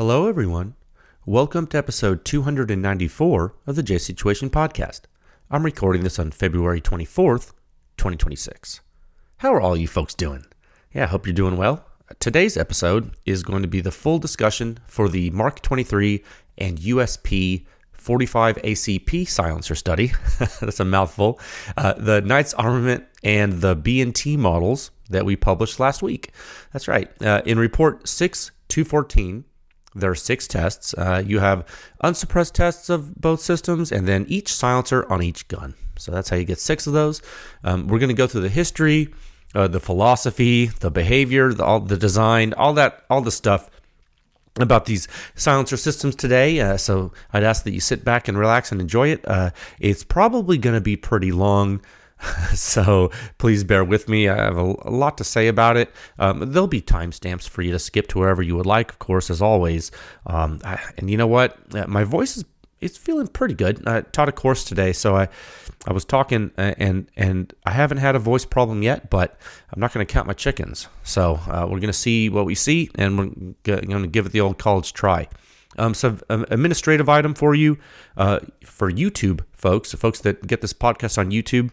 Hello, everyone. Welcome to episode 294 of the J Situation Podcast. I'm recording this on February 24th, 2026. How are all you folks doing? Yeah, I hope you're doing well. Today's episode is going to be the full discussion for the MK23 and USP45 ACP Silencer study. That's a mouthful. The Knight's Armament and the B&T models that we published last week. That's right. In report 6-214, there are 6 tests. You have unsuppressed tests of both systems and then each silencer on each gun. So that's how you get 6 of those. We're going to go through the history, the philosophy, the behavior, the design, all the stuff about these silencer systems today. So I'd ask that you sit back and relax and enjoy it. It's probably going to be pretty long. So please bear with me. I have a lot to say about it. There'll be timestamps for you to skip to wherever you would like, of course, as always. And you know what? My voice is feeling pretty good. I taught a course today, so I was talking, and I haven't had a voice problem yet, but I'm not going to count my chickens. So we're going to see what we see, and we're going to give it the old college try. So an administrative item for you, for YouTube folks that get this podcast on YouTube.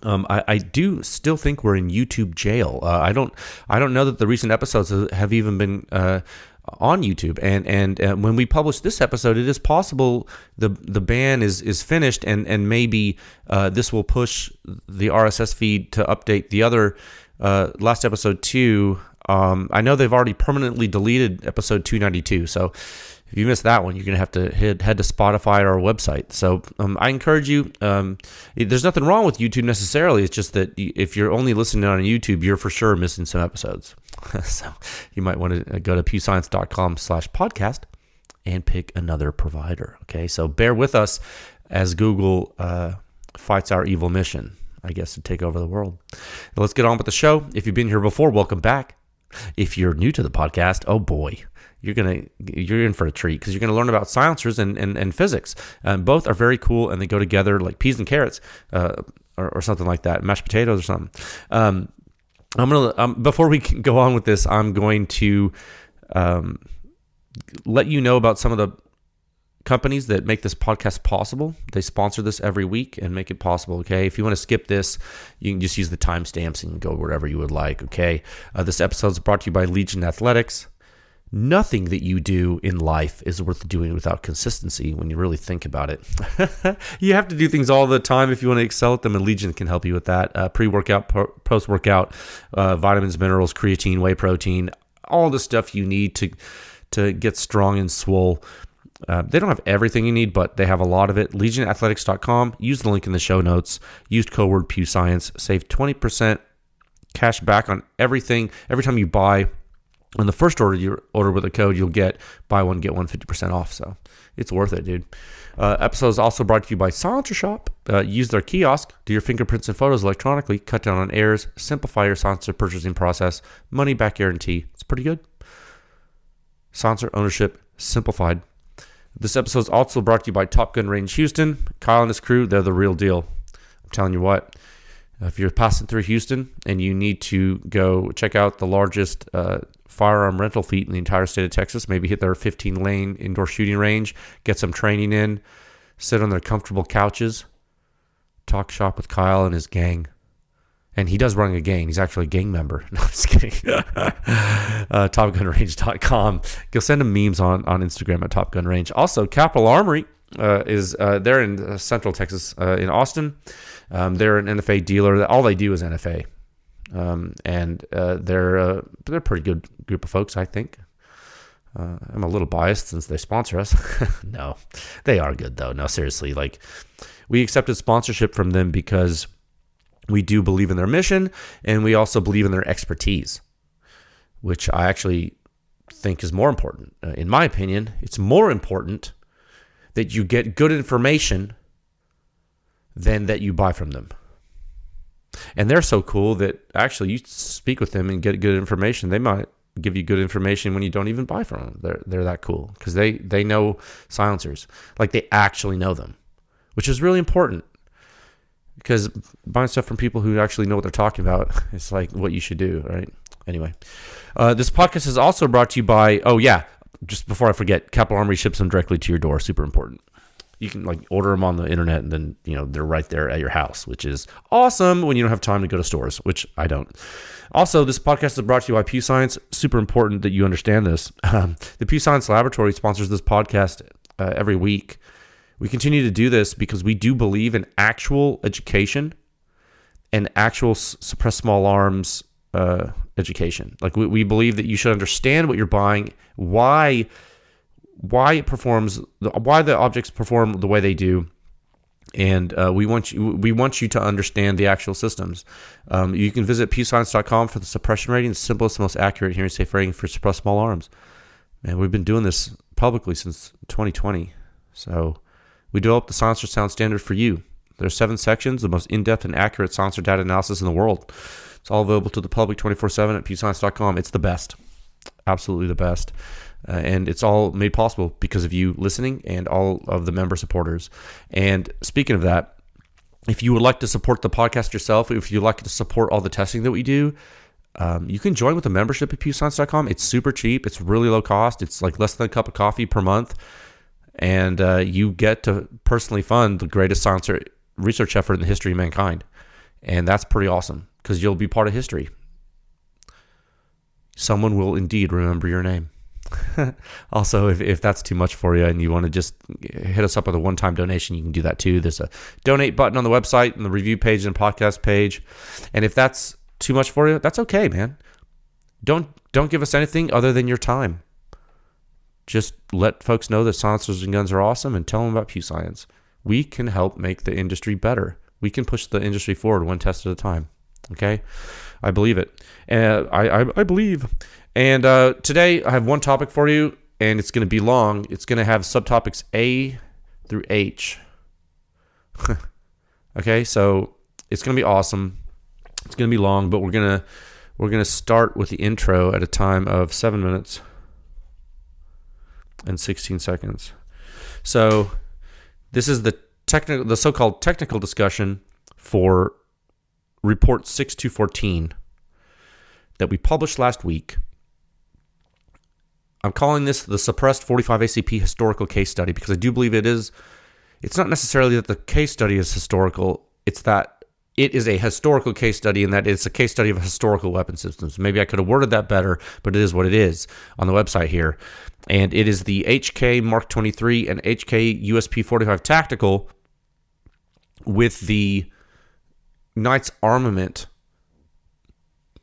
I do still think we're in YouTube jail. I don't know that the recent episodes have even been on YouTube. And when we publish this episode, it is possible the ban is finished, and maybe this will push the RSS feed to update the other last episode too. I know they've already permanently deleted episode 292. So if you missed that one, you're going to have to head to Spotify or our website. So I encourage you. There's nothing wrong with YouTube necessarily. It's just that if you're only listening on YouTube, you're for sure missing some episodes. So you might want to go to pewscience.com/podcast and pick another provider. Okay, so bear with us as Google fights our evil mission, I guess, to take over the world. Now, let's get on with the show. If you've been here before, welcome back. If you're new to the podcast, oh boy, you're in for a treat, because you're going to learn about silencers and physics. Both are very cool, and they go together like peas and carrots, or something like that, mashed potatoes or something. I'm gonna before we can go on with this, I'm going to let you know about some of the companies that make this podcast possible. They sponsor this every week and make it possible. Okay, if you want to skip this, you can just use the timestamps and go wherever you would like. Okay, this episode is brought to you by Legion Athletics. Nothing that you do in life is worth doing without consistency when you really think about it. You have to do things all the time if you want to excel at them, and Legion can help you with that. Pre-workout, post-workout, vitamins, minerals, creatine, whey protein, all the stuff you need to get strong and swole. They don't have everything you need, but they have a lot of it. LegionAthletics.com. Use the link in the show notes. Use code word PEW Science. Save 20% cash back on everything. Every time you buy, on the first order you order with a code, you'll get buy one, get one 50% off. So it's worth it, dude. Episode is also brought to you by Silencer Shop. Use their kiosk, do your fingerprints and photos electronically, cut down on errors, simplify your silencer purchasing process, money back guarantee. It's pretty good. Silencer ownership simplified. This episode is also brought to you by Top Gun Range Houston. Kyle and his crew, they're the real deal. I'm telling you what, if you're passing through Houston and you need to go check out the largest firearm rental fleet in the entire state of Texas, maybe hit their 15-lane indoor shooting range, get some training in, sit on their comfortable couches, talk shop with Kyle and his gang. And he does run a gang. He's actually a gang member. No, I'm just kidding. TopGunRange.com. Go send him memes on Instagram at Top Gun Range. Also, Capital Armory is they're in Central Texas, in Austin. They're an NFA dealer. All they do is NFA. And they're a pretty good group of folks, I think. I'm a little biased since they sponsor us. No, they are good though. No, seriously, like, we accepted sponsorship from them because we do believe in their mission, and we also believe in their expertise, which I actually think is more important. In my opinion, it's more important that you get good information than that you buy from them. And they're so cool that actually you speak with them and get good information. They might give you good information when you don't even buy from them. They're that cool because they know silencers. Like, they actually know them, which is really important. Because buying stuff from people who actually know what they're talking about is like what you should do, right? Anyway, this podcast is also brought to you by, just before I forget, Capital Armory ships them directly to your door. Super important. You can like order them on the internet, and then they're right there at your house, which is awesome when you don't have time to go to stores, which I don't. Also, this podcast is brought to you by PEW Science. Super important that you understand this. The PEW Science Laboratory sponsors this podcast every week. We continue to do this because we do believe in actual education and actual suppressed small arms education. Like we believe that you should understand what you're buying, why it performs, why the objects perform the way they do, and we want you to understand the actual systems. You can visit pewscience.com for the suppression rating, the simplest, most accurate hearing safe rating for suppressed small arms. And we've been doing this publicly since 2020, so we developed the silencer sound standard for you. There's 7 sections, the most in-depth and accurate silencer data analysis in the world. It's all available to the public 24/7 at pewscience.com. It's the best, absolutely the best. And it's all made possible because of you listening and all of the member supporters. And speaking of that, if you would like to support the podcast yourself, if you'd like to support all the testing that we do, you can join with a membership at pewscience.com. It's super cheap. It's really low cost. It's like less than a cup of coffee per month. And you get to personally fund the greatest silencer research effort in the history of mankind. And that's pretty awesome because you'll be part of history. Someone will indeed remember your name. Also, if that's too much for you and you want to just hit us up with a one-time donation, you can do that too. There's a donate button on the website and the review page and podcast page. And if that's too much for you, that's okay, man. Don't give us anything other than your time. Just let folks know that silencers and guns are awesome and tell them about PEW Science. We can help make the industry better. We can push the industry forward one test at a time. Okay? I believe it. And I believe. And today I have one topic for you, and it's going to be long. It's going to have subtopics A through H. Okay, so it's going to be awesome. It's going to be long, but we're gonna start with the intro at a time of 7 minutes and 16 seconds. So this is the so-called technical discussion for Report 6214 that we published last week. I'm calling this the Suppressed 45 ACP Historical Case Study because I do believe it's not necessarily that the case study is historical, it's that it is a historical case study and that it's a case study of historical weapon systems. Maybe I could have worded that better, but it is what it is on the website here. And it is the HK MK23 and HK USP45 Tactical with the Knights Armament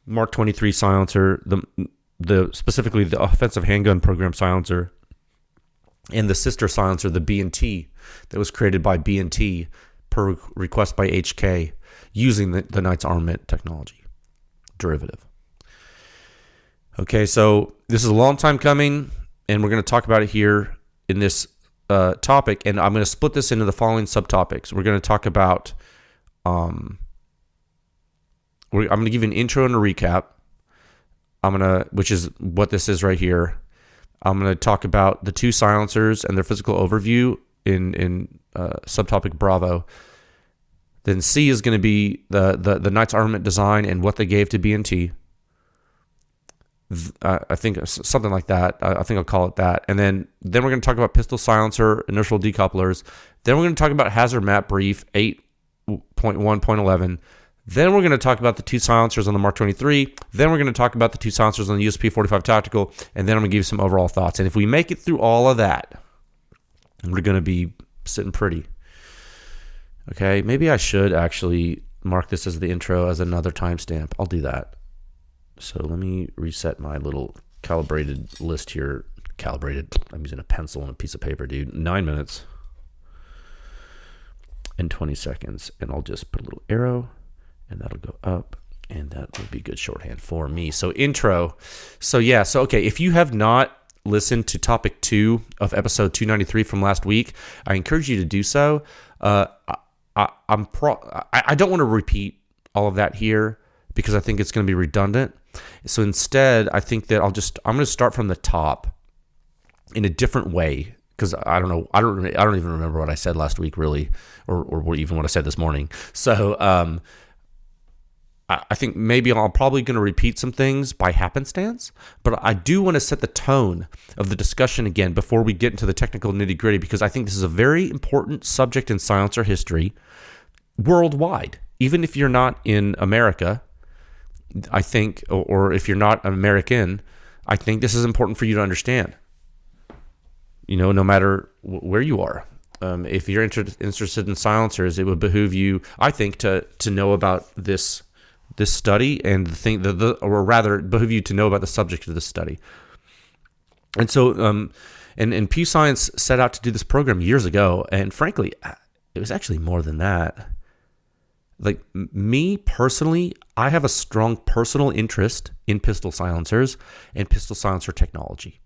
MK23 silencer, specifically the Offensive Handgun Program silencer, and the sister silencer, the B&T, that was created by B&T per request by HK using the Knights Armament technology derivative. Okay, so this is a long time coming, and we're going to talk about it here in this topic, and I'm going to split this into the following subtopics. We're going to talk about, I'm going to give you an intro and a recap. Which is what this is right here. I'm going to talk about the 2 silencers and their physical overview in subtopic Bravo. Then C is going to be the Knights Armament design and what they gave to B&T. I think something like that. I think I'll call it that. And then we're going to talk about pistol silencer, inertial decouplers. Then we're going to talk about hazard map brief 8.1.11. Then we're going to talk about the 2 silencers on the MK23. Then we're going to talk about the 2 silencers on the USP45 Tactical. And then I'm going to give you some overall thoughts. And if we make it through all of that, we're going to be sitting pretty. Okay, maybe I should actually mark this as the intro as another timestamp. I'll do that. So let me reset my little calibrated list here. Calibrated. I'm using a pencil and a piece of paper, dude. 9 minutes and 20 seconds. And I'll just put a little arrow. And that'll go up, and that will be good shorthand for me. So intro. So okay, if you have not listened to topic 2 of episode 293 from last week, I encourage you to do so. I don't want to repeat all of that here because I think it's going to be redundant. So instead, I think that I'm going to start from the top in a different way. Because I don't know, I don't even remember what I said last week really, or even what I said this morning. So I think maybe I'm probably going to repeat some things by happenstance, but I do want to set the tone of the discussion again before we get into the technical nitty-gritty, because I think this is a very important subject in silencer history worldwide. Even if you're not in America, I think, or if you're not American, I think this is important for you to understand. No matter where you are. If you're interested in silencers, it would behoove you, I think, to know about this study and the thing, or rather, behoove you to know about the subject of this study. And so, and PEW Science set out to do this program years ago, and frankly, it was actually more than that. Like me personally, I have a strong personal interest in pistol silencers and pistol silencer technology.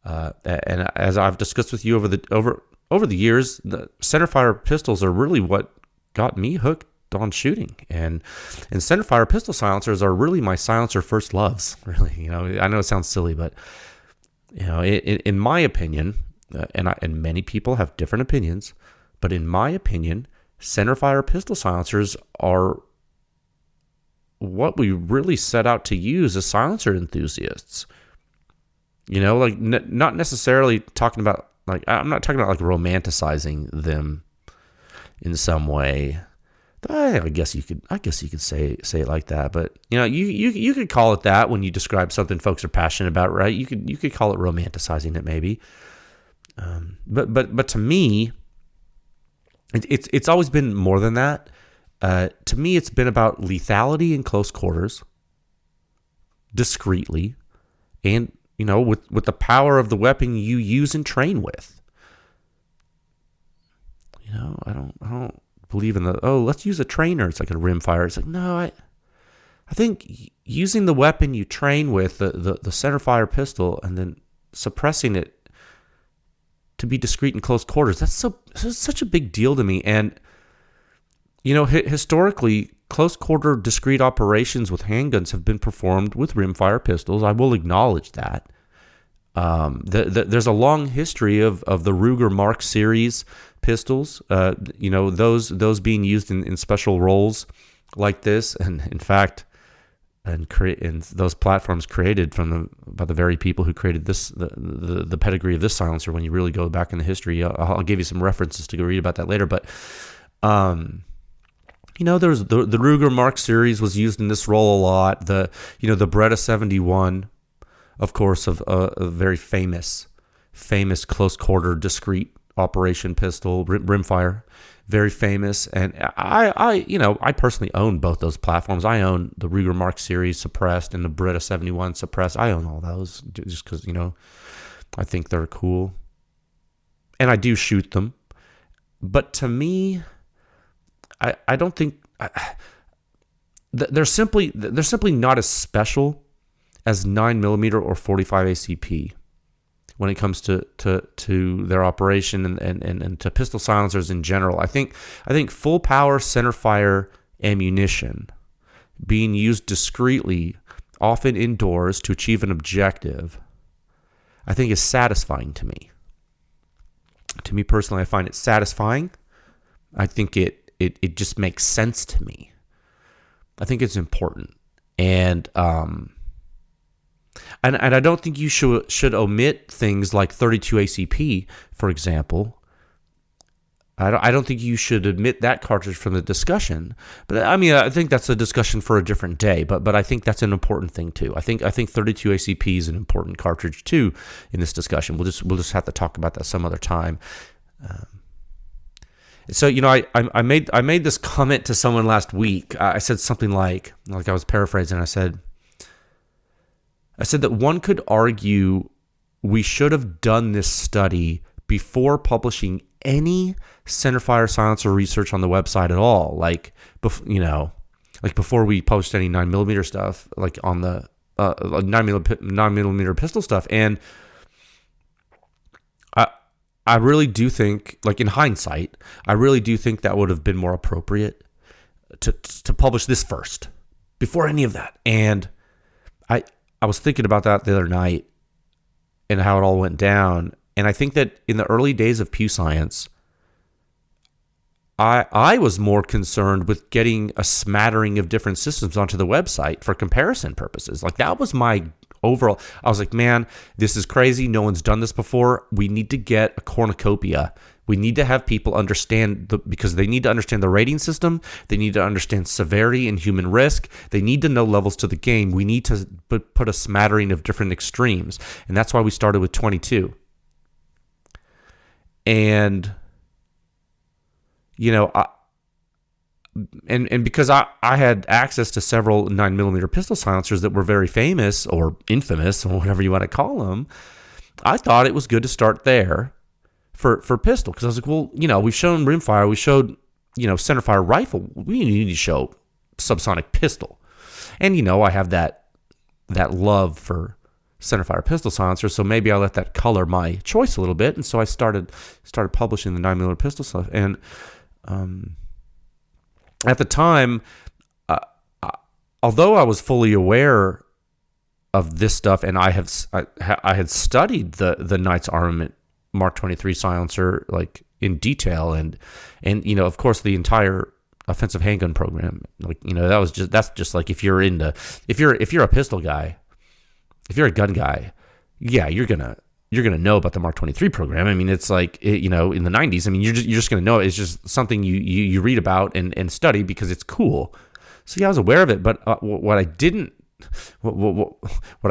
And as I've discussed with you over the years, the centerfire pistols are really what got me hooked on shooting, and centerfire pistol silencers are really my silencer first loves. Really, I know it sounds silly, but in my opinion, and many people have different opinions, but in my opinion, centerfire pistol silencers are what we really set out to use as silencer enthusiasts. Not necessarily talking about, like, I'm not talking about like romanticizing them in some way. I guess you could say it like that, but you could call it that when you describe something folks are passionate about, right? You could call it romanticizing it, maybe. But to me, it's always been more than that. To me, it's been about lethality in close quarters, discreetly, and with the power of the weapon you use and train with. I don't believe in let's use a trainer. It's like a rimfire. It's like, no, I think using the weapon you train with, the centerfire pistol, and then suppressing it to be discreet in close quarters, that's such a big deal to me. And historically, close quarter discrete operations with handguns have been performed with rimfire pistols. I will acknowledge that. There's a long history of the Ruger Mark series pistols, those being used in special roles like this, and in fact, and those platforms created by the very people who created this, the pedigree of this silencer. When you really go back in the history, I'll give you some references to go read about that later. But there's the Ruger Mark series was used in this role a lot. The Beretta 71, of course, of a very famous close quarter discrete operation pistol, rimfire, very famous. And I personally own both those platforms. I own the Ruger Mark series suppressed and the Beretta 71 suppressed. I own all those just because I think they're cool, and I do shoot them. But to me, I don't think they're simply not as special as 9mm or 45 ACP when it comes to their operation and to pistol silencers in general. I think full power centerfire ammunition being used discreetly, often indoors, to achieve an objective, I think is satisfying to me. To me personally, I find it satisfying. I think it just makes sense to me. I think it's important. And I don't think you should omit things like 32 ACP, for example. I don't think you should omit that cartridge from the discussion. But I think that's a discussion for a different day. But I think that's an important thing too. I think 32 ACP is an important cartridge too in this discussion. We'll just have to talk about that some other time. So I made this comment to someone last week. I said something like I was paraphrasing. I said that one could argue we should have done this study before publishing any centerfire silencer research on the website at all. Like before we post any 9mm stuff, like on the 9mm pistol stuff. And I really do think, like in hindsight, I really do think that would have been more appropriate to publish this first before any of that. And I was thinking about that the other night and how it all went down. And I think that in the early days of PEW Science, I was more concerned with getting a smattering of different systems onto the website for comparison purposes. Like, that was my overall. I was like, man, this is crazy. No one's done this before. We need to get a cornucopia. We need to have people understand because they need to understand the rating system. They need to understand severity and human risk. They need to know levels to the game. We need to put a smattering of different extremes. And that's why we started with 22. And, you know, and because I had access to several 9mm pistol silencers that were very famous or infamous or whatever you want to call them, I thought it was good to start there for pistol. Because I was like, well, you know, we've shown rimfire, we showed, you know, centerfire rifle. We need to show subsonic pistol. And, you know, I have that love for centerfire pistol silencers, so maybe I let that color my choice a little bit. And so I started publishing the 9mm pistol stuff. And at the time, although I was fully aware of this stuff, and I had studied the Knight's Armament Mark 23 silencer like in detail, and you know, of course, the entire offensive handgun program, like, you know, that's just like if you're a pistol guy, if you're a gun guy, yeah, you're gonna know about the Mark 23 program. I mean, it's like, you know, in the 90s. I mean, you're just gonna know it. It's just something you read about and study because it's cool. So yeah, I was aware of it, but what I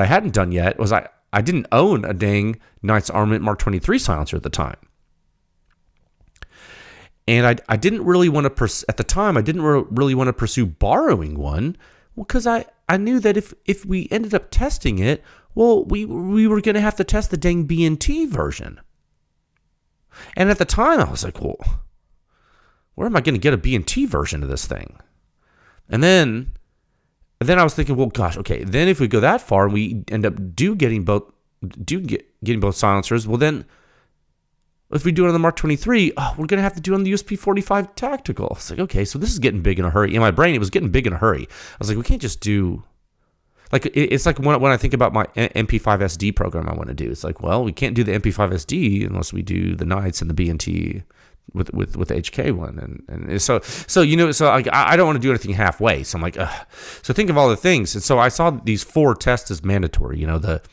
hadn't done yet was I didn't own a dang Knight's Armament Mark 23 silencer at the time. And I didn't really want to at the time. I didn't really want to pursue borrowing one, because I knew that if we ended up testing it, well, we were going to have to test the dang B&T version. And at the time, I was like, well, where am I going to get a B&T version of this thing? And then I was thinking, well, gosh, okay. Then if we go that far and we end up getting both silencers, well, then if we do it on the Mark 23, we're going to have to do it on the USP45 Tactical. It's like, okay, so this is getting big in a hurry. In my brain, it was getting big in a hurry. I was like, we can't just do... Like, it's like when I think about my MP5 SD program I want to do. It's like, well, we can't do the MP5 SD unless we do the Knights and the B&T with the HK one. And so you know, so I don't want to do anything halfway. So I'm like, ugh. So think of all the things. And so I saw these 4 tests as mandatory. You know, the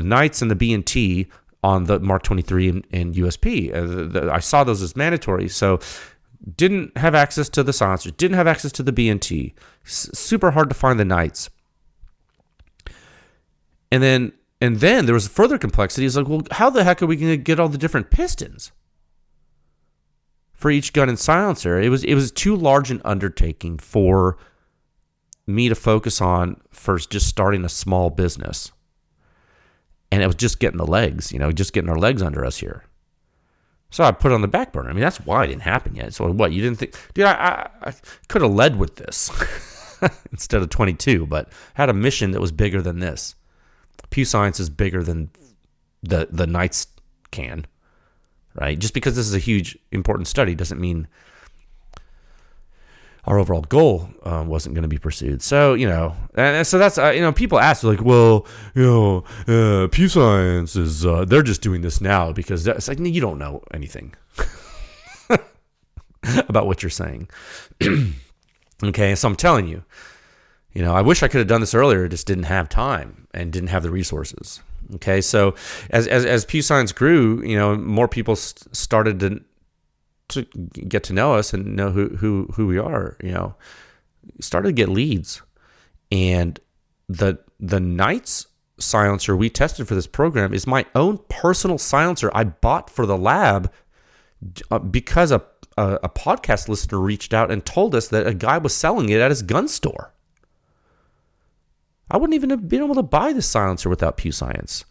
Knights and the B&T on the Mark 23 and USP. I saw those as mandatory. So didn't have access to the silencers, didn't have access to the B&T. Super hard to find the Knights. And then there was further complexity. It's like, well, how the heck are we going to get all the different pistons for each gun and silencer? It was too large an undertaking for me to focus on first, just starting a small business. And it was just getting the legs, you know, just getting our legs under us here. So I put it on the back burner. I mean, that's why it didn't happen yet. So what, you didn't think... Dude, I could have led with this instead of 22, but had a mission that was bigger than this. PEW Science is bigger than the Knights can, right? Just because this is a huge, important study doesn't mean our overall goal wasn't going to be pursued. So, you know, and so that's, you know, people ask, like, well, you know, PEW Science is, they're just doing this now because it's like, you don't know anything about what you're saying. Okay, so I'm telling you, you know, I wish I could have done this earlier, just didn't have time and didn't have the resources. Okay, so as PEW Science grew, you know, more people started to get to know us and know who we are, you know, started to get leads. And the Knights silencer we tested for this program is my own personal silencer I bought for the lab because a podcast listener reached out and told us that a guy was selling it at his gun store. I wouldn't even have been able to buy this silencer without PEW Science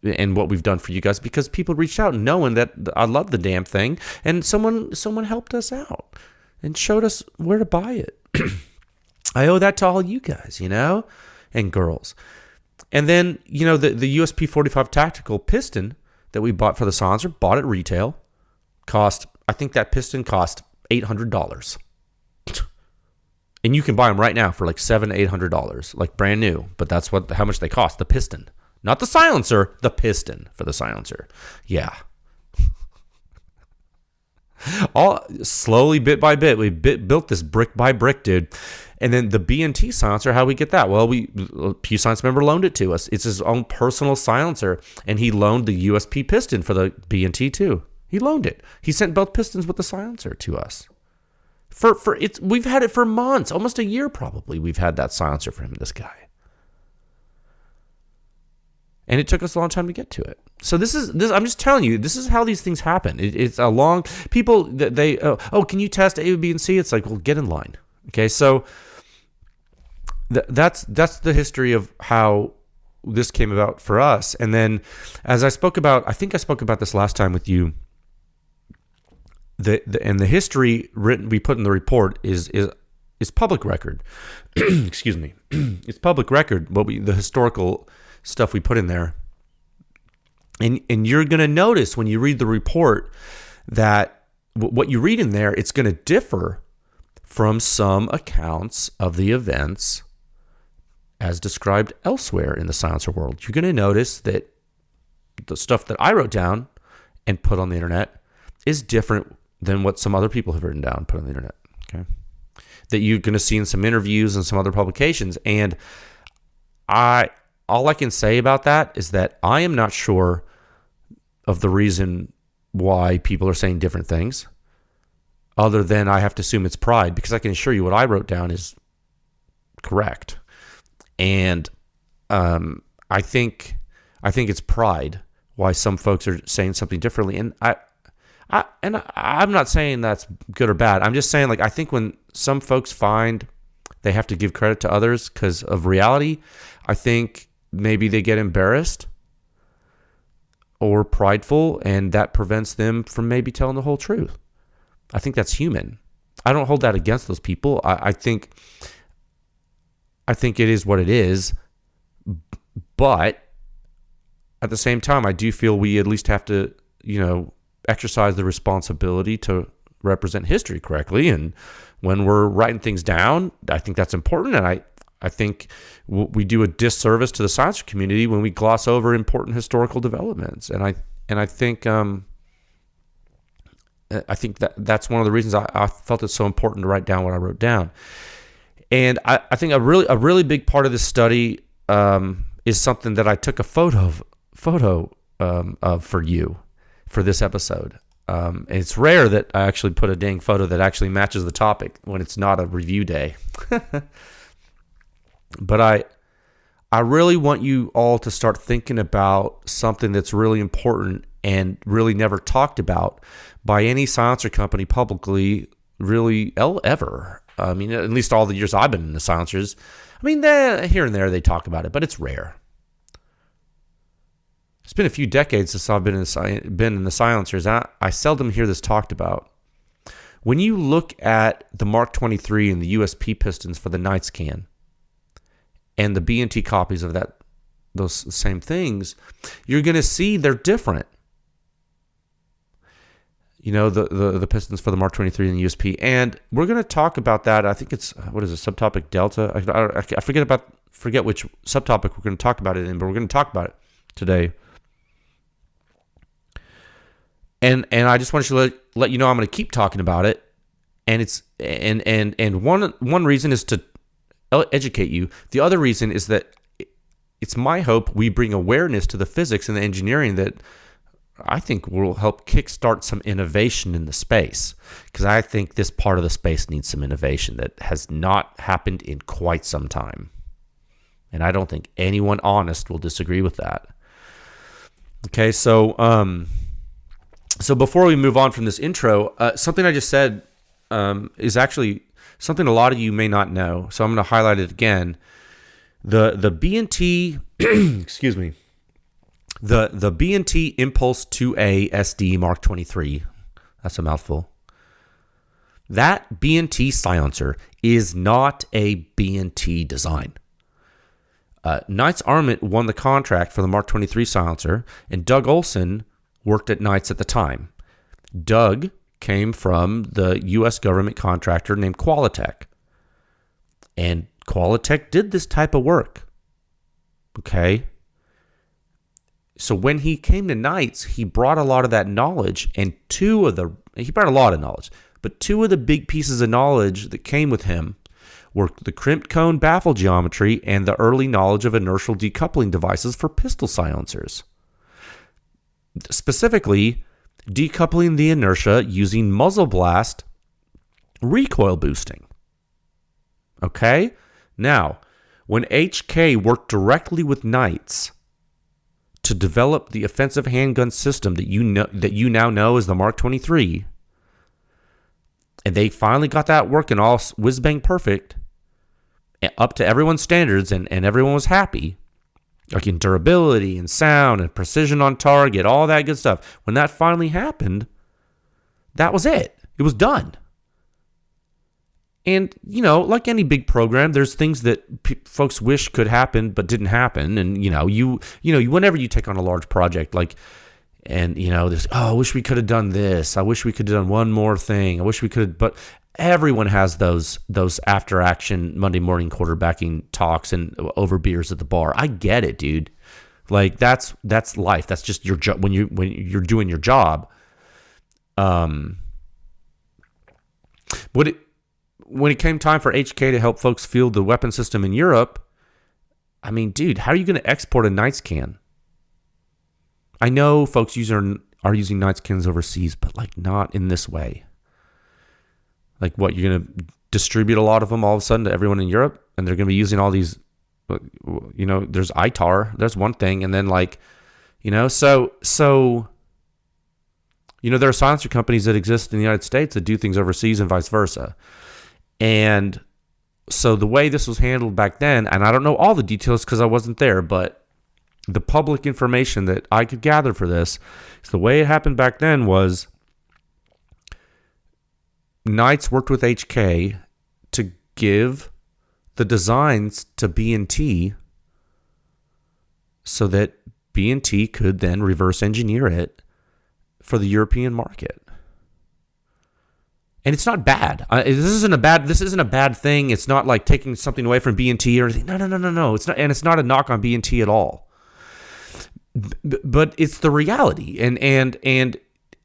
and what we've done for you guys, because people reached out knowing that I love the damn thing, and someone helped us out and showed us where to buy it. I owe that to all you guys, you know, and girls. And then, you know, the USP45 Tactical piston that we bought for the silencer, bought at retail, I think that piston cost $800. And you can buy them right now for like $700-800, like brand new. But that's how much they cost, the piston. Not the silencer, the piston for the silencer. Yeah. All slowly, bit by bit, we built this brick by brick, dude. And then the B&T silencer, how we get that? Well, PEW Science member loaned it to us. It's his own personal silencer, and he loaned the USP piston for the B&T too. He loaned it. He sent both pistons with the silencer to us. We've had it for months, almost a year probably. We've had that silencer for him, this guy. And it took us a long time to get to it. So this. I'm just telling you, this is how these things happen. It's a long people that they can you test A, B, and C? It's like, well, get in line. Okay, so that's the history of how this came about for us. And then, as I spoke about, I think I spoke about this last time with you. The history written we put in the report is public record. Excuse me, it's public record. The historical stuff we put in there. And you're going to notice when you read the report that what you read in there, it's going to differ from some accounts of the events as described elsewhere in the silencer world. You're going to notice that the stuff that I wrote down and put on the internet is different than what some other people have written down and put on the internet. Okay, that you're going to see in some interviews and some other publications. And all I can say about that is that I am not sure of the reason why people are saying different things, other than I have to assume it's pride, because I can assure you what I wrote down is correct. And I think it's pride why some folks are saying something differently. And I'm not saying that's good or bad. I'm just saying, like, I think when some folks find they have to give credit to others because of reality, I think maybe they get embarrassed or prideful, and that prevents them from maybe telling the whole truth. I think that's human. I don't hold that against those people. I think it is what it is. But at the same time, I do feel we at least have to, exercise the responsibility to represent history correctly. And when we're writing things down, I think that's important. And I think we do a disservice to the silencer community when we gloss over important historical developments. And I think that's one of the reasons I felt it's so important to write down what I wrote down. And I think a really big part of this study is something that I took a photo of for you for this episode. And it's rare that I actually put a dang photo that actually matches the topic when it's not a review day. But I really want you all to start thinking about something that's really important and really never talked about by any silencer company publicly, really ever. I mean, at least all the years I've been in the silencers. I mean, here and there they talk about it, but it's rare. It's been a few decades since I've been in the silencers. I seldom hear this talked about. When you look at the MK23 and the USP pistons for the Knights can, and the B&T copies of those same things, you're going to see they're different. The pistons for the MK23 and the USP. And we're going to talk about that. I think it's, subtopic Delta? I forget which subtopic we're going to talk about it in, but we're going to talk about it today. And I just want to let you know I'm going to keep talking about it. And it's and one reason is to educate you. The other reason is that it's my hope we bring awareness to the physics and the engineering that I think will help kickstart some innovation in the space, because I think this part of the space needs some innovation that has not happened in quite some time. And I don't think anyone honest will disagree with that. Okay, so before we move on from this intro, something I just said is actually something a lot of you may not know. So I'm going to highlight it again. The B&T, excuse me, the B&T Impulse-IIA SD MK23, that's a mouthful. That B&T silencer is not a B&T design. Knights Armament won the contract for the MK23 silencer, and Doug Olson worked at Knights at the time. Doug came from the U.S. government contractor named Qualitech. And Qualitech did this type of work. Okay? So when he came to Knights, he brought a lot of that knowledge, and two of the He brought a lot of knowledge. But two of the big pieces of knowledge that came with him were the crimped cone baffle geometry and the early knowledge of inertial decoupling devices for pistol silencers. Specifically, decoupling the inertia using muzzle blast recoil boosting. Okay? Now, when HK worked directly with Knights to develop the offensive handgun system that you now know as the Mark-23, and they finally got that working all whiz-bang perfect, up to everyone's standards, and everyone was happy, like in durability and sound and precision on target, all that good stuff. When that finally happened, that was it. It was done. And, like any big program, there's things that folks wish could happen but didn't happen. And, whenever you take on a large project, there's, I wish we could have done this. I wish we could have done one more thing. I wish we could have, but everyone has those after action Monday morning quarterbacking talks and over beers at the bar. I get it, dude. Like that's life. That's just your job when you're doing your job. When it came time for HK to help folks field the weapon system in Europe, I mean, dude, how are you going to export a Knights can? I know folks are using Knights cans overseas, but not in this way. Like what, you're going to distribute a lot of them all of a sudden to everyone in Europe, and they're going to be using all these, there's ITAR, there's one thing, and then so there are silencer companies that exist in the United States that do things overseas and vice versa. And so the way this was handled back then, and I don't know all the details because I wasn't there, but the public information that I could gather for this is the way it happened back then was Knights worked with HK to give the designs to B&T so that B&T could then reverse engineer it for the European market. And it's not bad. This isn't a bad thing. It's not like taking something away from B&T or anything. No. It's not, and it's not a knock on B&T at all. But it's the reality, and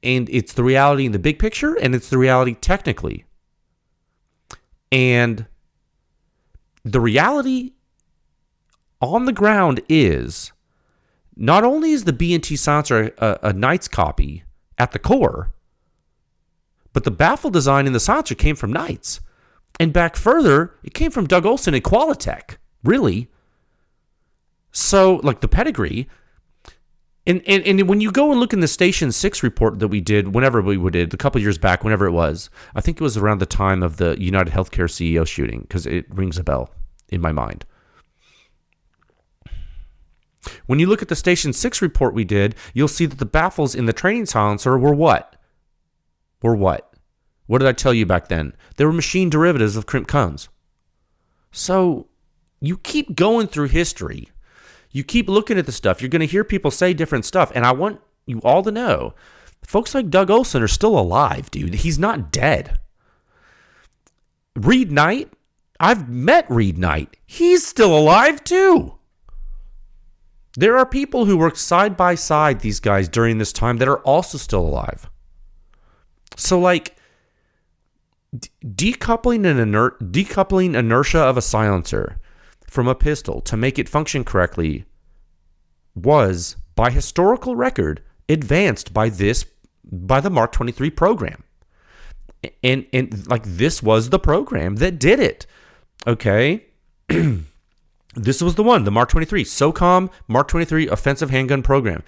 it's the reality in the big picture, and it's the reality technically. And the reality on the ground is not only is the B&T silencer a Knights copy at the core, but the baffle design in the silencer came from Knights. And back further, it came from Doug Olson and Qualitech, really. So, the pedigree. And when you go and look in the Station 6 report that we did, a couple of years back, whenever it was, I think it was around the time of the United Healthcare CEO shooting, because it rings a bell in my mind. When you look at the Station 6 report we did, you'll see that the baffles in the training silencer were what? What did I tell you back then? They were machine derivatives of crimped cones. So you keep going through history. You keep looking at the stuff. You're going to hear people say different stuff. And I want you all to know, folks like Doug Olson are still alive, dude. He's not dead. Reed Knight, I've met Reed Knight. He's still alive too. There are people who worked side by side, these guys, during this time that are also still alive. So, decoupling inertia of a silencer from a pistol to make it function correctly was, by historical record, advanced by the Mark-23 program. And this was the program that did it. Okay? This was the one, the Mark-23, SOCOM Mark-23 Offensive Handgun Program.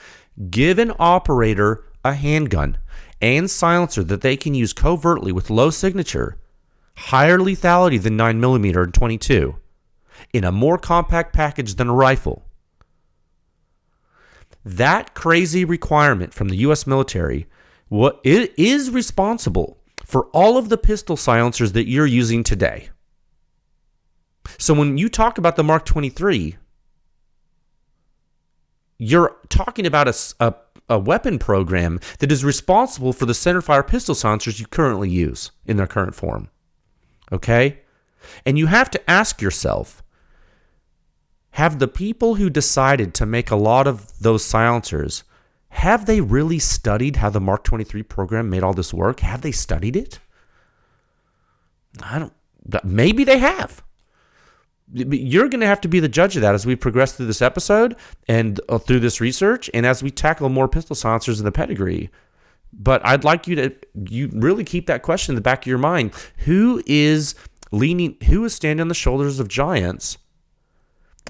Give an operator a handgun and silencer that they can use covertly with low signature, higher lethality than 9mm and 22, in a more compact package than a rifle. That crazy requirement from the U.S. military it is responsible for all of the pistol silencers that you're using today. So when you talk about the Mark-23, you're talking about a weapon program that is responsible for the centerfire pistol silencers you currently use in their current form. Okay? And you have to ask yourself, have the people who decided to make a lot of those silencers Have they really studied how the Mark 23 program made all this work? Have they studied it? Maybe they have. You're going to have to be the judge of that as we progress through this episode and through this research and as we tackle more pistol silencers in the pedigree. But I'd like you really keep that question in the back of your mind. Who is standing on the shoulders of giants,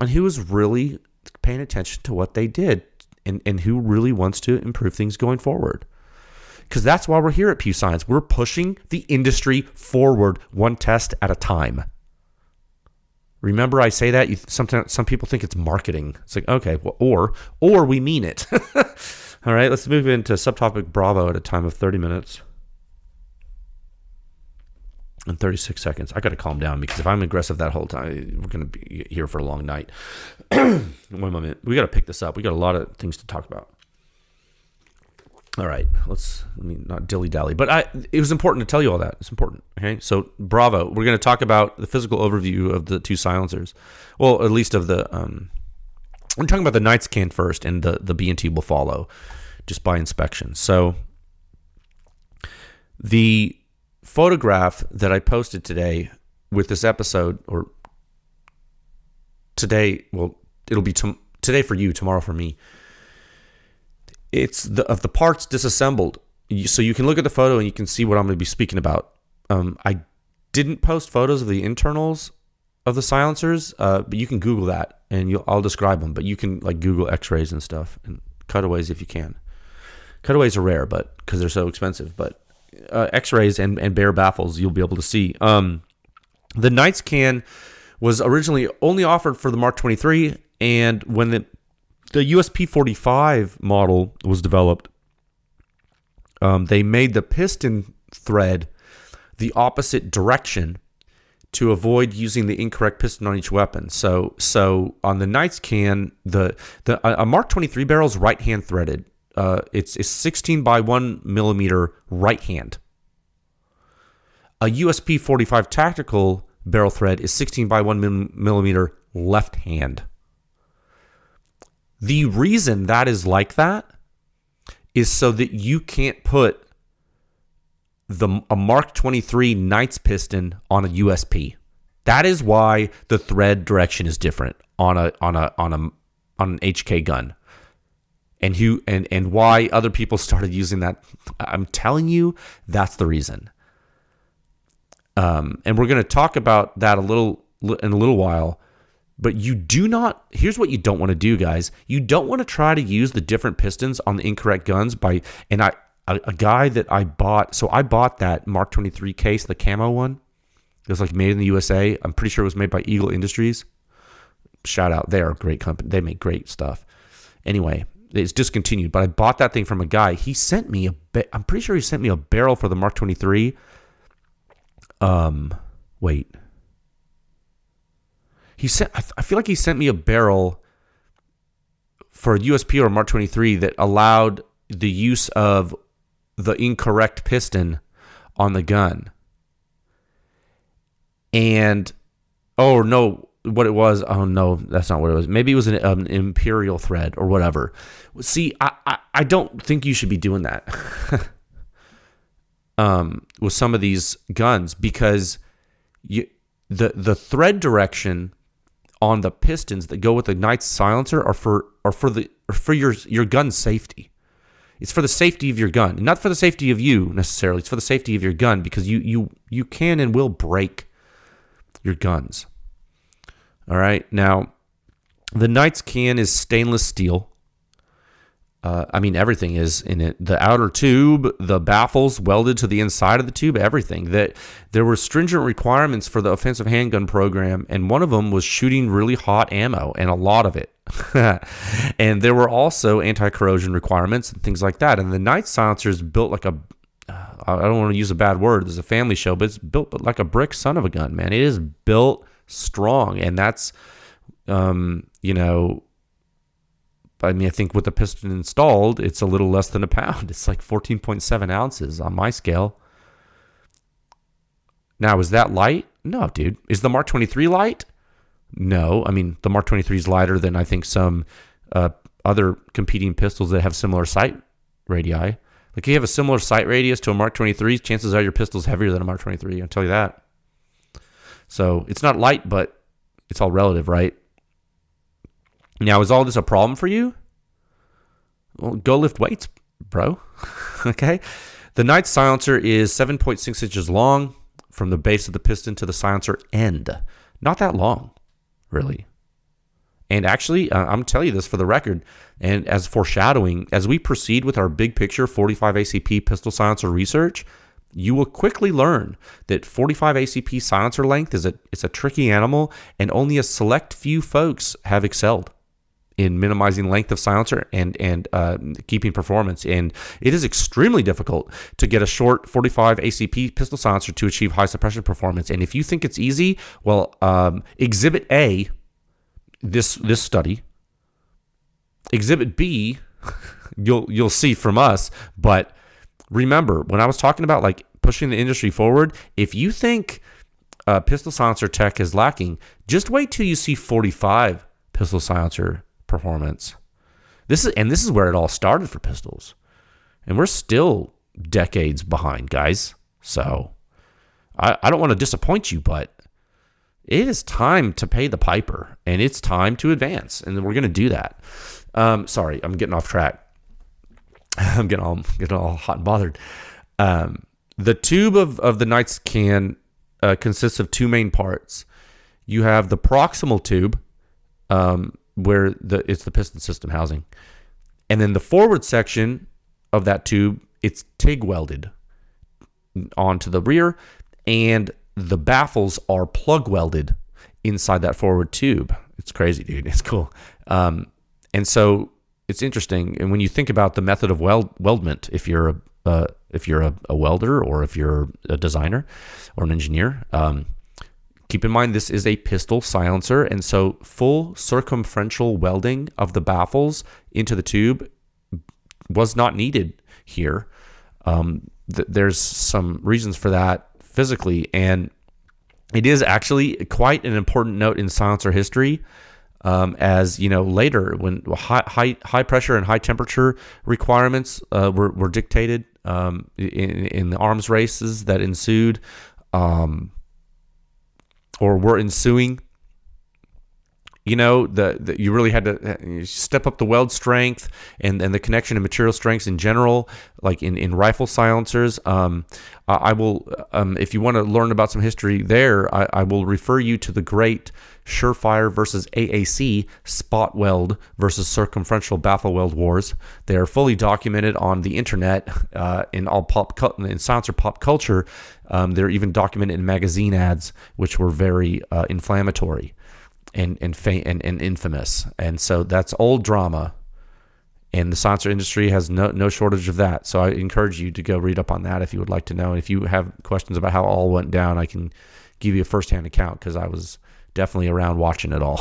and who is really paying attention to what they did, and who really wants to improve things going forward? Because that's why we're here at PEW Science. We're pushing the industry forward one test at a time. Remember I say that? Sometimes some people think it's marketing. It's like, okay, well, or we mean it. All right, let's move into subtopic Bravo at a time of 30 minutes and 36 seconds. I got to calm down because if I'm aggressive that whole time, we're going to be here for a long night. One moment. We got to pick this up. We got a lot of things to talk about. All right, not dilly-dally, but it was important to tell you all that. It's important, okay? So, Bravo, we're going to talk about the physical overview of the two silencers. Well, at least of the, we're talking about the Knights can first, and the B&T will follow just by inspection. So, the photograph that I posted today with this episode, or today, well, it'll be today for you, tomorrow for me. It's of the parts disassembled. So you can look at the photo and you can see what I'm going to be speaking about. I didn't post photos of the internals of the silencers, but you can Google that and I'll describe them. But you can like Google x-rays and stuff and cutaways if you can. Cutaways are rare, but because they're so expensive. But x-rays and bare baffles you'll be able to see. The Knights can was originally only offered for the Mark 23, and when the USP45 model was developed, they made the piston thread the opposite direction to avoid using the incorrect piston on each weapon. So on the Knights can, a Mark 23 barrel is right-hand threaded. It's 16 by 1 millimeter right hand. A USP45 Tactical barrel thread is 16 by 1 millimeter left hand. The reason that is like that is so that you can't put a Mark 23 Knights piston on a USP. That is why the thread direction is different on an HK gun, and why other people started using that. I'm telling you, that's the reason. And we're going to talk about that in a little while. But here's what you don't want to do, guys. You don't want to try to use the different pistons on the incorrect guns a guy that I bought. So I bought that Mark 23 case, the camo one. It was like made in the USA. I'm pretty sure it was made by Eagle Industries. Shout out. They are a great company. They make great stuff. Anyway, it's discontinued, but I bought that thing from a guy. He sent me I'm pretty sure he sent me a barrel for the Mark 23. Wait. I feel like he sent me a barrel for a USP or a Mark 23 that allowed the use of the incorrect piston on the gun. And, oh no, what it was, oh no, that's not what it was. Maybe it was an imperial thread or whatever. See, I don't think you should be doing that with some of these guns, because the thread direction on the pistons that go with the Knights silencer are for your gun's safety. It's for the safety of your gun, not for the safety of you necessarily. It's for the safety of your gun, because you can and will break your guns. All right. Now, the Knights can is stainless steel. Everything is in it. The outer tube, the baffles welded to the inside of the tube, everything. That there were stringent requirements for the offensive handgun program, and one of them was shooting really hot ammo, and a lot of it. And there were also anti-corrosion requirements and things like that. And the Knights silencer is built like I don't want to use a bad word. This is a family show, but it's built like a brick son of a gun, man. It is built strong, and that's, I think with the piston installed, it's a little less than a pound. It's like 14.7 ounces on my scale. Now, is that light? No, dude. Is the Mark 23 light? No. The Mark 23 is lighter than I think some other competing pistols that have similar sight radii. Like if you have a similar sight radius to a Mark 23, chances are your pistol's heavier than a Mark 23. I'll tell you that. So it's not light, but it's all relative, right? Now, is all this a problem for you? Well, go lift weights, bro. Okay? The Knight's silencer is 7.6 inches long from the base of the piston to the silencer end. Not that long, really. And actually, I'm telling you this for the record, and as foreshadowing, as we proceed with our big picture 45 ACP pistol silencer research, you will quickly learn that 45 ACP silencer length is a tricky animal, and only a select few folks have excelled in minimizing length of silencer and keeping performance. And it is extremely difficult to get a short 45 ACP pistol silencer to achieve high suppression performance. And if you think it's easy, well, Exhibit A, this study, Exhibit B, you'll see from us. But remember, when I was talking about like pushing the industry forward, if you think pistol silencer tech is lacking, just wait till you see 45 pistol silencer performance. This is where it all started for pistols, and we're still decades behind, guys. So I don't want to disappoint you, but it is time to pay the piper, and it's time to advance, and we're going to do that. Sorry, I'm getting off track. I'm getting all hot and bothered. The tube of the Knight's can consists of two main parts. You have the proximal tube, where it's the piston system housing. And then the forward section of that tube, it's TIG welded onto the rear, and the baffles are plug welded inside that forward tube. It's crazy, dude. It's cool. And so it's interesting. And when you think about the method of weldment, if you're a welder or if you're a designer or an engineer, keep in mind, this is a pistol silencer, and so full circumferential welding of the baffles into the tube was not needed here. There's some reasons for that physically, and it is actually quite an important note in silencer history. As you know, later when high pressure and high temperature requirements were dictated in the arms races that ensued. Or were ensuing, you know, you really had to step up the weld strength and the connection and material strengths in general, like in rifle silencers. I will, if you want to learn about some history there, I will refer you to the great Surefire versus AAC spot weld versus circumferential baffle weld wars. They are fully documented on the internet in silencer pop culture. They're even documented in magazine ads, which were very inflammatory and infamous. And so that's old drama, and the silencer industry has no shortage of that. So I encourage you to go read up on that if you would like to know. And if you have questions about how it all went down, I can give you a firsthand account because I was definitely around watching it all.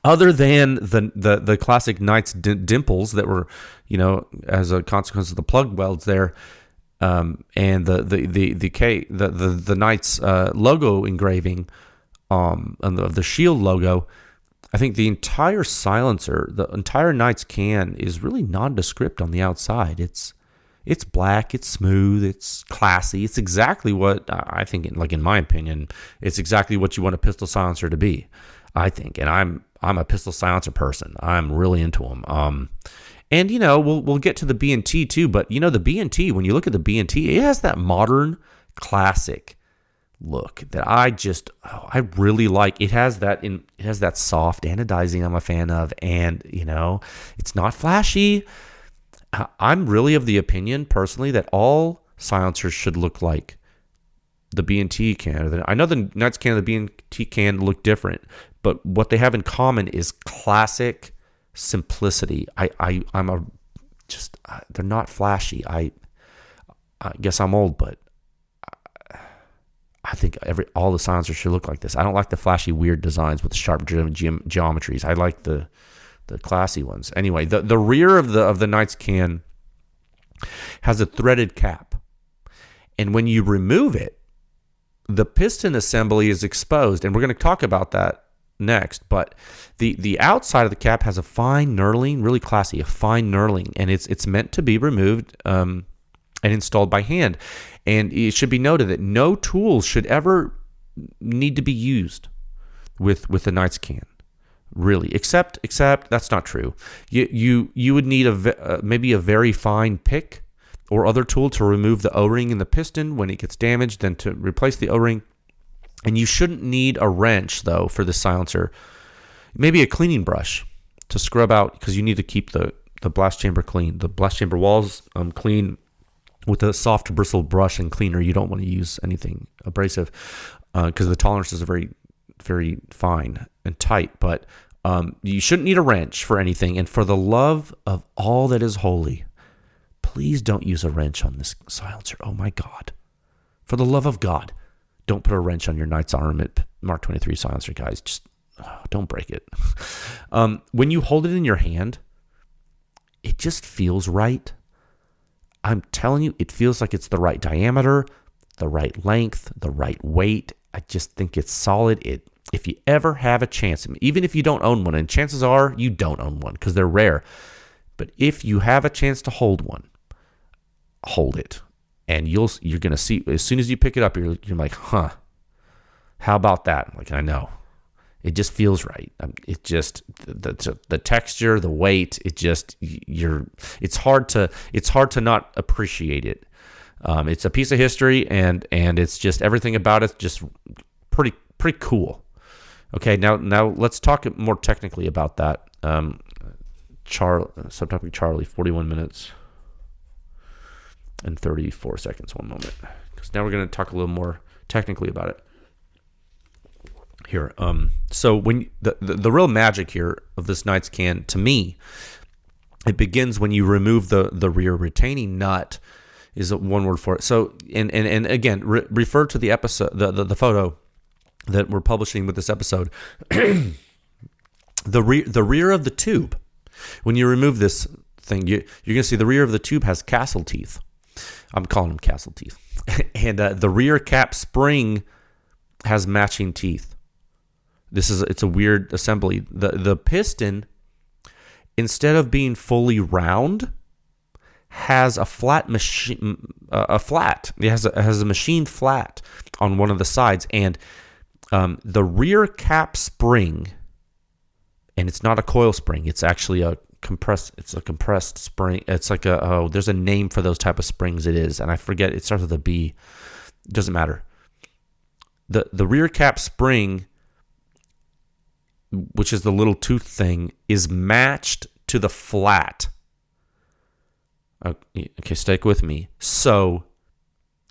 Other than the classic Knight's dimples that were, you know, as a consequence of the plug welds there, and the Knight's logo engraving of the shield logo, I think the entire silencer, the entire Knight's can is really nondescript on the outside. It's black, it's smooth, it's classy. It's exactly what I think, like in my opinion, it's exactly what you want a pistol silencer to be, I think. And I'm a pistol silencer person. I'm really into them. And you know, we'll get to the B&T too, but you know, the B&T, when you look at the B&T, it has that modern classic look that I really like. It has that soft anodizing I'm a fan of, and you know, it's not flashy. I'm really of the opinion personally that all silencers should look like the B&T can. I know the Knight's can and the B&T can look different, but what they have in common is classic simplicity. They're not flashy. I guess I'm old, but I think all the silencers should look like this. I don't like the flashy, weird designs with the sharp geometries. I like the classy ones. Anyway, the rear of the Knight's can has a threaded cap, and when you remove it, the piston assembly is exposed, and we're going to talk about that next, but the outside of the cap has a fine knurling, really classy, a fine knurling, and it's meant to be removed and installed by hand. And it should be noted that no tools should ever need to be used with the Knights can, really, except that's not true. You would need maybe a very fine pick or other tool to remove the O-ring in the piston when it gets damaged, then to replace the O-ring. And you shouldn't need a wrench, though, for the silencer. Maybe a cleaning brush to scrub out, because you need to keep the blast chamber clean. The blast chamber walls clean with a soft bristle brush and cleaner. You don't want to use anything abrasive because the tolerances are very, very fine and tight. But you shouldn't need a wrench for anything. And for the love of all that is holy, please don't use a wrench on this silencer. Oh, my God. For the love of God. Don't put a wrench on your Knights Armament Mark 23 silencer, guys. Just don't break it. When you hold it in your hand, it just feels right. I'm telling you, it feels like it's the right diameter, the right length, the right weight. I just think it's solid. If you ever have a chance, even if you don't own one, and chances are you don't own one because they're rare, but if you have a chance to hold one, hold it. And you're going to see, as soon as you pick it up, you're like, huh, how about that? I'm like, I know. It just feels right. It just, the texture, the weight, it's hard to not appreciate it. It's a piece of history, and it's just, everything about it's just pretty cool. Okay, now let's talk more technically about that. Subtopic Charlie, 41 minutes. And 34 seconds, one moment. Because now we're going to talk a little more technically about it. Here, so when the real magic here of this Knights can, to me, it begins when you remove the rear retaining nut, is one word for it. So, and again, refer to the episode, the photo that we're publishing with this episode. the rear of the tube, when you remove this thing, you're going to see the rear of the tube has castle teeth. I'm calling them castle teeth. And the rear cap spring has matching teeth. It's a weird assembly. The piston, instead of being fully round, has a flat machine. It has a machine flat on one of the sides, and the rear cap spring, and it's not a coil spring. It's actually a compressed spring. It's like there's a name for those type of springs. It is, and I forget. It starts with a B. It doesn't matter. The rear cap spring, which is the little tooth thing, is matched to the flat. Okay, stick with me. So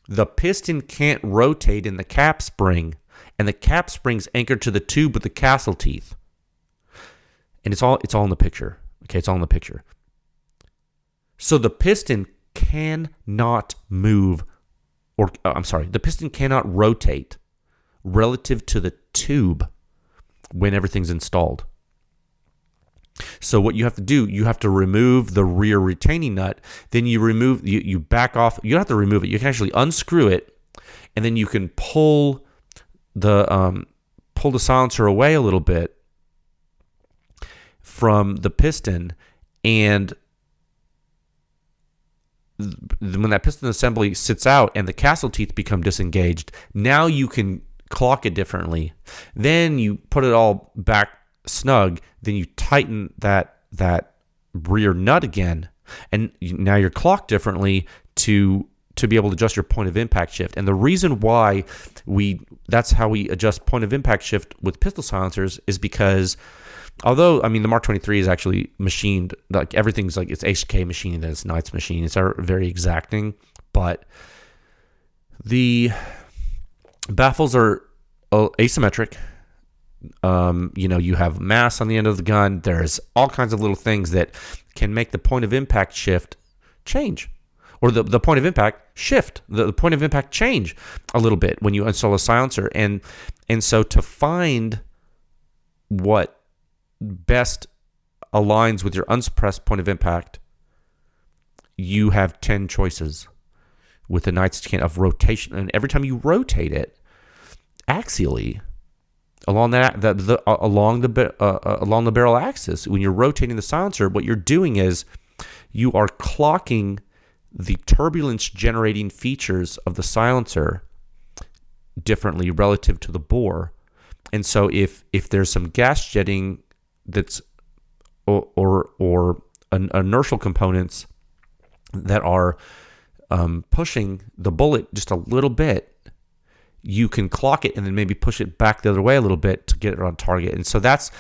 the piston can't rotate in the cap spring, and the cap spring's anchored to the tube with the castle teeth. And it's all in the picture. Okay, it's all in the picture. So the piston cannot move, the piston cannot rotate relative to the tube when everything's installed. So what you have to do, you have to remove the rear retaining nut. Then you back off. You don't have to remove it. You can actually unscrew it, and then you can pull the silencer away a little bit from the piston, and when that piston assembly sits out and the castle teeth become disengaged, now you can clock it differently. Then you put it all back snug, then you tighten that rear nut again, and now you're clocked differently to be able to adjust your point of impact shift. And the reason why that's how we adjust point of impact shift with pistol silencers is because although, I mean, the Mark 23 is actually machined, like everything's like it's HK machining and it's Knights machine. It's very exacting, but the baffles are asymmetric. You have mass on the end of the gun. There's all kinds of little things that can make the point of impact shift change, or the point of impact shift, the point of impact change a little bit when you install a silencer. And so to find what best aligns with your unsuppressed point of impact, you have 10 choices with the Knights can of rotation. And every time you rotate it axially, along along the barrel axis. When you're rotating the silencer, what you're doing is you are clocking the turbulence generating features of the silencer differently relative to the bore. And so if there's some gas jetting that's or inertial components that are pushing the bullet just a little bit, you can clock it and then maybe push it back the other way a little bit to get it on target. And so that's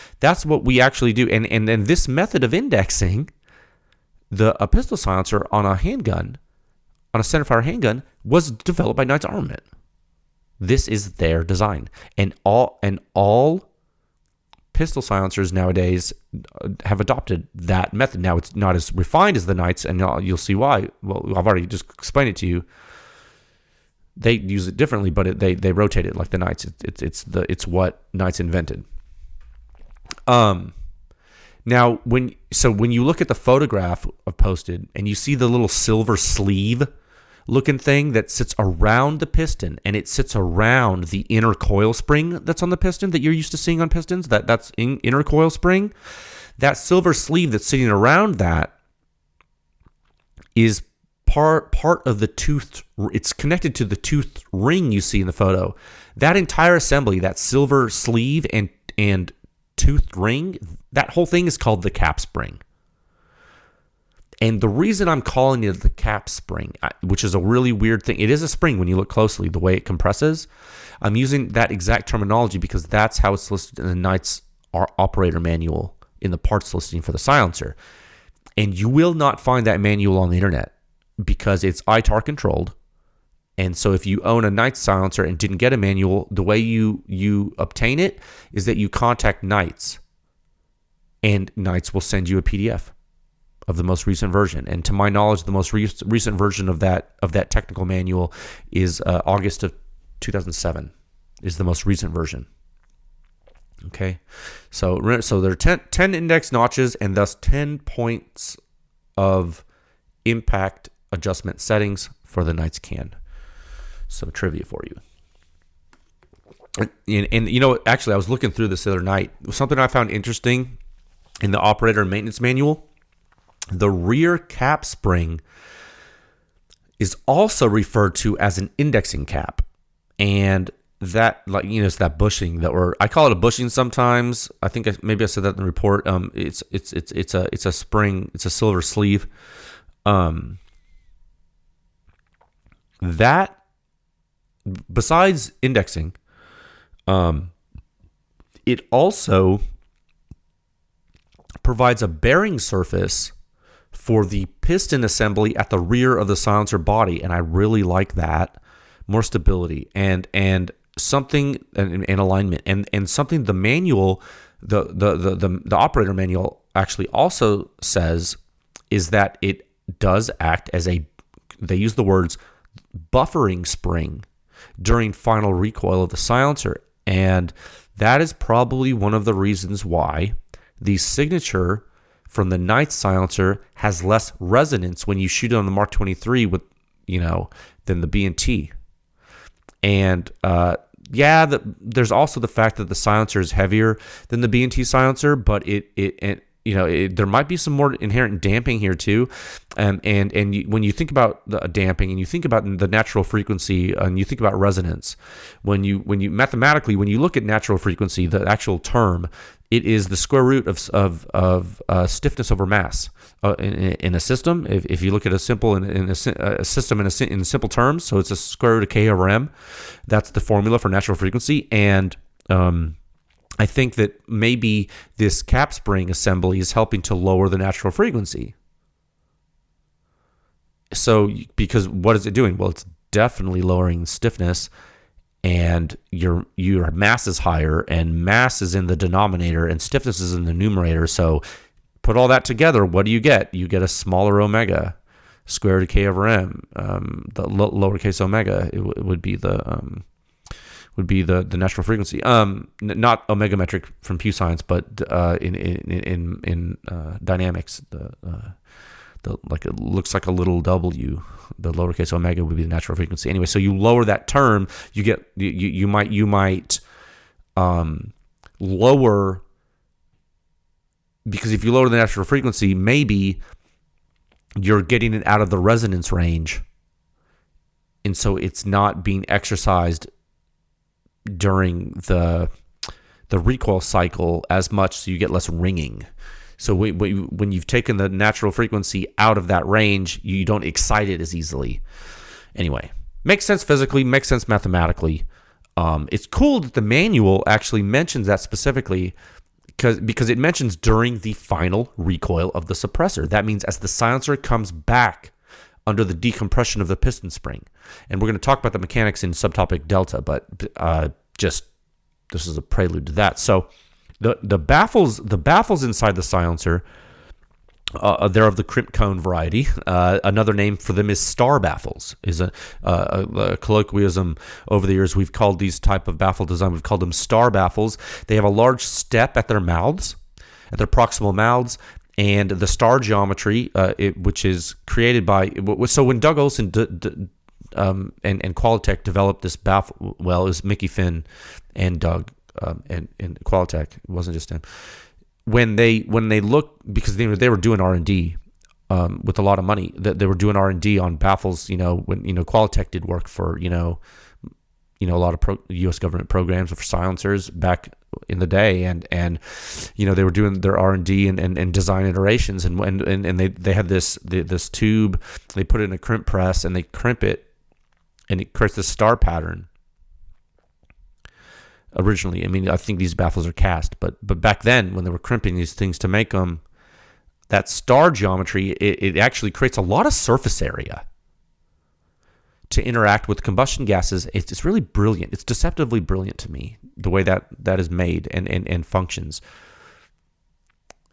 what we actually do. And then this method of indexing a pistol silencer on a handgun, on a centerfire handgun, was developed by Knight's Armament. This is their design. And all pistol silencers nowadays have adopted that method. Now, it's not as refined as the Knights, and you'll see why. Well, I've already just explained it to you. They use it differently, but they rotate it like the Knights. It's what Knights invented. Now, when you look at the photograph of posted and you see the little silver sleeve looking thing that sits around the piston, and it sits around the inner coil spring that's on the piston that you're used to seeing on pistons, that's inner coil spring, that silver sleeve that's sitting around that is part of the tooth. It's connected to the tooth ring you see in the photo. That entire assembly, that silver sleeve and toothed ring, that whole thing is called the cap spring. And the reason I'm calling it the cap spring, which is a really weird thing, it is a spring when you look closely, the way it compresses. I'm using that exact terminology because that's how it's listed in the Knight's operator manual in the parts listing for the silencer. And you will not find that manual on the internet because it's ITAR controlled. And so if you own a Knight's silencer and didn't get a manual, the way you obtain it is that you contact Knight's, and Knight's will send you a PDF of the most recent version. And to my knowledge, the most recent version of that technical manual is August of 2007 is the most recent version. Okay, so there are 10 index notches and thus 10 points of impact adjustment settings for the Knight's can. Some trivia for you. And you know, actually, I was looking through this the other night. Something I found interesting in the operator and maintenance manual. The rear cap spring is also referred to as an indexing cap, and that, like, you know, it's that bushing I call it a bushing sometimes. I think maybe I said that in the report. It's a spring. It's a silver sleeve. That, besides indexing, it also provides a bearing surface for the piston assembly at the rear of the silencer body, and I really like that. More stability and something and alignment and something the manual, the operator manual actually also says is that it does act as they use the words buffering spring during final recoil of the silencer, and that is probably one of the reasons why the signature from the Knight's silencer has less resonance when you shoot it on the Mark 23 with, than the B&T. And there's also the fact that the silencer is heavier than the B&T silencer, but there might be some more inherent damping here too. And when you think about the damping and you think about the natural frequency and you think about resonance, when you mathematically, when you look at natural frequency, the actual term, it is the square root of stiffness over mass in a system. If you look at a system in simple terms, so it's a square root of K over M. That's the formula for natural frequency. And I think that maybe this cap spring assembly is helping to lower the natural frequency. So, because what is it doing? Well, it's definitely lowering stiffness, and your mass is higher, and mass is in the denominator, and stiffness is in the numerator. So, put all that together, what do you get? You get a smaller omega, square root of K over M. The lowercase omega it would be the natural frequency. Not omega metric from PEW Science, but in dynamics, it looks like a little W. The lowercase omega would be the natural frequency. Anyway, so you lower that term, you get you might lower, because if you lower the natural frequency, maybe you're getting it out of the resonance range, and so it's not being exercised during the recoil cycle as much, so you get less ringing. So when you've taken the natural frequency out of that range, you don't excite it as easily. Anyway, makes sense physically, makes sense mathematically. It's cool that the manual actually mentions that specifically, because it mentions during the final recoil of the suppressor. That means as the silencer comes back under the decompression of the piston spring. And we're going to talk about the mechanics in subtopic delta, but just this is a prelude to that. So the baffles inside the silencer, they're of the crimp cone variety. Another name for them is star baffles, is a colloquialism over the years. We've called these type of baffle design, we've called them star baffles. They have a large step at their mouths, at their proximal mouths, and the star geometry, which is created by, so when Doug Olson and Qualitech developed this baffle, well, it was Mickey Finn and Doug and Qualitech, it wasn't just him. When they look, because they were doing R&D with a lot of money, that they were doing R&D on baffles, when Qualitech did work for a lot of U.S. government programs for silencers back in the day, and they were doing their R&D and design iterations, and they had this tube, they put it in a crimp press and they crimp it, and it creates this star pattern. Originally, I think these baffles are cast, but back then when they were crimping these things to make them, that star geometry, it actually creates a lot of surface area to interact with combustion gases. It's really brilliant. It's deceptively brilliant to me, the way that is made and functions.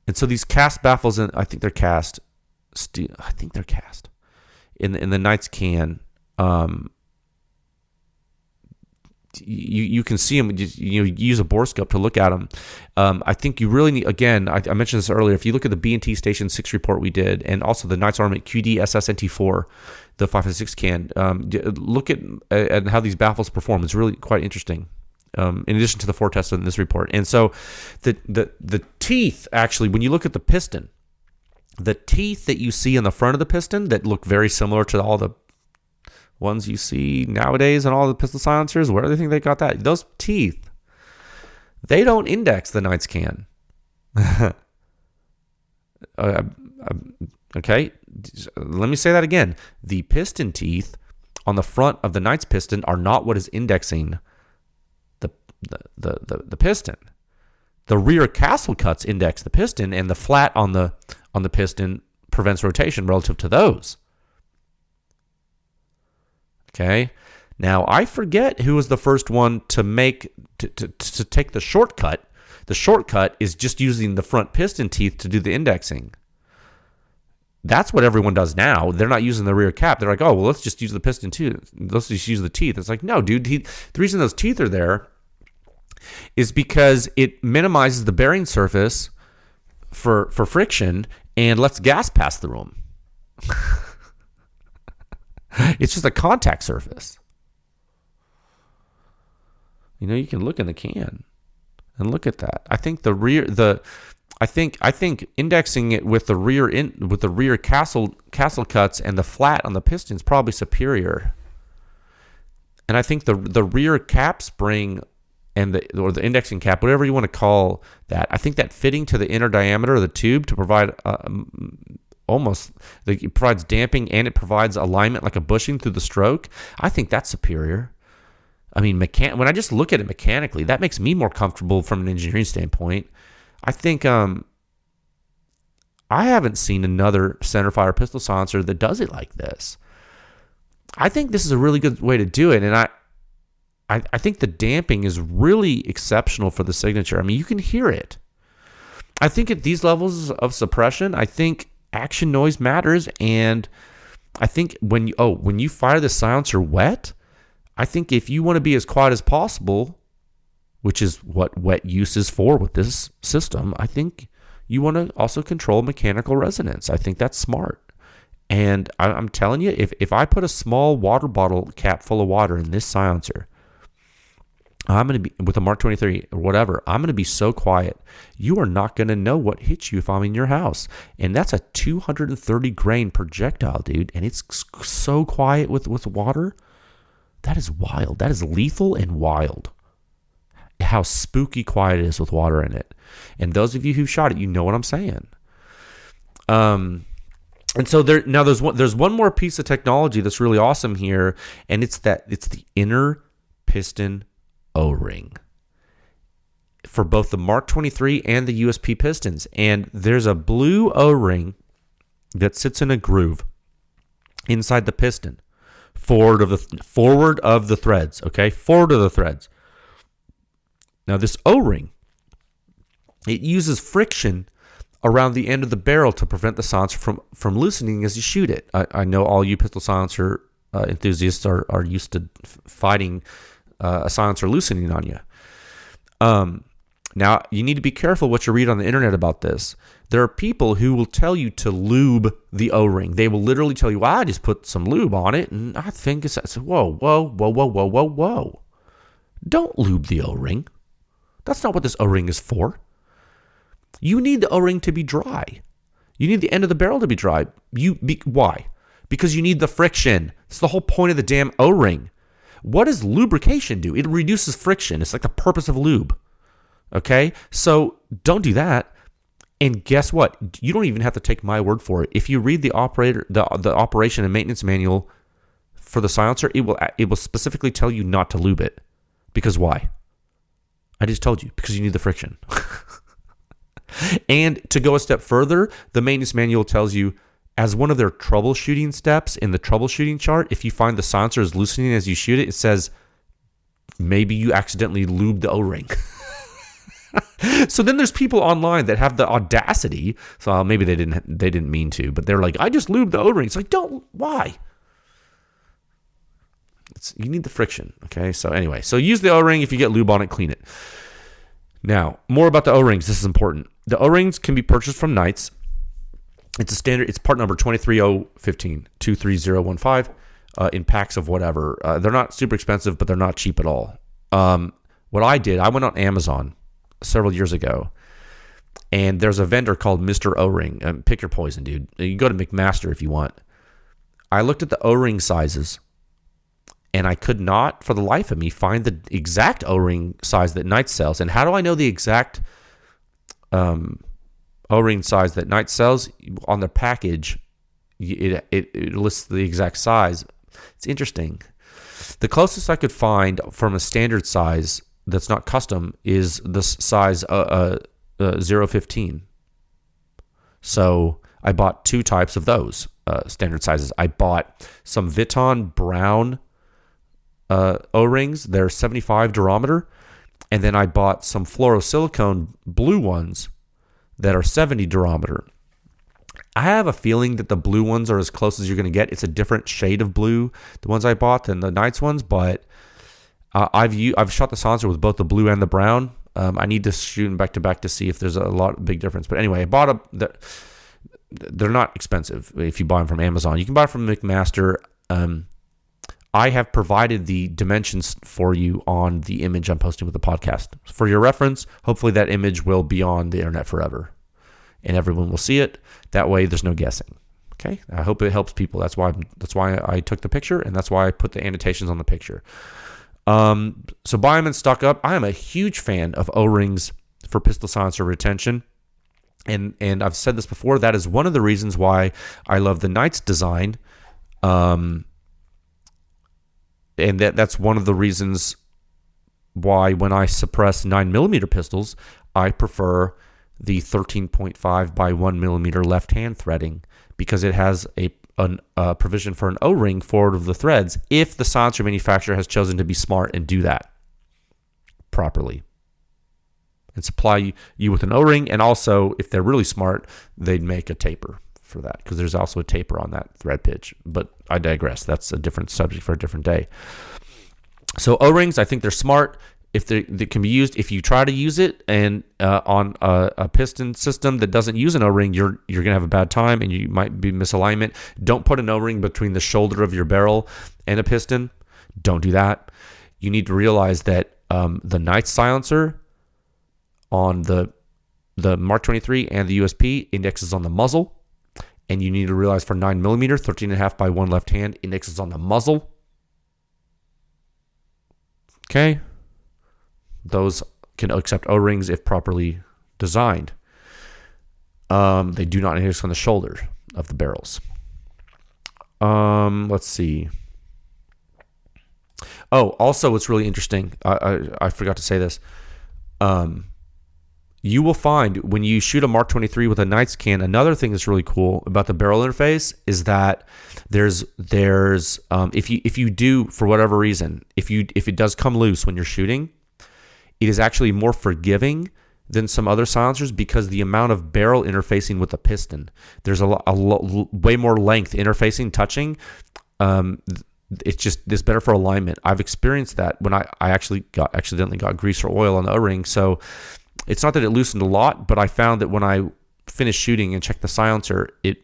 And so these cast baffles, and I think they're cast. I think they're cast in the Knights can. You can see them. You use a borescope to look at them. I think you really need. Again, I mentioned this earlier. If you look at the B&T Station 6 report we did, and also the Knights Armament QD SSNT4, the 5.6 can, look at how these baffles perform. It's really quite interesting. In addition to the 4 tests in this report, and so the teeth, actually, when you look at the piston, the teeth that you see in the front of the piston that look very similar to all the ones you see nowadays on all the pistol silencers, where do they think they got that? Those teeth, they don't index the Knights can. Okay, let me say that again. The piston teeth on the front of the Knights piston are not what is indexing the piston. The rear castle cuts index the piston, and the flat on the piston prevents rotation relative to those. Okay, now I forget who was the first one to take the shortcut. The shortcut is just using the front piston teeth to do the indexing. That's what everyone does now. They're not using the rear cap. They're like, oh, well, let's just use the piston too. Let's just use the teeth. It's like, no, dude. The reason those teeth are there is because it minimizes the bearing surface for friction and lets gas pass through them. It's just a contact surface. You can look in the can and look at that. I think I think indexing it with the rear castle cuts and the flat on the piston is probably superior. And I think the rear cap spring and the indexing cap, whatever you want to call that, I think that fitting to the inner diameter of the tube to provide it provides damping and it provides alignment like a bushing through the stroke. I think that's superior. When I just look at it mechanically, that makes me more comfortable from an engineering standpoint. I think I haven't seen another centerfire pistol silencer that does it like this. I think this is a really good way to do it, and I think the damping is really exceptional for the signature. You can hear it. I think at these levels of suppression, I think action noise matters, and I think when you fire the silencer wet, I think if you want to be as quiet as possible, which is what wet use is for with this system, I think you want to also control mechanical resonance. I think that's smart. And I'm telling you, if I put a small water bottle cap full of water in this silencer, I'm going to be, with a Mark 23 or whatever, I'm going to be so quiet. You are not going to know what hits you if I'm in your house. And that's a 230 grain projectile, dude. And it's so quiet with water. That is wild. That is lethal and wild. How spooky quiet it is with water in it. And those of you who shot it, you know what I'm saying. And so there's one more piece of technology that's really awesome here, and it's the inner piston O-ring for both the Mark 23 and the USP pistons. And there's a blue O-ring that sits in a groove inside the piston, forward of the threads. Okay, forward of the threads. Now this O-ring, it uses friction around the end of the barrel to prevent the silencer from loosening as you shoot it. I know all you pistol silencer enthusiasts are used to fighting a silencer loosening on you. Now, you need to be careful what you read on the internet about this. There are people who will tell you to lube the O-ring. They will literally tell you, well, I just put some lube on it, and I think it's... Whoa. Don't lube the O-ring. That's not what this O-ring is for. You need the O-ring to be dry. You need the end of the barrel to be dry. Why? Because you need the friction. It's the whole point of the damn O-ring. What does lubrication do? It reduces friction. It's like the purpose of lube. Okay? So don't do that. And guess what? You don't even have to take my word for it. If you read the operation and maintenance manual for the silencer, it will specifically tell you not to lube it. Because why? I just told you. Because you need the friction. And to go a step further, the maintenance manual tells you, as one of their troubleshooting steps in the troubleshooting chart, if you find the silencer is loosening as you shoot it, it says maybe you accidentally lubed the O-ring. So then there's people online that have the audacity. So maybe they didn't mean to, but they're like, I just lubed the O-ring. It's like, why? You need the friction. Okay. So anyway, so use the O-ring. If you get lube on it, clean it. Now, more about the O-rings. This is important. The O-rings can be purchased from Knights. It's a standard. It's part number 23015, 23015, in packs of whatever. They're not super expensive, but they're not cheap at all. What I did, I went on Amazon several years ago, and there's a vendor called Mr. O-Ring. Pick your poison, dude. You can go to McMaster if you want. I looked at the O-ring sizes, and I could not, for the life of me, find the exact O-ring size that Knight sells. And how do I know the exact O-ring size that Knight sells? On the package, it lists the exact size. It's interesting. The closest I could find from a standard size that's not custom is the size 015. So I bought two types of those standard sizes. I bought some Vuitton brown O-rings. They're 75 durometer. And then I bought some fluorosilicone blue ones that are 70 durometer. I have a feeling that the blue ones are as close as you're going to get. It's a different shade of blue, the ones I bought, than the Knights ones, but I've shot the silencer with both the blue and the brown. I need to shoot them back to back to see if there's a big difference. But anyway, I bought they're not expensive if you buy them from Amazon. You can buy them from McMaster. I have provided the dimensions for you on the image I'm posting with the podcast. For your reference, hopefully that image will be on the internet forever, and everyone will see it. That way, there's no guessing. Okay, I hope it helps people. That's why I took the picture, and that's why I put the annotations on the picture. So buy them and stock up. I am a huge fan of O-rings for pistol silencer retention. And I've said this before, that is one of the reasons why I love the Knights design. And that's one of the reasons why when I suppress 9mm pistols, I prefer the 13.5 by 1mm left-hand threading, because it has a provision for an O-ring forward of the threads if the silencer manufacturer has chosen to be smart and do that properly and supply you with an O-ring. And also, if they're really smart, they'd make a taper for that, because there's also a taper on that thread pitch. But I digress. That's a different subject for a different day. So O-rings, I think they're smart. If they can be used, if you try to use it and on a piston system that doesn't use an O-ring, you're gonna have a bad time and you might be misalignment. Don't put an O-ring between the shoulder of your barrel and a piston. Don't do that. You need to realize that the Knights silencer on the Mark 23 and the USP indexes on the muzzle. And you need to realize for 9mm, 13.5 by 1 left hand, indexes on the muzzle. Okay. Those can accept O-rings if properly designed. They do not index on the shoulder of the barrels. Let's see. Oh, also what's really interesting, I forgot to say this. You will find when you shoot a Mark 23 with a Knights can, another thing that's really cool about the barrel interface is that there's if you do, for whatever reason, if it does come loose when you're shooting, it is actually more forgiving than some other silencers because the amount of barrel interfacing with the piston, there's way more length interfacing, touching. It's better for alignment. I've experienced that when I accidentally got grease or oil on the O-ring. So it's not that it loosened a lot, but I found that when I finished shooting and checked the silencer, it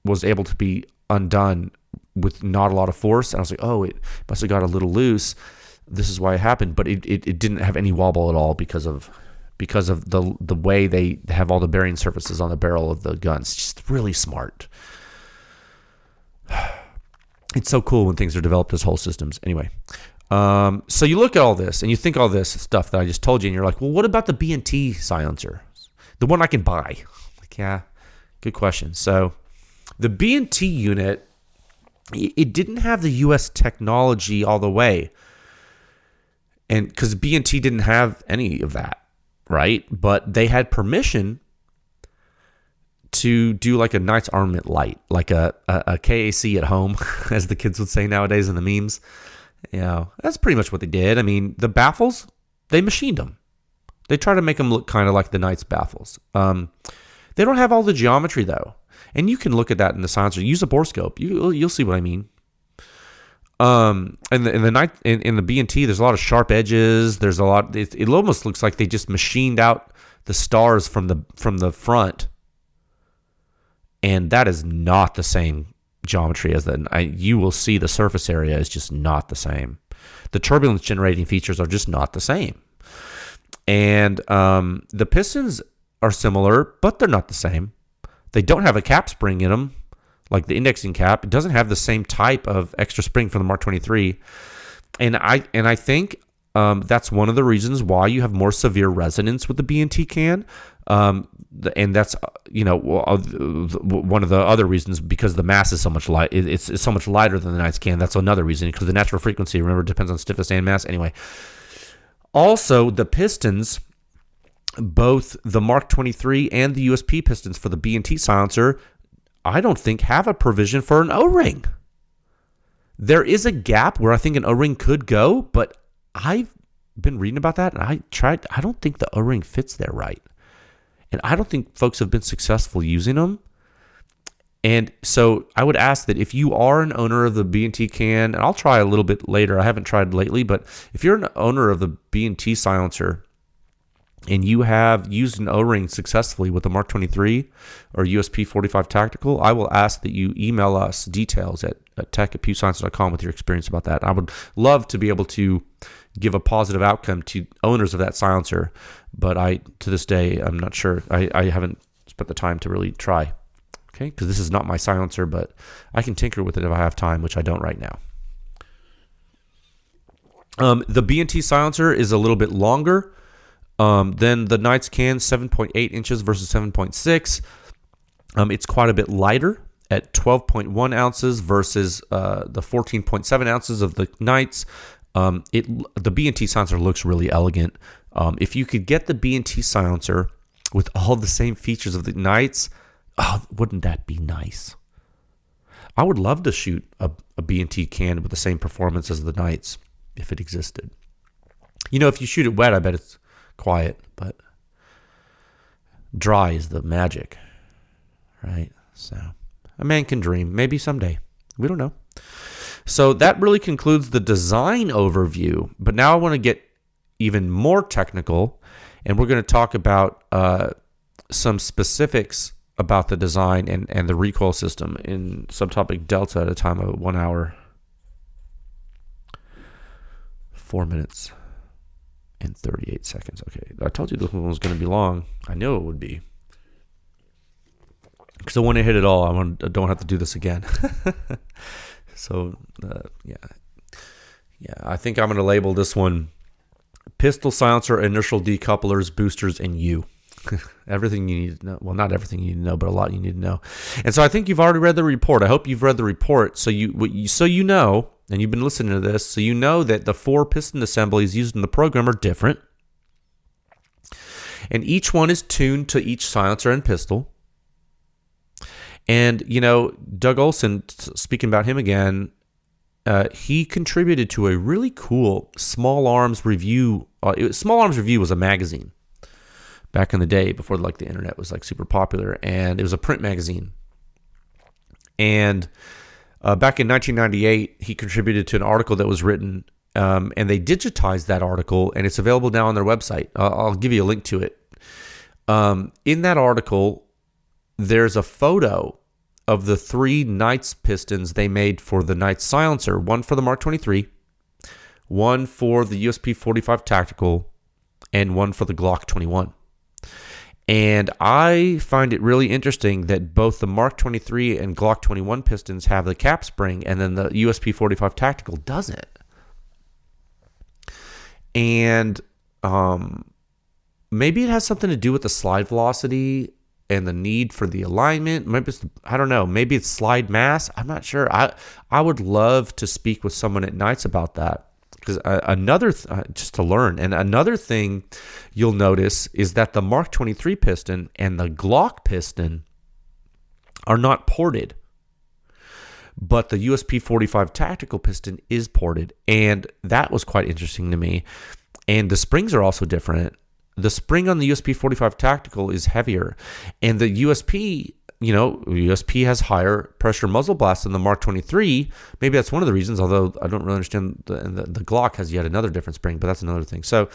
was able to be undone with not a lot of force. And I was like, oh, it must have got a little loose. This is why it happened. But it didn't have any wobble at all because of the way they have all the bearing surfaces on the barrel of the guns. It's just really smart. It's so cool when things are developed as whole systems. Anyway, so you look at all this and you think all this stuff that I just told you, and you're like, well, what about the B&T silencer? The one I can buy? Like, yeah, good question. So the B&T unit, it didn't have the US technology all the way. And because B&T didn't have any of that, right? But they had permission to do like a Knights Armament Light, like a KAC at home, as the kids would say nowadays in the memes. You know, that's pretty much what they did. I mean, the baffles, they machined them. They try to make them look kind of like the Knights baffles. They don't have all the geometry though, and you can look at that in the silencer. Use a borescope. You'll see what I mean. In the B&T, there's a lot of sharp edges. There's a lot. It almost looks like they just machined out the stars from the front. And that is not the same geometry as you will see the surface area is just not the same. The turbulence generating features are just not the same. And the pistons are similar, but they're not the same. They don't have a cap spring in them, like the indexing cap. It doesn't have the same type of extra spring from the Mark 23. And I think that's one of the reasons why you have more severe resonance with the B&T can. And that's one of the other reasons, because the mass is so much light. It's so much lighter than the Knights can. That's another reason, because the natural frequency, remember, depends on stiffness and mass. Anyway, also the pistons, both the Mark 23 and the USP pistons for the B&T silencer, I don't think have a provision for an O-ring. There is a gap where I think an O-ring could go, but I've been reading about that and I don't think the O-ring fits there right. And I don't think folks have been successful using them. And so I would ask that if you are an owner of the B&T can, and I'll try a little bit later, I haven't tried lately, but if you're an owner of the B&T silencer and you have used an O-ring successfully with the Mark 23 or USP45 Tactical, I will ask that you email us details at tech@pewscience.com with your experience about that. I would love to be able to give a positive outcome to owners of that silencer, but to this day, I'm not sure. I haven't spent the time to really try, okay? Because this is not my silencer, but I can tinker with it if I have time, which I don't right now. The B&T silencer is a little bit longer than the Knights can, 7.8 inches versus 7.6. It's quite a bit lighter at 12.1 ounces versus the 14.7 ounces of the Knights. The B&T silencer looks really elegant. If you could get the B&T silencer with all the same features of the Knights, wouldn't that be nice? I would love to shoot a B&T can with the same performance as the Knights if it existed. You know, if you shoot it wet, I bet it's quiet, but dry is the magic, right? So a man can dream. Maybe someday. We don't know. So that really concludes the design overview. But now I want to get even more technical, and we're going to talk about some specifics about the design and the recoil system in subtopic delta at a time of 1 hour, 4 minutes. and 38 seconds. Okay, I told you this one was going to be long. I knew it would be. Because I want to hit it all. I don't have to do this again. So, yeah. I think I'm going to label this one pistol silencer, inertial decouplers, boosters, and U. Everything you need to know. Well, not everything you need to know, but a lot you need to know. And so I think you've already read the report. I hope you've read the report so you know, and you've been listening to this, so you know that the 4 piston assemblies used in the program are different. And each one is tuned to each silencer and pistol. And, Doug Olson, speaking about him again, he contributed to a really cool Small Arms Review. Small Arms Review was a magazine back in the day before the internet was super popular, and it was a print magazine. And back in 1998, he contributed to an article that was written, and they digitized that article, and it's available now on their website. I'll give you a link to it. In that article, there's a photo of the 3 Knights pistons they made for the Knights silencer, one for the Mark 23, one for the USP45 Tactical, and one for the Glock 21. And I find it really interesting that both the Mark 23 and Glock 21 pistons have the cap spring, and then the USP45 Tactical doesn't. And maybe it has something to do with the slide velocity and the need for the alignment. Maybe I don't know. Maybe it's slide mass. I'm not sure. I would love to speak with someone at Knights about that, because just to learn. And another thing you'll notice is that the Mark 23 piston and the Glock piston are not ported, but the USP45 Tactical piston is ported, and that was quite interesting to me. And the springs are also different. The spring on the USP45 Tactical is heavier, and the USP has higher pressure muzzle blast than the Mark 23. Maybe that's one of the reasons, although I don't really understand. The Glock has yet another different spring, but that's another thing. So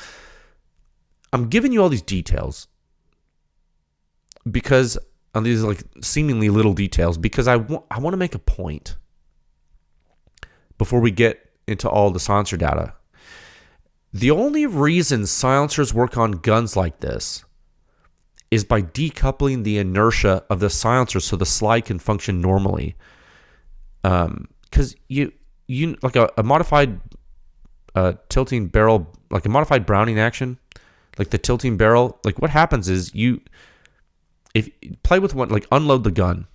I'm giving you all these details because on these seemingly little details, because I want to make a point before we get into all the silencer data. The only reason silencers work on guns like this is by decoupling the inertia of the silencer so the slide can function normally. Because you like a modified tilting barrel, like a modified Browning action, like the tilting barrel. Like what happens is if you play with one, unload the gun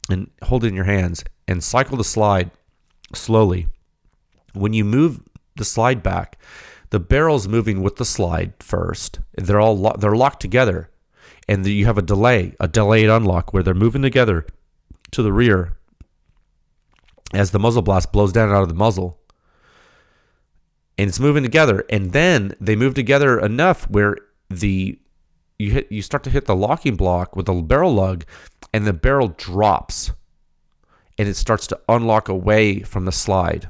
and hold it in your hands and cycle the slide slowly. When you move the slide back, the barrel's moving with the slide first. They're locked together, and you have a delayed unlock where they're moving together to the rear as the muzzle blast blows down out of the muzzle, and it's moving together. And then they move together enough where you start to hit the locking block with the barrel lug, and the barrel drops, and it starts to unlock away from the slide.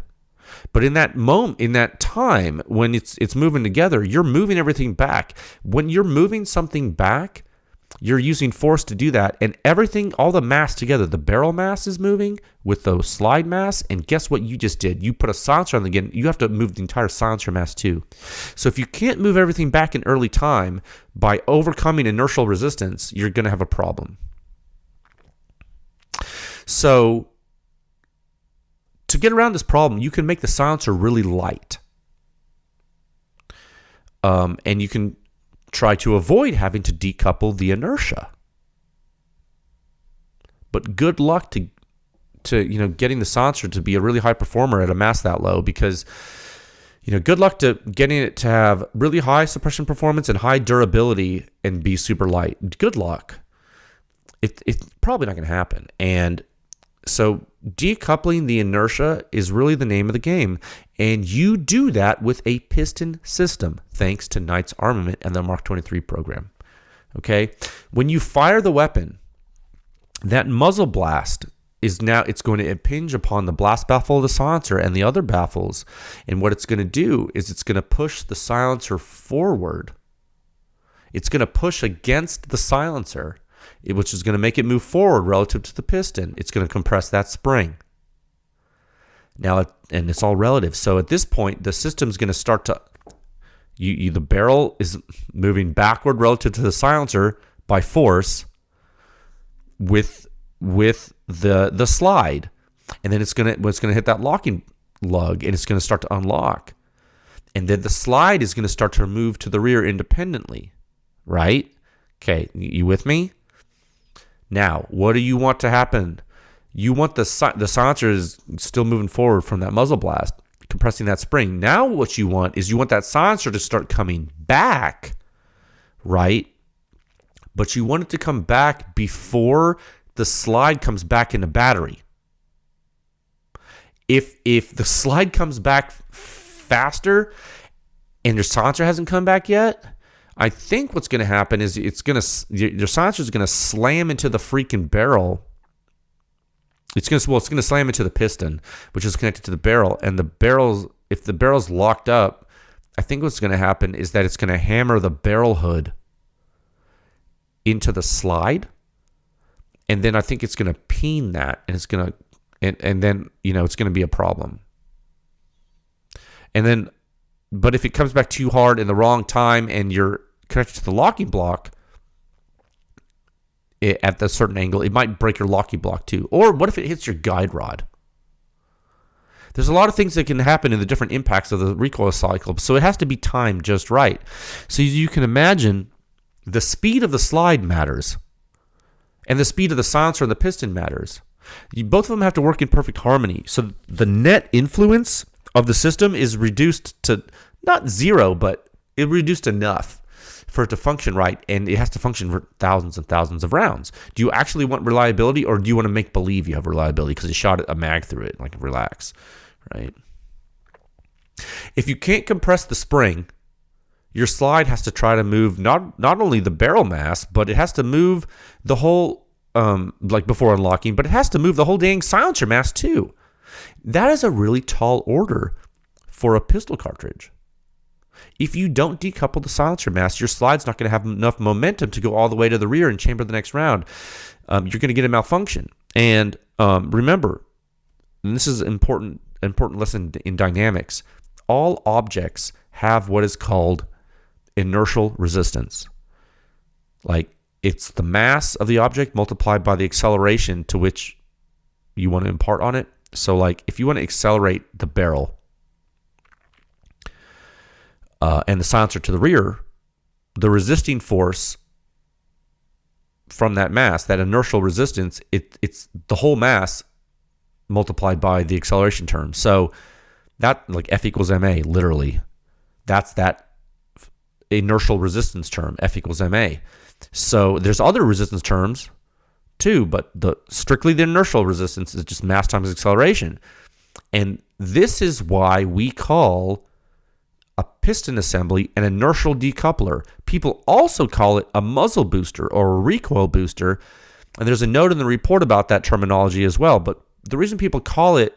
But in that moment, in that time when it's moving together, you're moving everything back. When you're moving something back, you're using force to do that, and everything, all the mass together, the barrel mass is moving with the slide mass, and guess what you just did? You put a silencer on the gun. You have to move the entire silencer mass too. So if you can't move everything back in early time by overcoming inertial resistance, you're going to have a problem. So to get around this problem, you can make the silencer really light. And you can try to avoid having to decouple the inertia. But good luck to getting the silencer to be a really high performer at a mass that low, because good luck to getting it to have really high suppression performance and high durability and be super light. Good luck. It's probably not going to happen. And so decoupling the inertia is really the name of the game. And you do that with a piston system, thanks to Knights Armament and the Mark 23 program. Okay? When you fire the weapon, that muzzle blast it's going to impinge upon the blast baffle of the silencer and the other baffles. And what it's going to do is it's going to push the silencer forward. It's going to push against the silencer, which is going to make it move forward relative to the piston. It's going to compress that spring. Now, and it's all relative. So at this point, the system's going to start to, The barrel is moving backward relative to the silencer by force with the slide, and then it's gonna hit that locking lug, and it's gonna start to unlock, and then the slide is gonna start to move to the rear independently, right? Okay, you with me? Now, what do you want to happen? You want the silencer is still moving forward from that muzzle blast, compressing that spring. Now what you want is that silencer to start coming back, right? But you want it to come back before the slide comes back in the battery. If the slide comes back faster and your silencer hasn't come back yet, I think what's going to happen is your silencer is going to slam into the freaking barrel. It's going to slam into the piston, which is connected to the barrel, and if the barrel's locked up, I think what's going to happen is that it's going to hammer the barrel hood into the slide, and then I think it's going to peen that, and it's going to and then it's going to be a problem. And then, but if it comes back too hard in the wrong time and you're connected to the locking block at a certain angle, it might break your locking block too. Or what if it hits your guide rod? There's a lot of things that can happen in the different impacts of the recoil cycle, so it has to be timed just right. So you can imagine the speed of the slide matters, and the speed of the silencer and the piston matters. Both of them have to work in perfect harmony. So the net influence of the system is reduced to not zero, but it reduced enough for it to function right, and it has to function for thousands and thousands of rounds. Do you actually want reliability, or do you want to make believe you have reliability because you shot a mag through it? Like, relax, right? If you can't compress the spring, your slide has to try to move not only the barrel mass, but it has to move the whole, like before unlocking, but it has to move the whole dang silencer mass too. That is a really tall order for a pistol cartridge. If you don't decouple the silencer mass, your slide's not going to have enough momentum to go all the way to the rear and chamber the next round. You're going to get a malfunction. And remember, and this is an important lesson in dynamics, all objects have what is called inertial resistance. Like, it's the mass of the object multiplied by the acceleration to which you want to impart on it. So, like, if you want to accelerate the barrel and the silencer to the rear, the resisting force from that mass, that inertial resistance, it's the whole mass multiplied by the acceleration term. So that, like, F equals ma, literally, that's that inertial resistance term, F equals ma. So there's other resistance terms too, but strictly the inertial resistance is just mass times acceleration. And this is why we call a piston assembly an inertial decoupler. People also call it a muzzle booster or a recoil booster. And there's a note in the report about that terminology as well. But the reason people call it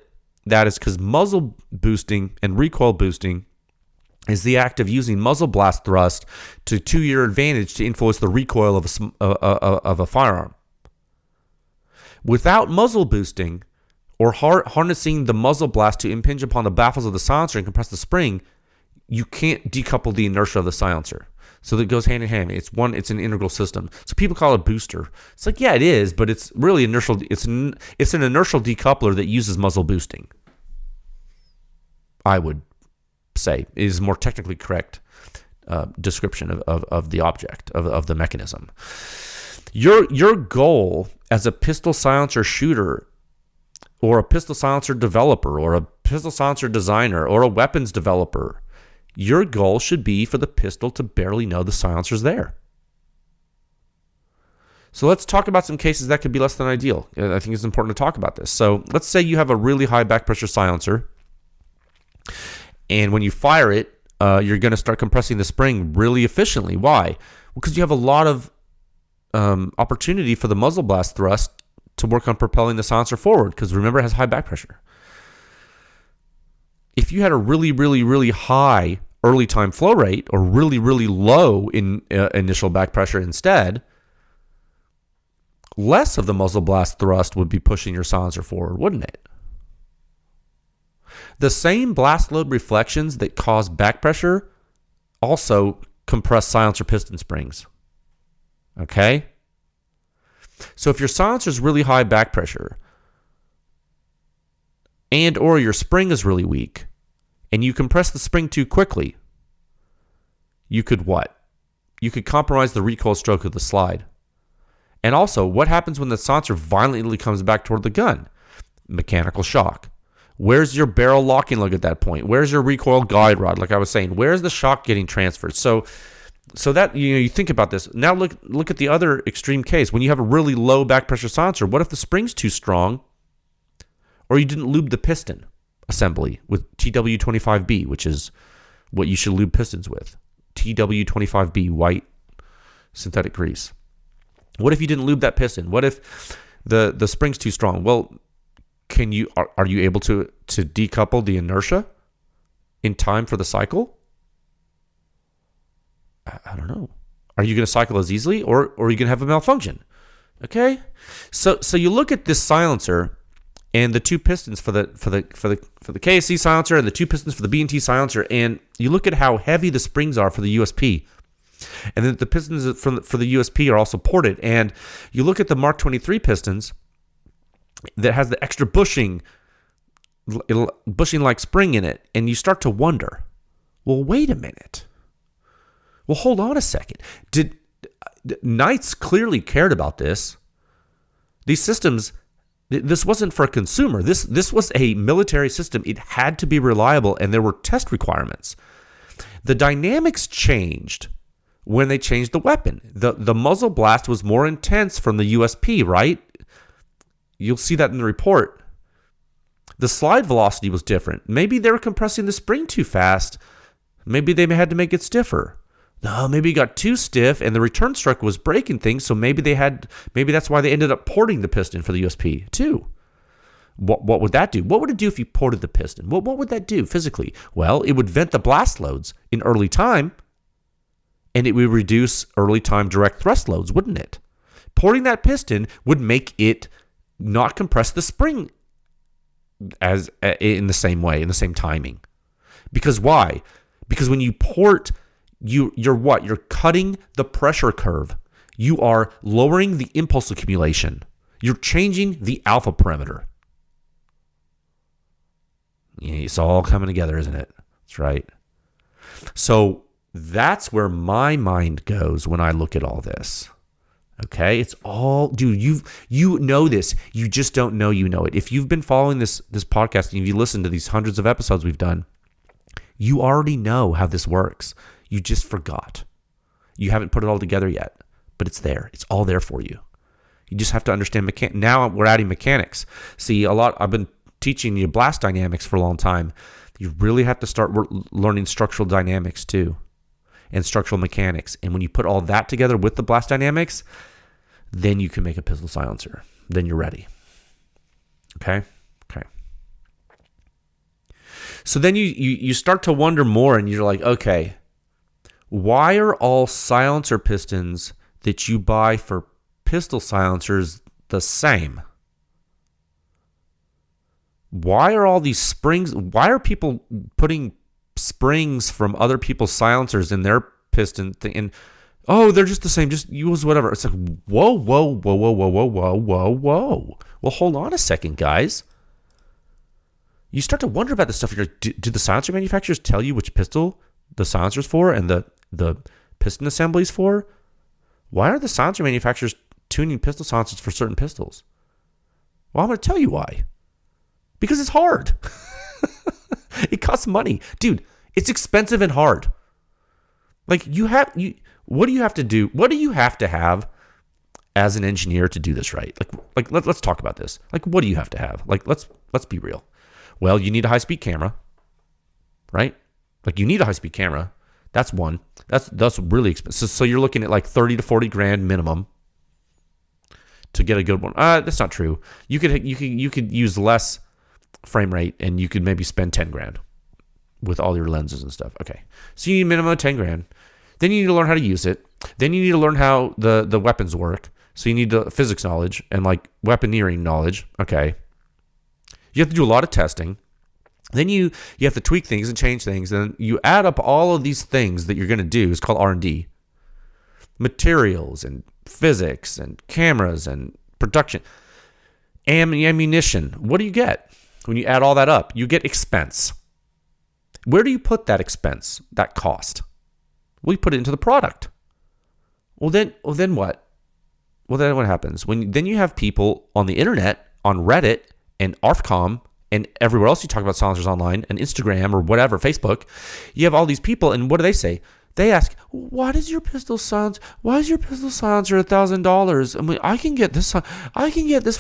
that is because muzzle boosting and recoil boosting is the act of using muzzle blast thrust to your advantage to influence the recoil of a firearm. Without muzzle boosting or harnessing the muzzle blast to impinge upon the baffles of the silencer and compress the spring, you can't decouple the inertia of the silencer. So that goes hand in hand. It's an integral system. So people call it a booster. It's like, yeah, it is, but it's really inertial. It's an inertial decoupler that uses muzzle boosting, I would say, is more technically correct description of the object, of the mechanism. Your goal as a pistol silencer shooter, or a pistol silencer developer, or a pistol silencer designer, or a weapons developer, your goal should be for the pistol to barely know the silencer's there. So let's talk about some cases that could be less than ideal. I think it's important to talk about this. So let's say you have a really high back pressure silencer, and when you fire it, you're going to start compressing the spring really efficiently. Why? Well, because you have a lot of opportunity for the muzzle blast thrust to work on propelling the silencer forward, because remember, it has high back pressure. If you had a really, really, really high early time flow rate or really, really low in initial back pressure instead, less of the muzzle blast thrust would be pushing your silencer forward, wouldn't it? The same blast load reflections that cause back pressure also compressed silencer piston springs. Okay? So if your silencer is really high back pressure and or your spring is really weak and you compress the spring too quickly, you could what? You could compromise the recoil stroke of the slide. And also, what happens when the silencer violently comes back toward the gun? Mechanical shock. Where's your barrel locking lug at that point? Where's your recoil guide rod? Like I was saying, where's the shock getting transferred? So that, you think about this. Now look at the other extreme case. When you have a really low back pressure silencer, what if the spring's too strong or you didn't lube the piston assembly with TW25B, which is what you should lube pistons with. TW25B, white synthetic grease. What if you didn't lube that piston? What if the spring's too strong? Well, are you able to decouple the inertia in time for the cycle? I don't know. Are you going to cycle as easily, or are you going to have a malfunction? Okay, so you look at this silencer and the two pistons for the KAC silencer and the two pistons for the B&T silencer, and you look at how heavy the springs are for the USP, and then the pistons for the USP are also ported, and you look at the Mark 23 pistons that has the extra bushing-like spring in it, and you start to wonder, well, wait a minute. Well, hold on a second. Knights clearly cared about this. These systems, this wasn't for a consumer. This was a military system. It had to be reliable, and there were test requirements. The dynamics changed when they changed the weapon. The muzzle blast was more intense from the USP, right? You'll see that in the report. The slide velocity was different. Maybe they were compressing the spring too fast. Maybe they had to make it stiffer. No, maybe it got too stiff and the return stroke was breaking things, so maybe that's why they ended up porting the piston for the USP too. What would that do? What would it do if you ported the piston? What would that do physically? Well, it would vent the blast loads in early time, and it would reduce early time direct thrust loads, wouldn't it? Porting that piston would make it not compress the spring as in the same way, in the same timing. Because why? Because when you port, you're what? You're cutting the pressure curve. You are lowering the impulse accumulation. You're changing the alpha parameter. Yeah, it's all coming together, isn't it? That's right. So that's where my mind goes when I look at all this. Okay, it's all, dude, you know this. You just don't know you know it. If you've been following this podcast and if you listen to these hundreds of episodes we've done, you already know how this works. You just forgot. You haven't put it all together yet, but it's there. It's all there for you. You just have to understand now we're adding mechanics. See, I've been teaching you blast dynamics for a long time. You really have to start learning structural dynamics too, and structural mechanics. And when you put all that together with the blast dynamics, then you can make a pistol silencer. Then you're ready. Okay. So then you start to wonder more, and you're like, okay, why are all silencer pistons that you buy for pistol silencers the same? Why are all these springs? Why are people putting springs from other people's silencers in their piston thing? And they're just the same. Just use whatever. It's like, whoa. Well, hold on a second, guys. You start to wonder about this stuff. You're like, do the silencer manufacturers tell you which pistol the silencer's for and the piston assembly's for? Why are the silencer manufacturers tuning pistol silencers for certain pistols? Well, I'm going to tell you why. Because it's hard. It costs money. Dude, it's expensive and hard. Like, what do you have to do? What do you have to have as an engineer to do this right? Like let's talk about this. Like, what do you have to have? Like, let's be real. Well, you need a high-speed camera, right? Like, you need a high-speed camera. That's one. That's really expensive. So you're looking at like 30 to 40 grand minimum to get a good one. That's not true. You could use less frame rate, and you could maybe spend 10 grand with all your lenses and stuff. Okay. So you need a minimum of 10 grand. Then you need to learn how to use it. Then you need to learn how the weapons work. So you need the physics knowledge and like weaponeering knowledge. Okay. You have to do a lot of testing. Then you have to tweak things and change things, and you add up all of these things that you're going to do. It's called R&D. Materials and physics and cameras and production. Ammunition. What do you get when you add all that up? You get expense. Where do you put that expense, that cost? Well, you put it into the product. Well, then what? Well, then what happens? Then you have people on the internet, on Reddit and ARFCOM, and everywhere else you talk about silencers online, and Instagram or whatever, Facebook, you have all these people, and what do they say? They ask, why is your pistol silencer $1,000? I mean, I can get this for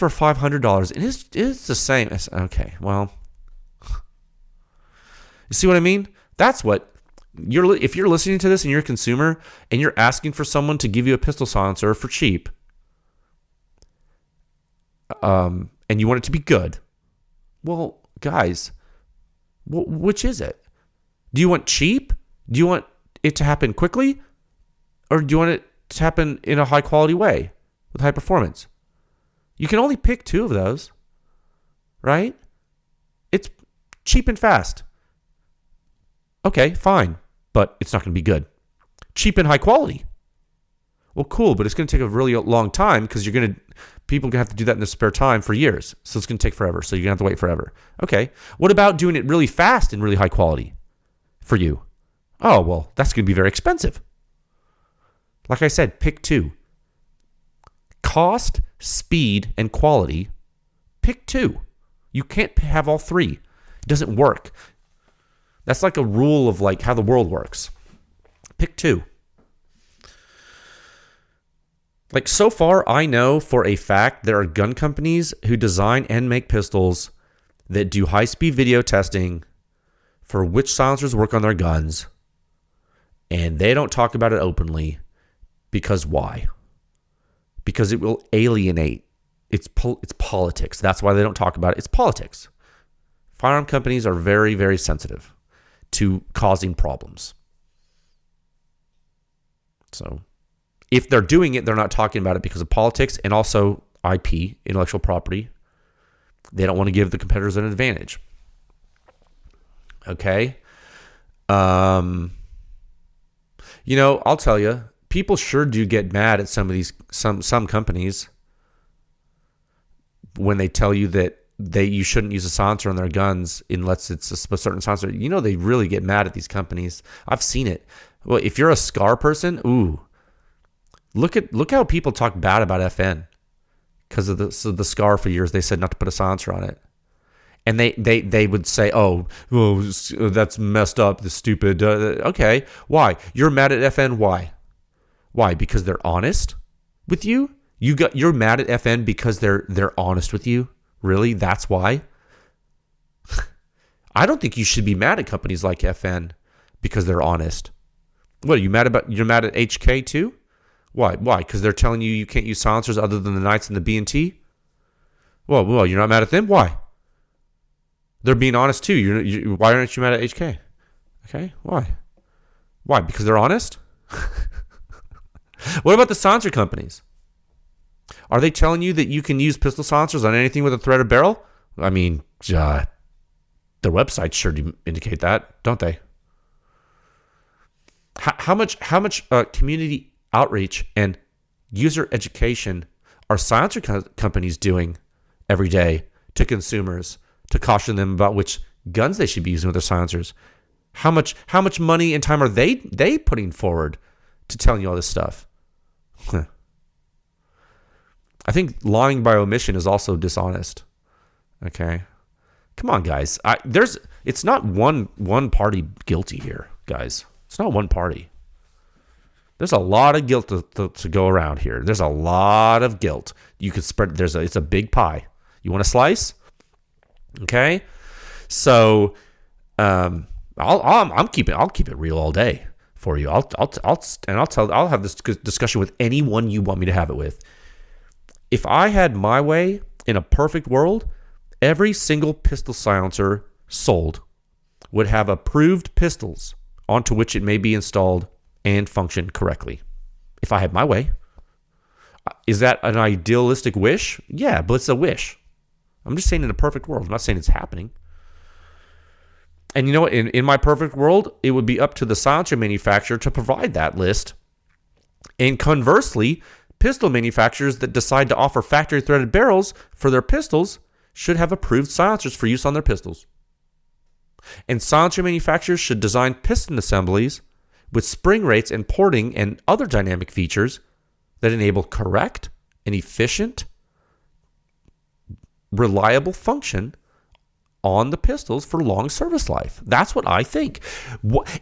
$500, and it's the same. Okay, well, you see what I mean? That's what if you're listening to this and you're a consumer and you're asking for someone to give you a pistol silencer for cheap, and you want it to be good. Well, guys, which is it? Do you want cheap? Do you want it to happen quickly? Or do you want it to happen in a high quality way with high performance? You can only pick two of those, right? It's cheap and fast. Okay, fine, but it's not going to be good. Cheap and high quality. Well, cool, but it's going to take a really long time because people are going to have to do that in their spare time for years. So it's going to take forever. So you're going to have to wait forever. Okay. What about doing it really fast and really high quality for you? Oh, well, that's going to be very expensive. Like I said, pick two. Cost, speed, and quality. Pick two. You can't have all three. It doesn't work. That's like a rule of like how the world works. Pick two. Like so far, I know for a fact there are gun companies who design and make pistols that do high-speed video testing for which silencers work on their guns, and they don't talk about it openly. Because why? Because it will alienate. It's politics. That's why they don't talk about it. It's politics. Firearm companies are very, very sensitive to causing problems. So if they're doing it, they're not talking about it because of politics and also IP, intellectual property. They don't want to give the competitors an advantage. Okay? I'll tell you, people sure do get mad at some companies when they tell you that you shouldn't use a silencer on their guns unless it's a certain silencer. They really get mad at these companies. I've seen it. Well, if you're a SCAR person, ooh. Look how people talk bad about FN because of the SCAR for years. They said not to put a silencer on it, and they would say, "Oh, that's messed up. The stupid." Okay, why? You're mad at FN? Why? Why? Because they're honest with you. You're mad at FN because they're honest with you. Really? That's why? I don't think you should be mad at companies like FN because they're honest. What are you mad about? You're mad at HK too? Why? Because they're telling you can't use silencers other than the Knights and the B&T? Well, you're not mad at them? Why? They're being honest too. Why aren't you mad at HK? Okay, why? Why? Because they're honest? What about the silencer companies? Are they telling you that you can use pistol silencers on anything with a threaded barrel? I mean, their websites sure do indicate that, don't they? How much community outreach and user education are silencer companies doing every day to consumers to caution them about which guns they should be using with their silencers? How much money and time are they putting forward to telling you all this stuff? I think lying by omission is also dishonest. Okay, come on, guys. It's not one party guilty here, guys. It's not one party. There's a lot of guilt to go around here. There's a lot of guilt. You could spread. It's a big pie. You want a slice? Okay. So, I'll keep it real all day for you. I'll have this discussion with anyone you want me to have it with. If I had my way in a perfect world, every single pistol silencer sold would have approved pistols onto which it may be installed and function correctly. If I had my way. Is that an idealistic wish? Yeah, but it's a wish. I'm just saying in a perfect world. I'm not saying it's happening. And you know what? In my perfect world, it would be up to the silencer manufacturer to provide that list. And conversely, pistol manufacturers that decide to offer factory-threaded barrels for their pistols should have approved silencers for use on their pistols. And silencer manufacturers should design piston assemblies with spring rates and porting and other dynamic features that enable correct and efficient, reliable function on the pistols for long service life. That's what I think.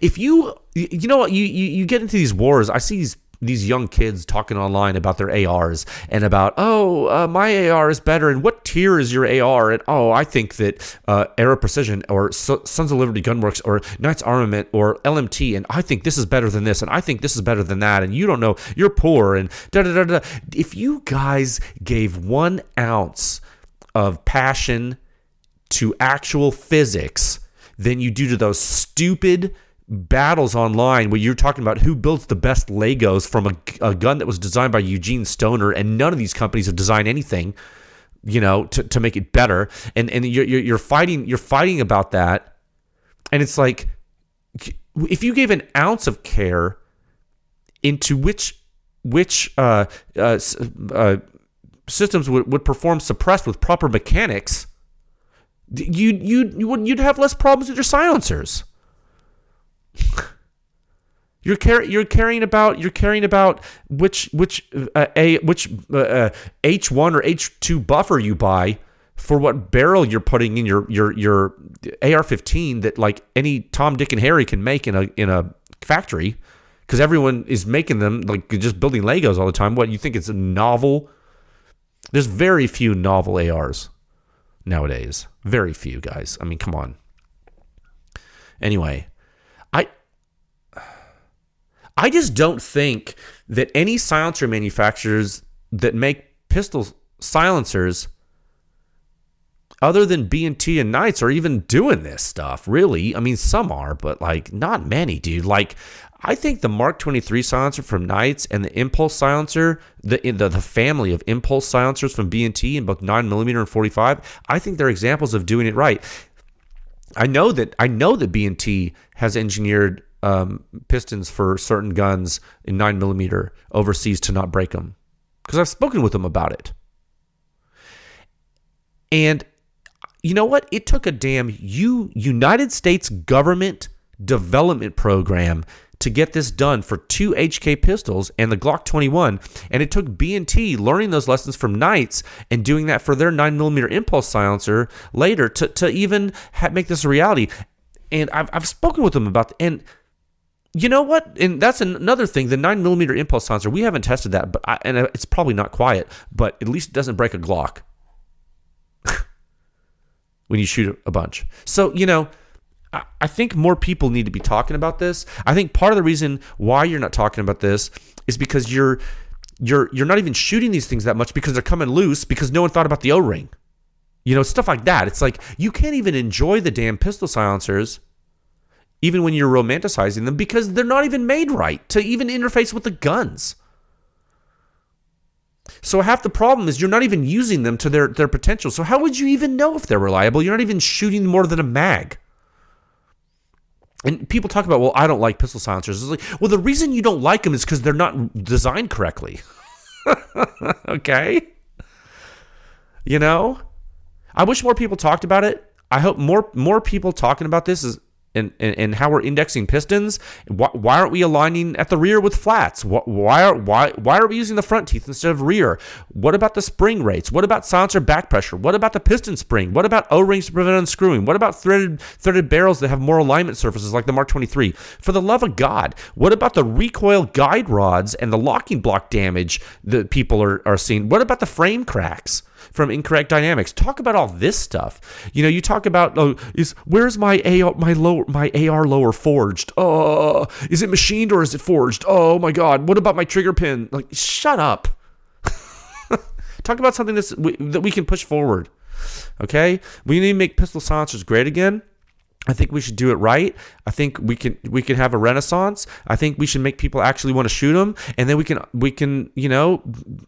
If you know what, you get into these wars. I see these young kids talking online about their ARs and about, my AR is better, and what tier is your AR? And I think that Aero Precision or Sons of Liberty Gunworks or Knights Armament or LMT, and I think this is better than this, and I think this is better than that, and you don't know, you're poor, and da-da-da-da. If you guys gave 1 ounce of passion to actual physics than you do to those stupid battles online where you're talking about who builds the best Legos from a gun that was designed by Eugene Stoner, and none of these companies have designed anything, to make it better, and you're fighting about that, and it's like, if you gave an ounce of care into which systems would perform suppressed with proper mechanics, you'd have less problems with your silencers. You're caring about which H1 or H2 buffer you buy for what barrel you're putting in your AR-15 that like any Tom, Dick, and Harry can make in a factory, because everyone is making them, like just building Legos all the time. What, you think it's a novel? There's very few novel ARs nowadays. Very few, guys. I mean, come on. Anyway, I just don't think that any silencer manufacturers that make pistol silencers, other than B&T and Knights, are even doing this stuff, really. I mean, some are, but like not many, dude. Like, I think the Mark 23 silencer from Knights and the Impulse silencer, the family of Impulse silencers from B&T in both 9mm and 45, I think they're examples of doing it right. I know that B&T has engineered pistons for certain guns in 9mm overseas to not break them, because I've spoken with them about it. And you know what? It took a damn United States government development program to get this done for 2 HK pistols and the Glock 21, and it took B&T learning those lessons from Knights and doing that for their 9mm Impulse silencer later to even make this a reality. And I've spoken with them about and you know what? And that's another thing. The 9mm Impulse silencer, we haven't tested that, but it's probably not quiet, but at least it doesn't break a Glock when you shoot a bunch. So, I think more people need to be talking about this. I think part of the reason why you're not talking about this is because you're not even shooting these things that much, because they're coming loose, because no one thought about the O-ring. Stuff like that. It's like you can't even enjoy the damn pistol silencers even when you're romanticizing them, because they're not even made right to even interface with the guns. So half the problem is you're not even using them to their potential. So how would you even know if they're reliable? You're not even shooting more than a mag. And people talk about, well, I don't like pistol silencers. It's like, well, the reason you don't like them is because they're not designed correctly. Okay? I wish more people talked about it. I hope more people talking about this is and how we're indexing pistons. Why aren't we aligning at the rear with flats? Why are we using the front teeth instead of rear? What about the spring rates? What about silencer back pressure? What about the piston spring? What about O-rings to prevent unscrewing? What about threaded barrels that have more alignment surfaces like the Mark 23? For the love of God, what about the recoil guide rods and the locking block damage that people are seeing? What about the frame cracks from incorrect dynamics? Talk about all this stuff. You talk about, where's my AR lower forged? Is it machined or is it forged? Oh my God, what about my trigger pin? Like, shut up. Talk about something that we can push forward. Okay? We need to make pistol silencers great again. I think we should do it right. I think we can have a renaissance. I think we should make people actually want to shoot them, and then we can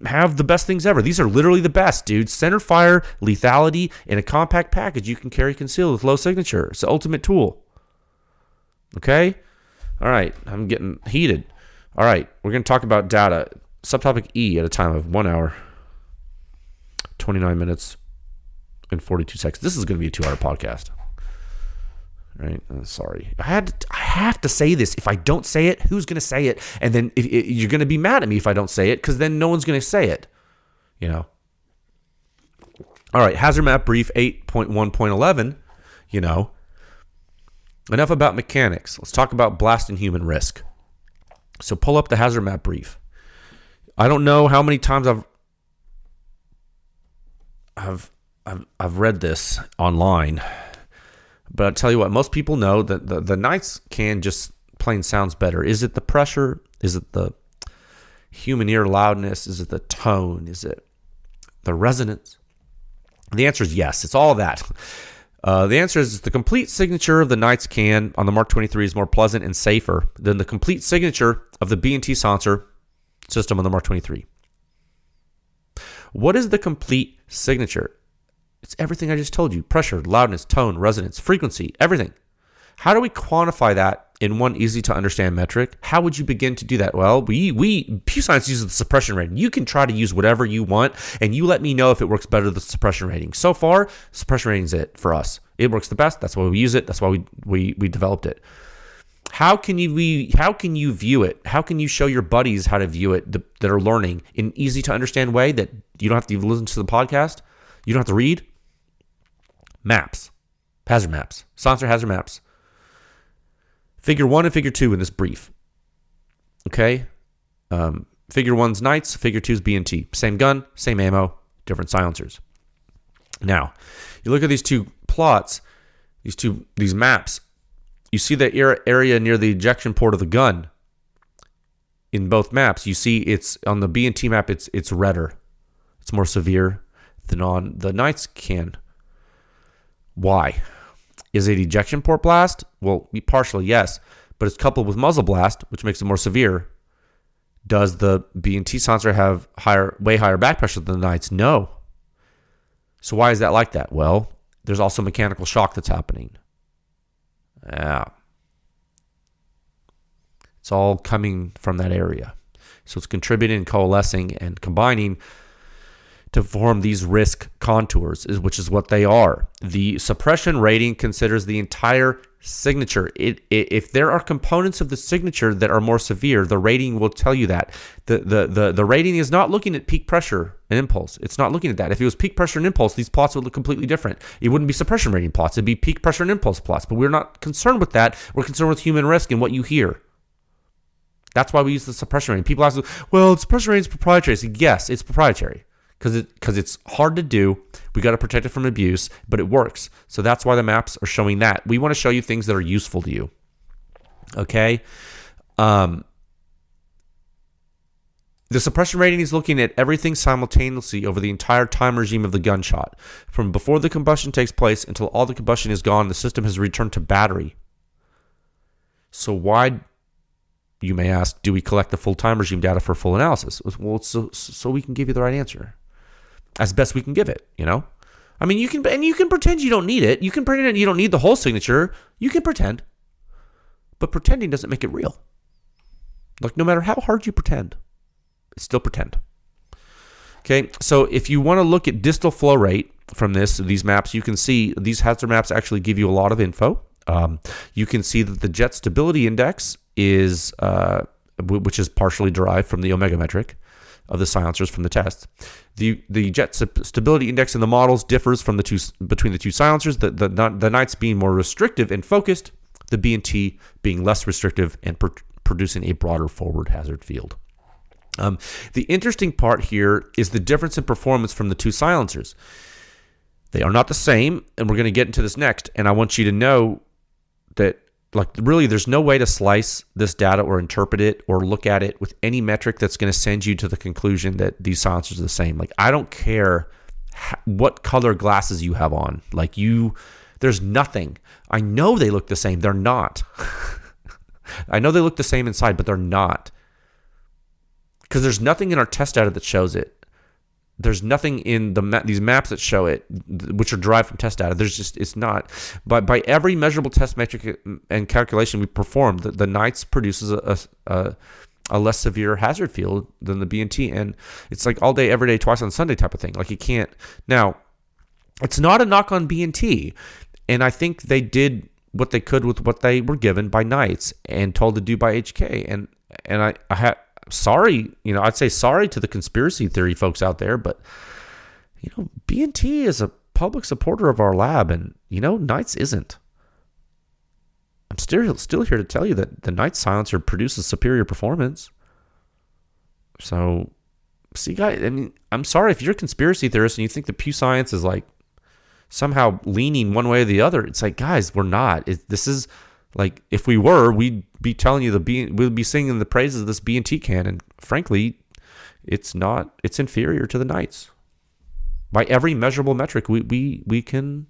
have the best things ever. These are literally the best, dude. Center fire, lethality, in a compact package you can carry concealed with low signature. It's the ultimate tool. Okay? All right, I'm getting heated. All right, we're going to talk about data. Subtopic E at a time of 1 hour, 29 minutes, and 42 seconds. This is going to be a 2-hour podcast. All right, sorry. I have to say this. If I don't say it, who's going to say it? And then you're going to be mad at me if I don't say it, because then no one's going to say it. You know? All right, hazard map brief 8.1.11, you know. Enough about mechanics. Let's talk about blast and human risk. So pull up the hazard map brief. I don't know how many times I've read this online, but I'll tell you what, most people know that the Knights can just plain sounds better. Is it the pressure? Is it the human ear loudness? Is it the tone? Is it the resonance? The answer is yes. It's all that. The answer is the complete signature of the Knights can on the Mark 23 is more pleasant and safer than the complete signature of the B&T silencer system on the Mark 23. What is the complete signature? It's everything I just told you. Pressure, loudness, tone, resonance, frequency, everything. How do we quantify that in one easy to understand metric? How would you begin to do that? Well, PEW Science uses the suppression rating. You can try to use whatever you want, and you let me know if it works better than the suppression rating. So far, suppression rating is it for us. It works the best. That's why we use it. That's why we developed it. How can you view it? How can you show your buddies how to view it that are learning in an easy to understand way that you don't have to even listen to the podcast? You don't have to read? Maps. Hazard maps. Silencer hazard maps. Figure 1 and Figure 2 in this brief. Okay? Figure 1's Knights, Figure 2's B&T. Same gun, same ammo, different silencers. Now, you look at these two plots, these maps. You see the area near the ejection port of the gun. In both maps, you see it's on the B&T map, it's redder. It's more severe than on the Knights can. Why? Is it ejection port blast? Well, partially, yes. But it's coupled with muzzle blast, which makes it more severe. Does the B&T silencer have way higher back pressure than the Knights? No. So why is that like that? Well, there's also mechanical shock that's happening. Yeah. It's all coming from that area. So it's contributing, coalescing, and combining to form these risk contours, which is what they are. The suppression rating considers the entire signature. If there are components of the signature that are more severe, the rating will tell you that. The rating is not looking at peak pressure and impulse. It's not looking at that. If it was peak pressure and impulse, these plots would look completely different. It wouldn't be suppression rating plots. It'd be peak pressure and impulse plots. But we're not concerned with that. We're concerned with human risk and what you hear. That's why we use the suppression rating. People ask, well, suppression rating is proprietary. So yes, it's proprietary. Because it's hard to do. We got to protect it from abuse, but it works. So that's why the maps are showing that. We want to show you things that are useful to you. Okay? The suppression rating is looking at everything simultaneously over the entire time regime of the gunshot. From before the combustion takes place until all the combustion is gone, the system has returned to battery. So why, you may ask, do we collect the full time regime data for full analysis? Well, so we can give you the right answer as best we can give it, you know? I mean, you can pretend you don't need it. You can pretend you don't need the whole signature. You can pretend. But pretending doesn't make it real. Like, no matter how hard you pretend, it's still pretend. Okay, so if you want to look at distal flow rate from these maps, you can see these hazard maps actually give you a lot of info. You can see that the jet stability index is, which is partially derived from the omega metric of the silencers from the test. The jet stability index in the models differs from between the two silencers. The Knights being more restrictive and focused, the B&T being less restrictive and producing a broader forward hazard field. The interesting part here is the difference in performance from the two silencers. They are not the same, and we're going to get into this next. And I want you to know that, like, really, there's no way to slice this data or interpret it or look at it with any metric that's going to send you to the conclusion that these silencers are the same. Like, I don't care what color glasses you have on. Like, there's nothing. I know they look the same. They're not. I know they look the same inside, but they're not. Because there's nothing in our test data that shows it. there's nothing in these maps that show it, which are derived from test data. It's not. But by every measurable test metric and calculation we performed, the Knights produces a less severe hazard field than the B&T, and it's like all day, every day, twice on Sunday type of thing. Like you can't. Now, it's not a knock on B&T, and I think they did what they could with what they were given by Knights and told to do by HK, and I had. Sorry, I'd say sorry to the conspiracy theory folks out there, but, B&T is a public supporter of our lab, and, Knights isn't. I'm still here to tell you that the Knights silencer produces superior performance. So, see, guys, I'm sorry if you're a conspiracy theorist and you think that PEW Science is, like, somehow leaning one way or the other. It's like, guys, we're not. This is... Like, if we were, we'd be telling you we'd be singing the praises of this B&T can, and frankly, it's not. It's inferior to the Knights by every measurable metric we can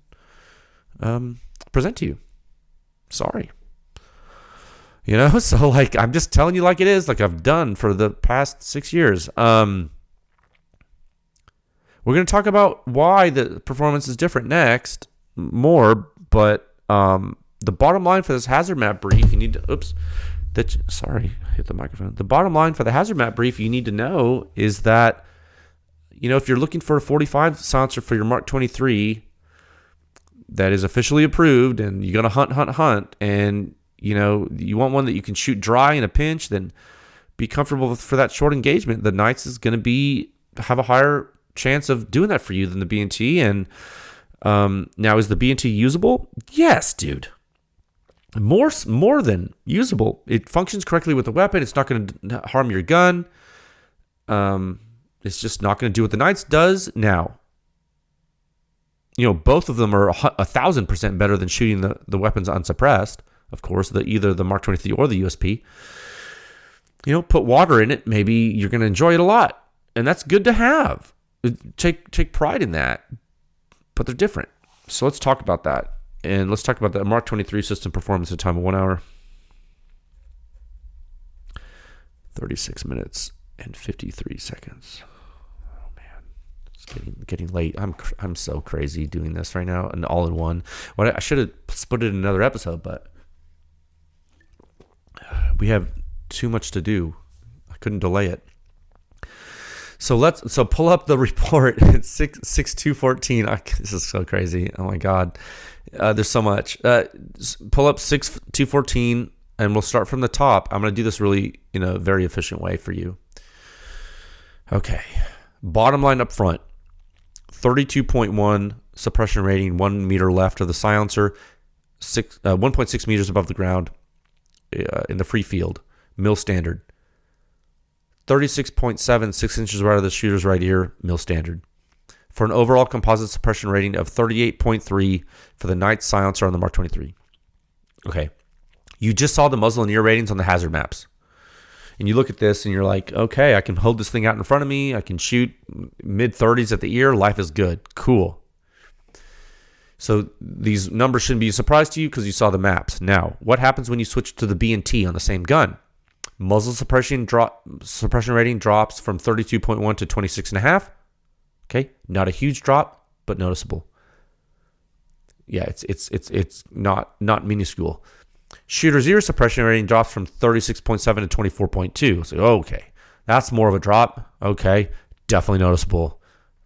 present to you. Going so like I'm just telling you like it is, like I've done for the past 6 years. We're going to talk about why the performance is different next more, but the bottom line for this hazard map brief, you need to, hit the microphone. The bottom line for the hazard map brief you need to know is that, if you're looking for a 45 silencer for your Mark 23 that is officially approved and you're going to hunt, and, you want one that you can shoot dry in a pinch, then be comfortable for that short engagement. The Knights is going to have a higher chance of doing that for you than the B&T. And now, is the B&T usable? Yes, dude. More than usable. It functions correctly with the weapon. It's not going to harm your gun. It's just not going to do what the Knights does. Now, both of them are 1,000% better than shooting the weapons unsuppressed. Of course, either the Mark 23 or the USP. Put water in it. Maybe you're going to enjoy it a lot, and that's good to have. Take pride in that. But they're different. So let's talk about that. And let's talk about the Mark 23 system performance at a time of 1 hour, 36 minutes, and 53 seconds. Oh, man. It's getting late. I'm so crazy doing this right now, and all in one. I should have split it in another episode, but we have too much to do. I couldn't delay it. So pull up the report. It's 6/2/14. This is so crazy. Oh my God. There's so much. Pull up 6/2/14, and we'll start from the top. I'm going to do this really in a very efficient way for you. Okay. Bottom line up front. 32.1 suppression rating, 1 meter left of the silencer, 1.6 meters above the ground in the free field, mil standard. 36.7, 6 inches right of the shooter's right ear, mil standard. For an overall composite suppression rating of 38.3 for the Knights silencer on the Mark 23. Okay. You just saw the muzzle and ear ratings on the hazard maps. And you look at this and you're like, okay, I can hold this thing out in front of me. I can shoot mid-30s at the ear. Life is good. Cool. So these numbers shouldn't be a surprise to you because you saw the maps. Now, what happens when you switch to the B&T on the same gun? Muzzle suppression rating drops from 32.1 to 26.5. Okay, not a huge drop, but noticeable. Yeah, it's not minuscule. Shooter's ear suppression rating drops from 36.7 to 24.2. So okay, that's more of a drop. Okay, definitely noticeable.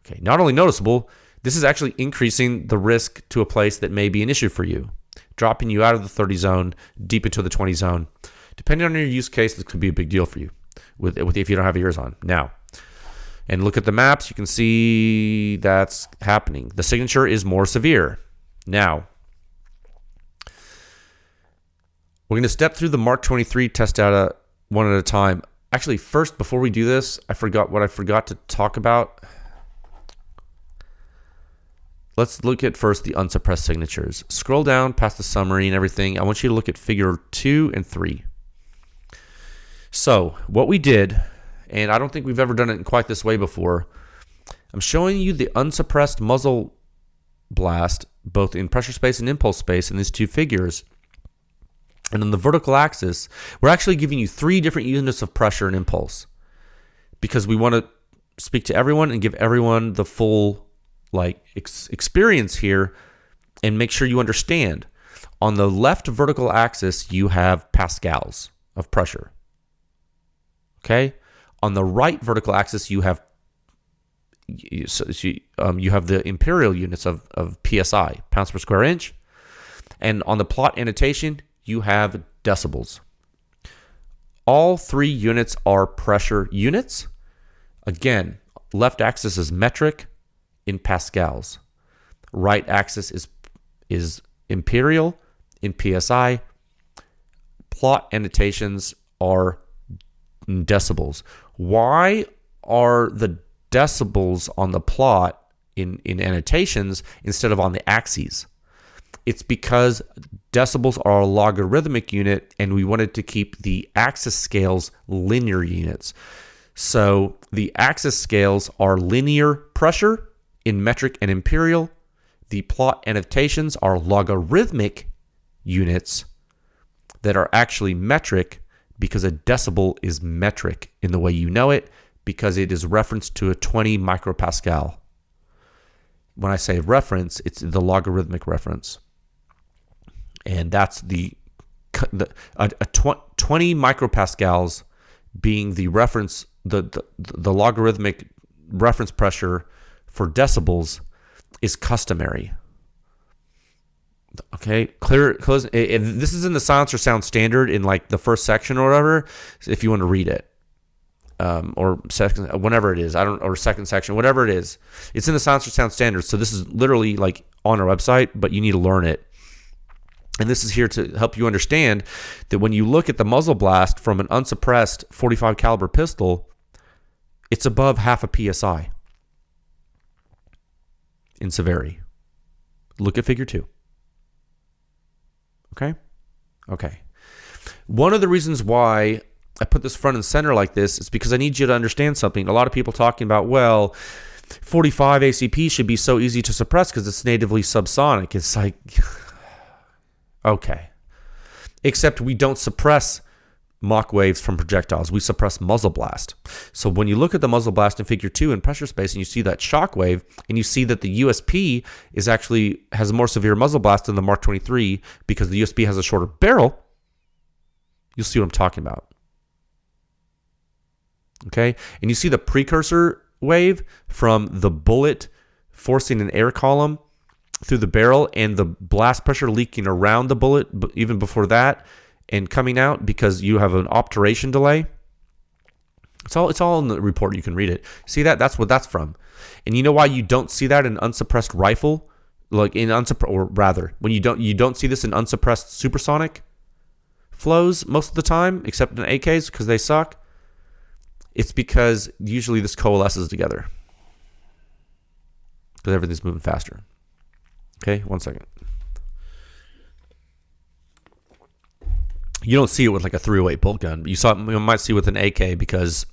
Okay, not only noticeable, this is actually increasing the risk to a place that may be an issue for you, dropping you out of the 30 zone deep into the 20 zone. Depending on your use case, this could be a big deal for you with if you don't have ears on. Now, and look at the maps, you can see that's happening. The signature is more severe. Now, we're going to step through the Mark 23 test data one at a time. Actually, first, before we do this, I forgot to talk about. Let's look at first the unsuppressed signatures. Scroll down past the summary and everything. I want you to look at figure 2 and 3. So what we did, and I don't think we've ever done it in quite this way before, I'm showing you the unsuppressed muzzle blast, both in pressure space and impulse space in these two figures. And on the vertical axis, we're actually giving you 3 different units of pressure and impulse because we want to speak to everyone and give everyone the full experience here and make sure you understand. On the left vertical axis, you have pascals of pressure. Okay? On the right vertical axis, you have the imperial units of PSI, pounds per square inch. And on the plot annotation, you have decibels. All three units are pressure units. Again, left axis is metric in pascals. Right axis is imperial in PSI. Plot annotations are decibels. Why are the decibels on the plot in annotations instead of on the axes? It's because decibels are a logarithmic unit, and we wanted to keep the axis scales linear units. So the axis scales are linear pressure in metric and imperial. The plot annotations are logarithmic units that are actually metric, because a decibel is metric in the way you know it, because it is referenced to a 20 micropascal. When I say reference, it's the logarithmic reference. And that's the 20 micropascals being the reference, the logarithmic reference pressure for decibels is customary. Okay, close. And this is in the Silencer Sound Standard in like the first section or whatever, if you want to read it. Or second, whenever it is, or second section, whatever it is. It's in the Silencer Sound Standard. So this is literally like on our website, but you need to learn it. And this is here to help you understand that when you look at the muzzle blast from an unsuppressed 45 caliber pistol, it's above half a PSI in severity. Look at figure 2. Okay. One of the reasons why I put this front and center like this is because I need you to understand something. A lot of people talking about, well, 45 ACP should be so easy to suppress because it's natively subsonic. It's like, okay. Except we don't suppress Mach waves from projectiles. We suppress muzzle blast. So when you look at the muzzle blast in figure 2 in pressure space and you see that shock wave and you see that the USP has a more severe muzzle blast than the Mark 23 because the USP has a shorter barrel, you'll see what I'm talking about. Okay? And you see the precursor wave from the bullet forcing an air column through the barrel and the blast pressure leaking around the bullet even before that and coming out because you have an obturation delay. It's all in the report. You can read it. See that? That's what that's from. And you know why you don't see that in unsuppressed rifle? Like in when you don't see this in unsuppressed supersonic flows most of the time, except in AKs because they suck. It's because usually this coalesces together because everything's moving faster. Okay, 1 second. You don't see it with like a 308 bolt gun. You might see it with an AK because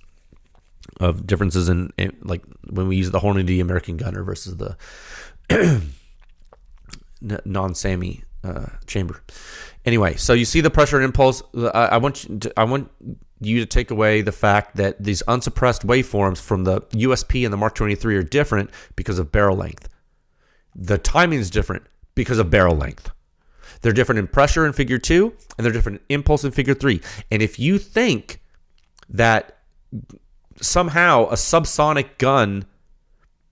of differences in like when we use the Hornady American Gunner versus the non-SAMI chamber. Anyway, so you see the pressure and impulse. I want you to take away the fact that these unsuppressed waveforms from the USP and the Mark 23 are different because of barrel length. The timing is different because of barrel length. They're different in pressure in figure 2, and they're different in impulse in figure 3. And if you think that somehow a subsonic gun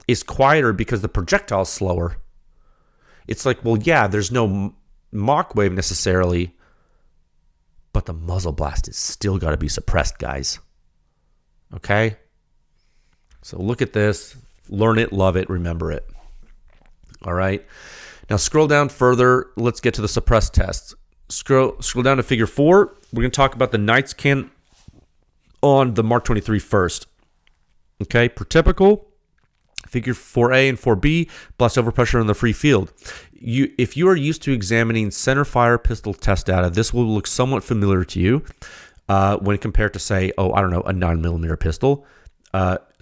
is quieter because the projectile is slower, it's like, well, yeah, there's no Mach wave necessarily, but the muzzle blast is still got to be suppressed, guys. Okay? So look at this, learn it, love it, remember it. All right? Now scroll down further. Let's get to the suppressed tests. Scroll down to figure 4. We're going to talk about the Knights can on the Mark 23 first. Okay, per typical, figure 4A and 4B, blast overpressure in the free field. If you are used to examining center fire pistol test data, this will look somewhat familiar to you when compared to, say, a 9mm pistol.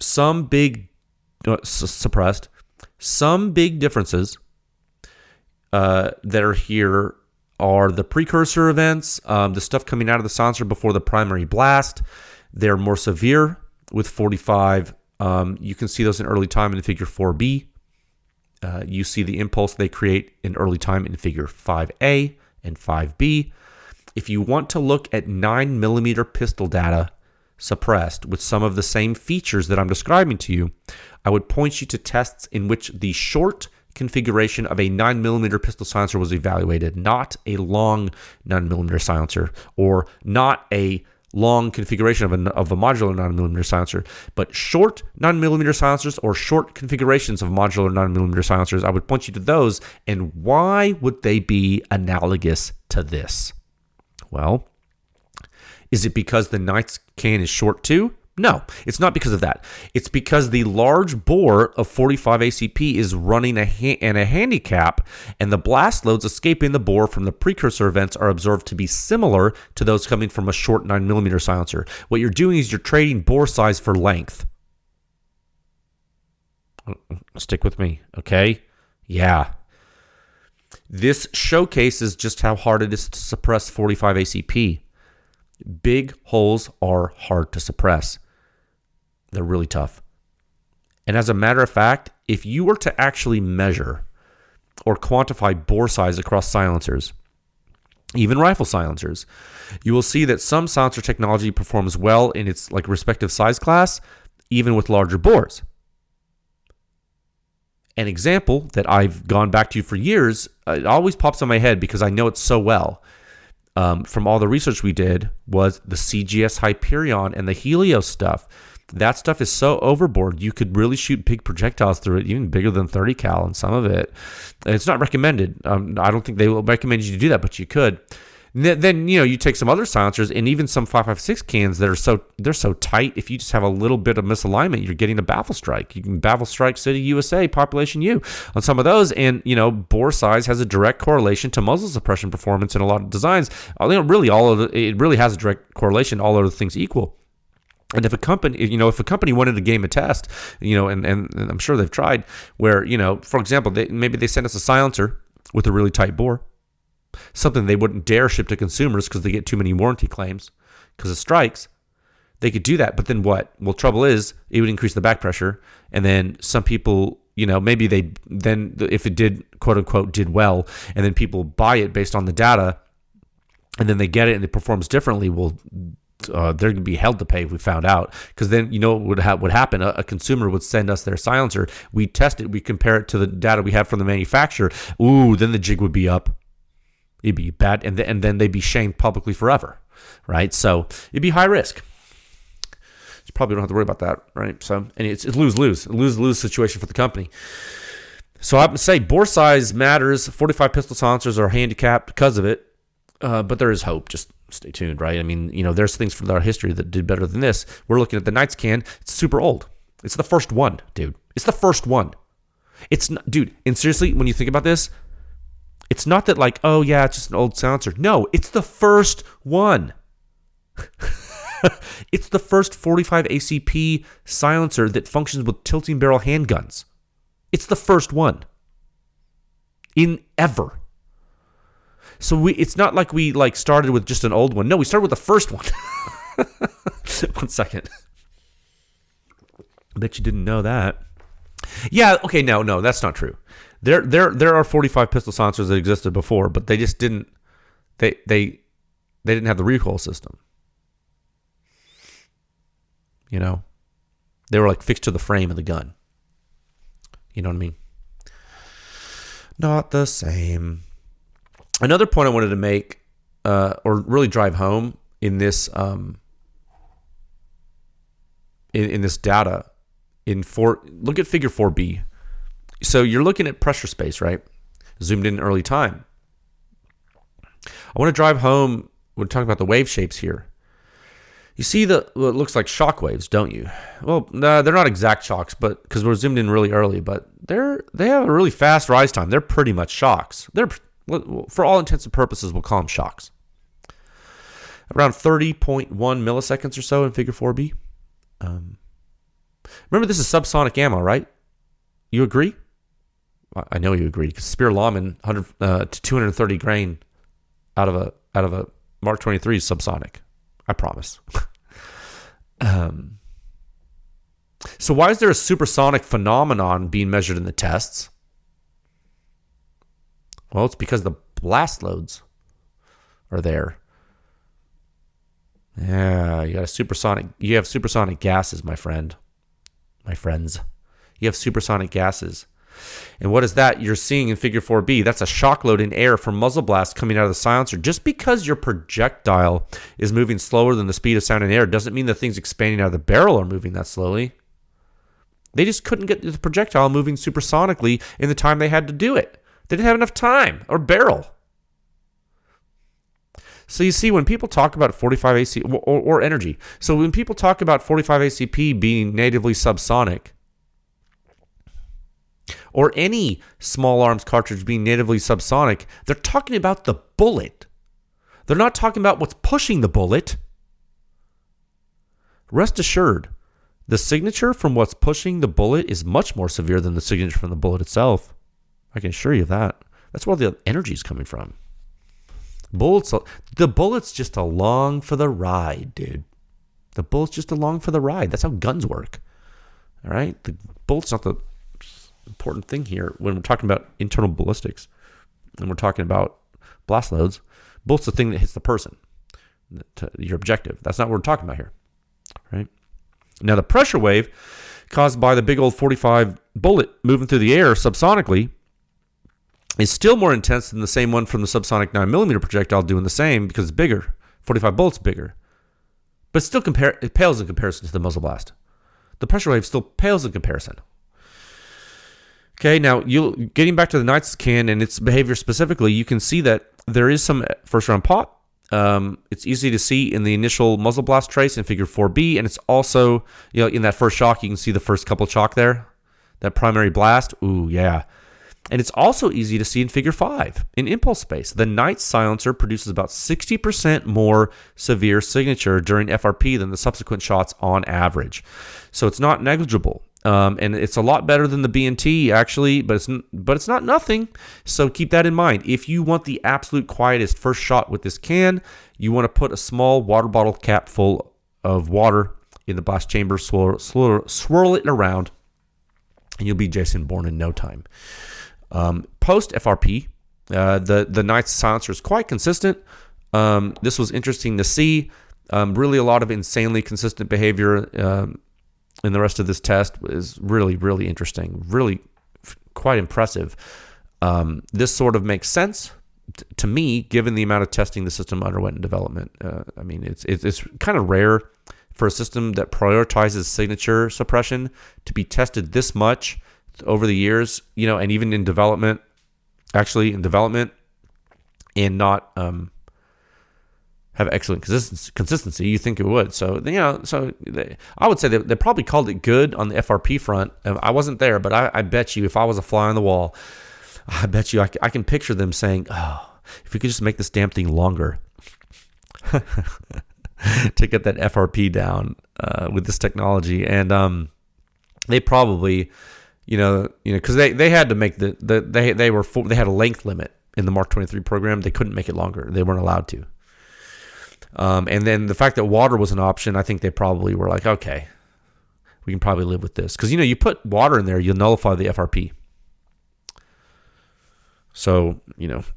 Some big suppressed, some big differences that are here are the precursor events, the stuff coming out of the silencer before the primary blast. They're more severe with 45 You can see those in early time in figure 4B. You see the impulse they create in early time in figure 5A and 5B. If you want to look at 9mm pistol data suppressed with some of the same features that I'm describing to you, I would point you to tests in which the short configuration of a 9mm pistol silencer was evaluated, not a long 9mm silencer, or not a long configuration of a modular 9mm silencer, but short 9mm silencers or short configurations of modular 9mm silencers. I would point you to those. And why would they be analogous to this? Well, is it because the Knights can is short too? No, it's not because of that. It's because the large bore of 45 ACP is running a handicap, and the blast loads escaping the bore from the precursor events are observed to be similar to those coming from a short 9mm silencer. What you're doing is you're trading bore size for length. Stick with me, okay? Yeah. This showcases just how hard it is to suppress 45 ACP. Big holes are hard to suppress. They're really tough. And as a matter of fact, if you were to actually measure or quantify bore size across silencers, even rifle silencers, you will see that some silencer technology performs well in its respective size class, even with larger bores. An example that I've gone back to for years, it always pops in my head because I know it so well, from all the research we did, was the CGS Hyperion and the Helios stuff. That stuff is so overboard, you could really shoot big projectiles through it, even bigger than 30 cal in some of it. And it's not recommended. I don't think they will recommend you to do that, but you could. Then you take some other silencers and even some 5.56 cans that are they're so tight. If you just have a little bit of misalignment, you're getting a baffle strike. You can baffle strike City USA, population U on some of those, and bore size has a direct correlation to muzzle suppression performance in a lot of designs. It really has a direct correlation. All other things equal. And if a company wanted to game a test, and I'm sure they've tried, where for example, maybe they send us a silencer with a really tight bore. Something they wouldn't dare ship to consumers because they get too many warranty claims because of strikes. They could do that, but then what? Well, trouble is, it would increase the back pressure, and then some people, maybe if it did, quote unquote, did well, and then people buy it based on the data, and then they get it and it performs differently. Well, they're going to be held to pay if we found out, because then what would happen? A consumer would send us their silencer, we test it, we compare it to the data we have from the manufacturer. Ooh, then the jig would be up. It'd be bad, and then they'd be shamed publicly forever, right? So it'd be high risk. You probably don't have to worry about that, right? So, and it's lose-lose situation for the company. So I would say bore size matters. 45 pistol silencers are handicapped because of it, but there is hope. Just stay tuned, right? I mean, there's things from our history that did better than this. We're looking at the Knights can. It's super old. It's the first one, dude. It's the first one. It's not, dude. And seriously, when you think about this, it's not that oh yeah, it's just an old silencer. No, it's the first one. It's the first 45 ACP silencer that functions with tilting barrel handguns. It's the first one in ever. So it's not like we started with just an old one. No, we started with the first one. 1 second. I bet you didn't know that. Yeah, okay, no, that's not true. There are 45 pistol silencers that existed before, but they just didn't they didn't have the recoil system. They were fixed to the frame of the gun. You know what I mean? Not the same. Another point I wanted to make, or really drive home in this in this data, look at figure 4B. So you're looking at pressure space, right? Zoomed in early time. I want to drive home. We're talking about the wave shapes here. You see what looks like shock waves, don't you? Well, no, they're not exact shocks, but because we're zoomed in really early, but they have a really fast rise time. They're pretty much shocks. They're, for all intents and purposes, we'll call them shocks. Around 30.1 milliseconds or so in figure 4B. Remember, this is subsonic ammo, right? You agree? I know you agree, because Spear Lawman 100 to 230 grain out of a Mark 23 is subsonic. I promise. So why is there a supersonic phenomenon being measured in the tests? Well, it's because the blast loads are there. Yeah, you have supersonic gases, my friends. You have supersonic gases. And what is that you're seeing in figure 4B? That's a shock load in air from muzzle blast coming out of the silencer. Just because your projectile is moving slower than the speed of sound in air doesn't mean the things expanding out of the barrel are moving that slowly. They just couldn't get the projectile moving supersonically in the time they had to do it. They didn't have enough time or barrel. So you see, when people talk about 45 AC or energy, so when people talk about 45 ACP being natively subsonic, or any small arms cartridge being natively subsonic, they're talking about the bullet. They're not talking about what's pushing the bullet. Rest assured, the signature from what's pushing the bullet is much more severe than the signature from the bullet itself. I can assure you that. That's where the energy is coming from. The bullet's just along for the ride, dude. The bullet's just along for the ride. That's how guns work. All right? The bullet's not the important thing here when we're talking about internal ballistics and we're talking about blast loads. Bullet's the thing that hits the person, your objective. That's not what we're talking about here. Right? Now, the pressure wave caused by the big old 45 bullet moving through the air subsonically is still more intense than the same one from the subsonic 9mm projectile doing the same because it's bigger. 45 bullets bigger. But still it pales in comparison to the muzzle blast. The pressure wave still pales in comparison. Okay, now getting back to the Knights can and its behavior specifically, you can see that there is some first round pop. It's easy to see in the initial muzzle blast trace in figure 4B, and it's also, in that first shock, you can see the first couple shock there, that primary blast. Ooh, yeah. And it's also easy to see in figure 5 in impulse space. The Knights silencer produces about 60% more severe signature during FRP than the subsequent shots on average. So it's not negligible. And it's a lot better than the B&T, actually, but it's not nothing. So keep that in mind. If you want the absolute quietest first shot with this can, you want to put a small water bottle cap full of water in the blast chamber, swirl it around, and you'll be Jason Bourne in no time. Post FRP, the Knights silencer is quite consistent. This was interesting to see. Really a lot of insanely consistent behavior in the rest of this test is really, really interesting. Really quite impressive. This sort of makes sense to me, given the amount of testing the system underwent in development. I mean, it's kind of rare for a system that prioritizes signature suppression to be tested this much over the years, and even in development, and not have excellent consistency. You think it would. So, I would say they probably called it good on the FRP front. I wasn't there, but I bet you if I was a fly on the wall, I bet you I can picture them saying, oh, if we could just make this damn thing longer to get that FRP down with this technology. And they probably... because they had to make they had a length limit in the Mark 23 program. They couldn't make it longer. They weren't allowed to. And then the fact that water was an option, I think they probably were like, okay, we can probably live with this. Because, you put water in there, you'll nullify the FRP. So,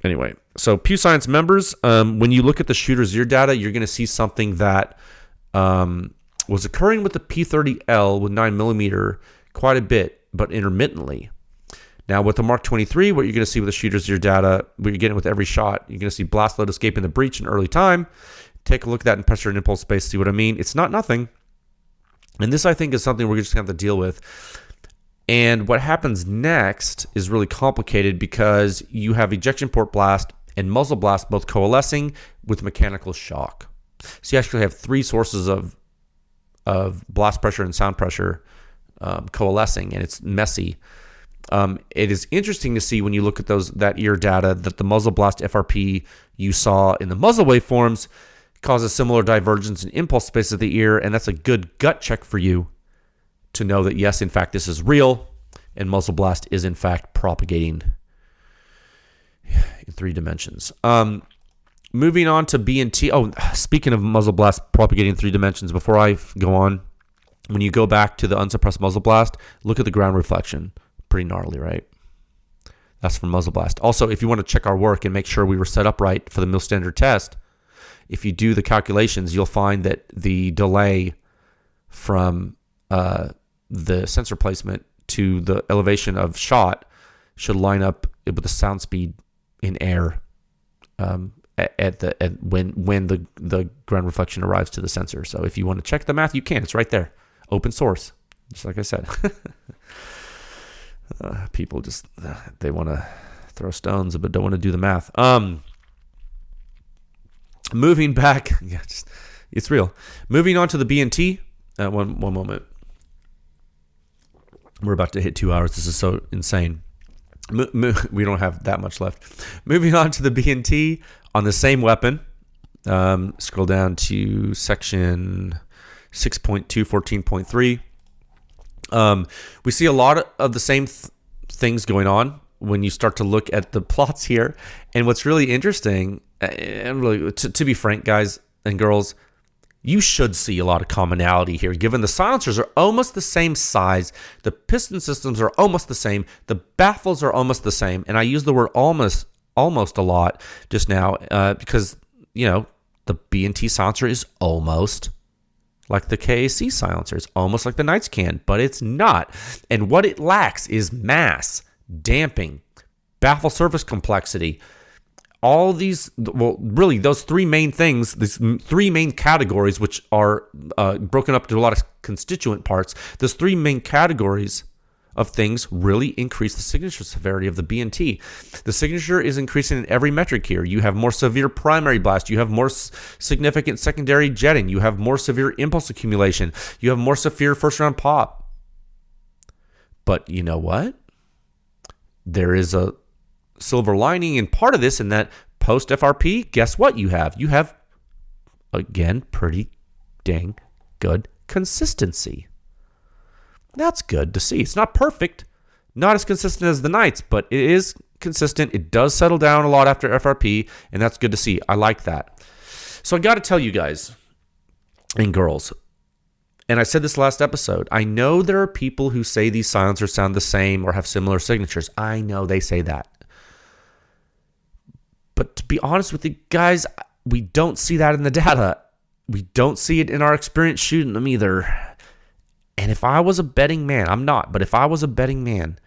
anyway. So PEW Science members, when you look at the shooter's ear data, you're going to see something that was occurring with the P30L with 9mm quite a bit, but intermittently. Now, with the Mark 23, what you're going to see with the shooter's ear data, what you're getting with every shot, you're going to see blast load escape in the breech in early time. Take a look at that in pressure and impulse space, see what I mean? It's not nothing. And this, I think, is something we're just going to have to deal with. And what happens next is really complicated because you have ejection port blast and muzzle blast both coalescing with mechanical shock. So you actually have three sources of blast pressure and sound pressure coalescing, and it's messy. It is interesting to see when you look at that ear data that the muzzle blast FRP you saw in the muzzle waveforms causes similar divergence in impulse space of the ear, and that's a good gut check for you to know that yes, in fact, this is real, and muzzle blast is in fact propagating in 3 dimensions. Moving on to B&T. Oh, speaking of muzzle blast propagating in 3 dimensions, before I go on, when you go back to the unsuppressed muzzle blast, look at the ground reflection. Pretty gnarly, right? That's from muzzle blast. Also, if you want to check our work and make sure we were set up right for the mil standard test, if you do the calculations, you'll find that the delay from the sensor placement to the elevation of shot should line up with the sound speed in air when the ground reflection arrives to the sensor. So if you want to check the math, you can. It's right there, open source. Just like I said, people just they want to throw stones but don't want to do the math. Moving back, it's real. Moving on to the B&T. One moment. We're about to hit 2 hours. This is so insane. We don't have that much left. Moving on to the B&T on the same weapon. Scroll down to section 6.214.3. We see a lot of the same things going on when you start to look at the plots here. And what's really interesting, and really, to be frank, guys and girls, you should see a lot of commonality here, given the silencers are almost the same size, the piston systems are almost the same, the baffles are almost the same, and I use the word almost a lot just now because, the B&T silencer is almost like the KAC silencers, almost like the Knights can, but it's not. And what it lacks is mass, damping, baffle surface complexity. All these, really, those three main things, these three main categories, which are broken up into a lot of constituent parts, those three main categories of things really increase the signature severity of the B&T. The signature is increasing in every metric here. You have more severe primary blast. You have more significant secondary jetting. You have more severe impulse accumulation. You have more severe first round pop. But you know what? There is a silver lining in part of this, in that post FRP, guess what you have? You have, again, pretty dang good consistency. That's good to see. It's not perfect, not as consistent as the Knights, but it is consistent. It does settle down a lot after FRP, and that's good to see. I like that. So I got to tell you guys and girls, and I said this last episode, I know there are people who say these silencers sound the same or have similar signatures. I know they say that. But to be honest with you guys, we don't see that in the data. We don't see it in our experience shooting them either. And if I was a betting man, I'm not, but if I was a betting man,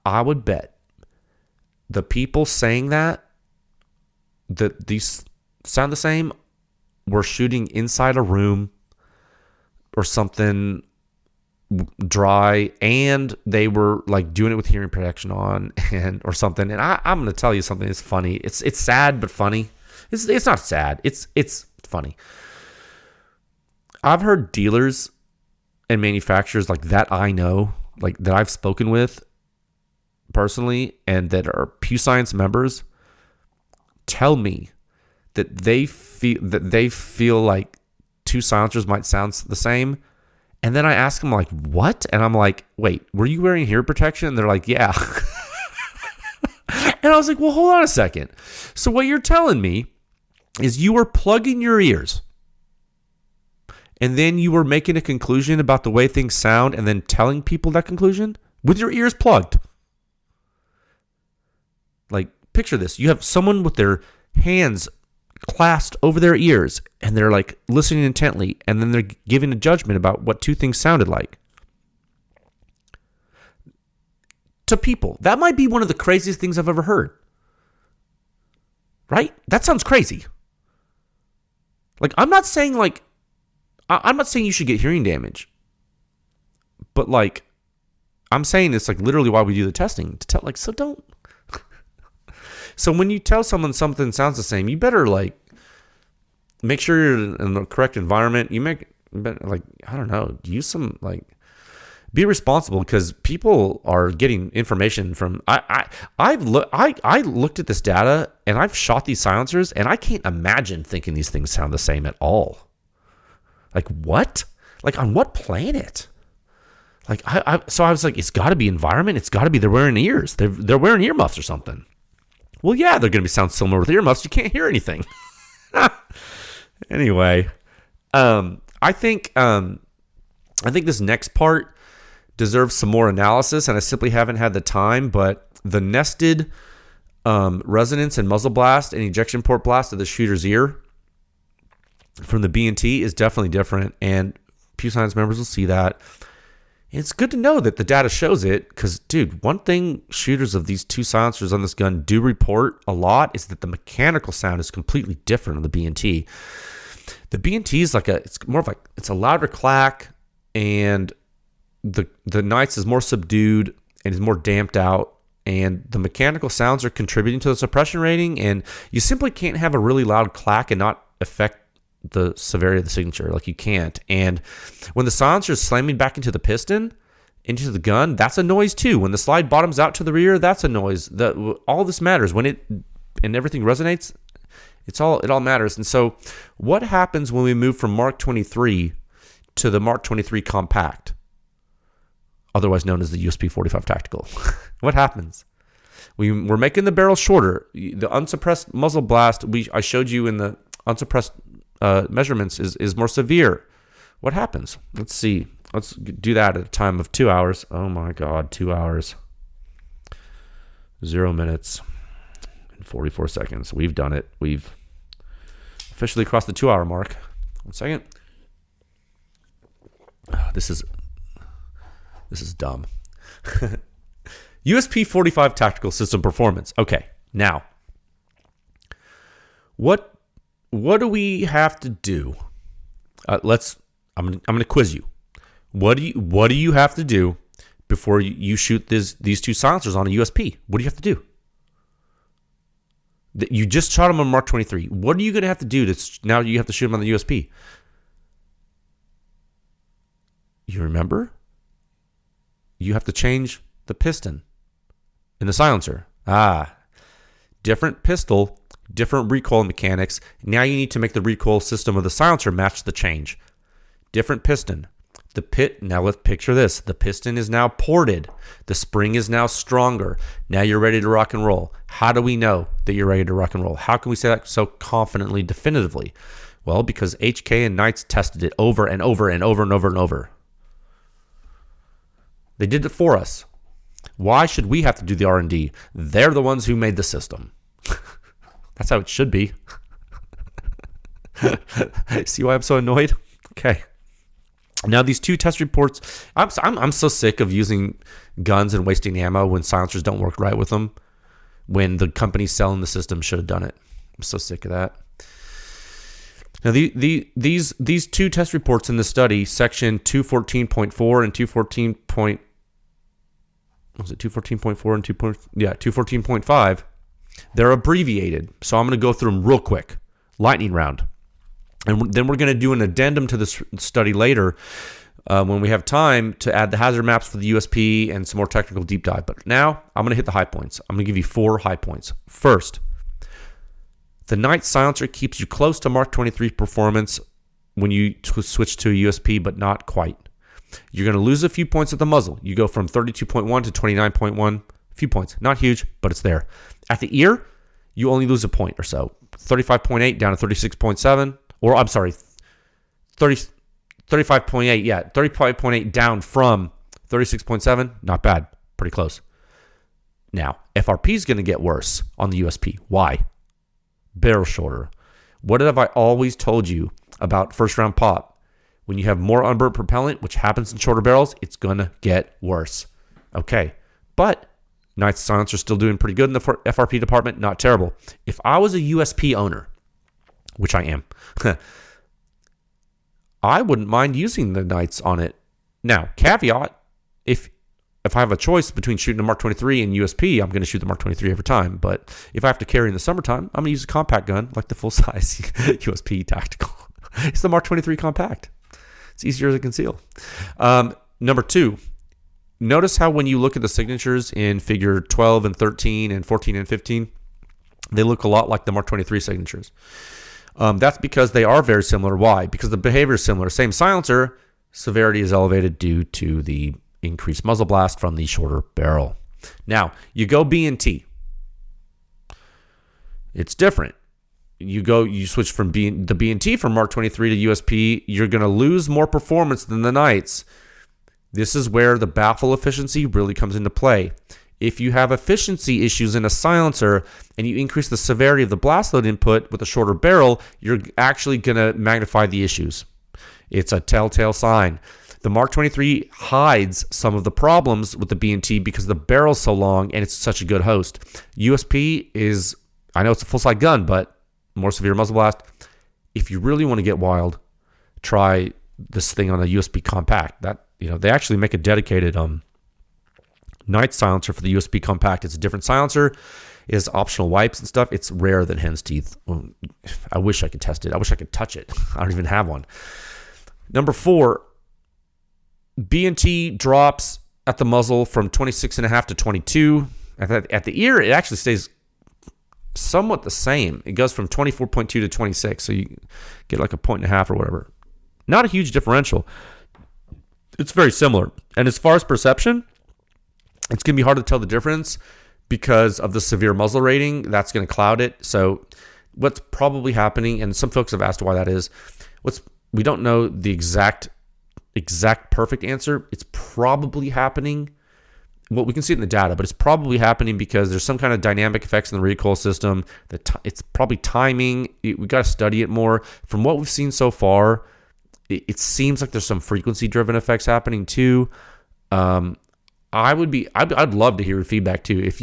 I would bet the people saying that these sound the same were shooting inside a room or something dry, and they were like doing it with hearing protection on or something. And I'm going to tell you something that's funny. It's sad but funny. It's not sad. It's funny. I've heard dealers and manufacturers like that I know, like that I've spoken with personally, and that are PEW Science members, tell me that they feel like two silencers might sound the same. And then I ask them, like, what? And I'm like, wait, were you wearing hearing protection? And they're like, yeah. And I was like, well, hold on a second. So what you're telling me is you were plugging your ears, and then you were making a conclusion about the way things sound, and then telling people that conclusion with your ears plugged. Like, picture this. You have someone with their hands clasped over their ears, and they're like listening intently, and then they're giving a judgment about what two things sounded like. To people, that might be one of the craziest things I've ever heard. Right? That sounds crazy. Like, I'm not saying you should get hearing damage, but like, I'm saying it's like literally why we do the testing, to tell, like, so don't. So when you tell someone something sounds the same, you better like make sure you're in the correct environment. You use some, like, be responsible, because people are getting information from. I looked at this data, and I've shot these silencers, and I can't imagine thinking these things sound the same at all. Like, what? Like, on what planet? Like, so I was like, it's got to be environment. It's got to be they're wearing ears. They're wearing earmuffs or something. Well, yeah, they're going to sound similar with earmuffs. You can't hear anything. Anyway, I think I think this next part deserves some more analysis, and I simply haven't had the time, but the nested resonance and muzzle blast and ejection port blast of the shooter's ear from the B&T is definitely different, and PEW Science members will see that. And it's good to know that the data shows it, because, dude, one thing shooters of these two silencers on this gun do report a lot is that the mechanical sound is completely different on the B&T. The B&T is it's a louder clack, and the Knights is more subdued and is more damped out, and the mechanical sounds are contributing to the suppression rating, and you simply can't have a really loud clack and not affect the severity of the signature. Like, you can't. And when the silencer is slamming back into the piston, into the gun, that's a noise too. When the slide bottoms out to the rear, that's a noise. All this matters. When it and everything resonates, it all matters. And so what happens when we move from Mark 23 to the Mark 23 Compact, otherwise known as the USP45 Tactical? What happens? We're making the barrel shorter. The unsuppressed muzzle blast I showed you in the unsuppressed measurements is more severe. What happens? Let's see. Let's do that at a time of 2 hours. Oh my God, 2 hours. 0 minutes and 44 seconds. We've done it. We've officially crossed the 2 hour mark. 1 second. This is dumb. USP45 Tactical System Performance. Okay, now, what do we have to do? I'm going to quiz you. What do you have to do before you shoot these two silencers on a USP? What do you have to do? You just shot them on Mark 23. What are you going to have to do now you have to shoot them on the USP? You remember? You have to change the piston in the silencer. Different pistol, different recoil mechanics. Now you need to make the recoil system of the silencer match the change. Different piston. Now let's picture this. The piston is now ported. The spring is now stronger. Now you're ready to rock and roll. How do we know that you're ready to rock and roll? How can we say that so confidently, definitively? Well, because HK and Knights tested it over and over and over and over and over. They did it for us. Why should we have to do the R&D? They're the ones who made the system. That's how it should be. See why I'm so annoyed? Okay. Now these two test reports, I'm so sick of using guns and wasting ammo when silencers don't work right with them, when the company selling the system should have done it. I'm so sick of that. Now these two test reports in the study, section 214.4 and 214.5, they're abbreviated. So I'm going to go through them real quick. Lightning round. And then we're going to do an addendum to this study later when we have time to add the hazard maps for the USP and some more technical deep dive. But now I'm going to hit the high points. I'm going to give you 4 high points. First, the Knight silencer keeps you close to Mark 23 performance when you switch to a USP, but not quite. You're going to lose a few points at the muzzle. You go from 32.1 to 29.1. A few points. Not huge, but it's there. At the ear, you only lose a point or so. 35.8 down to 36.7. Or, I'm sorry, 35.8. Yeah, 35.8 down from 36.7. Not bad. Pretty close. Now, FRP is going to get worse on the USP. Why? Barrel shorter. What have I always told you about first round pop? When you have more unburnt propellant, which happens in shorter barrels, it's going to get worse. Okay, but Knight's silencer is still doing pretty good in the FRP department. Not terrible. If I was a USP owner, which I am, I wouldn't mind using the Knights on it. Now, caveat, if I have a choice between shooting a Mark 23 and USP, I'm going to shoot the Mark 23 every time. But if I have to carry in the summertime, I'm going to use a compact gun like the full-size USP Tactical. It's the Mark 23 Compact. It's easier to conceal. Number 2, notice how when you look at the signatures in figure 12 and 13 and 14 and 15, they look a lot like the Mark 23 signatures. That's because they are very similar. Why? Because the behavior is similar. Same silencer, severity is elevated due to the increased muzzle blast from the shorter barrel. Now, you go B&T. It's different. you switch from the B&T from Mark 23 to USP, you're going to lose more performance than the Knights. This is where the baffle efficiency really comes into play. If you have efficiency issues in a silencer and you increase the severity of the blast load input with a shorter barrel, you're actually going to magnify the issues. It's a telltale sign. The Mark 23 hides some of the problems with the B&T because the barrel's so long and it's such a good host. USP is, I know it's a full-sight gun, but more severe muzzle blast. If you really want to get wild, try this thing on a USP compact. They actually make a dedicated night silencer for the USP compact. It's a different silencer. It has optional wipes and stuff. It's rarer than hen's teeth. I wish I could test it. I wish I could touch it. I don't even have one. Number 4, B&T drops at the muzzle from 26.5 to 22. At the ear, it actually stays somewhat the same. It goes from 24.2 to 26, so you get like a 1.5 or whatever. Not a huge differential. It's very similar. And as far as perception, it's going to be hard to tell the difference because of the severe muzzle rating. That's going to cloud it. So what's probably happening, and some folks have asked why that is, we don't know the exact perfect answer. It's probably happening. Well, we can see it in the data, but it's probably happening because there's some kind of dynamic effects in the recoil system. It's probably timing. We got to study it more. From what we've seen so far, it seems like there's some frequency-driven effects happening too. I'd love to hear your feedback too. If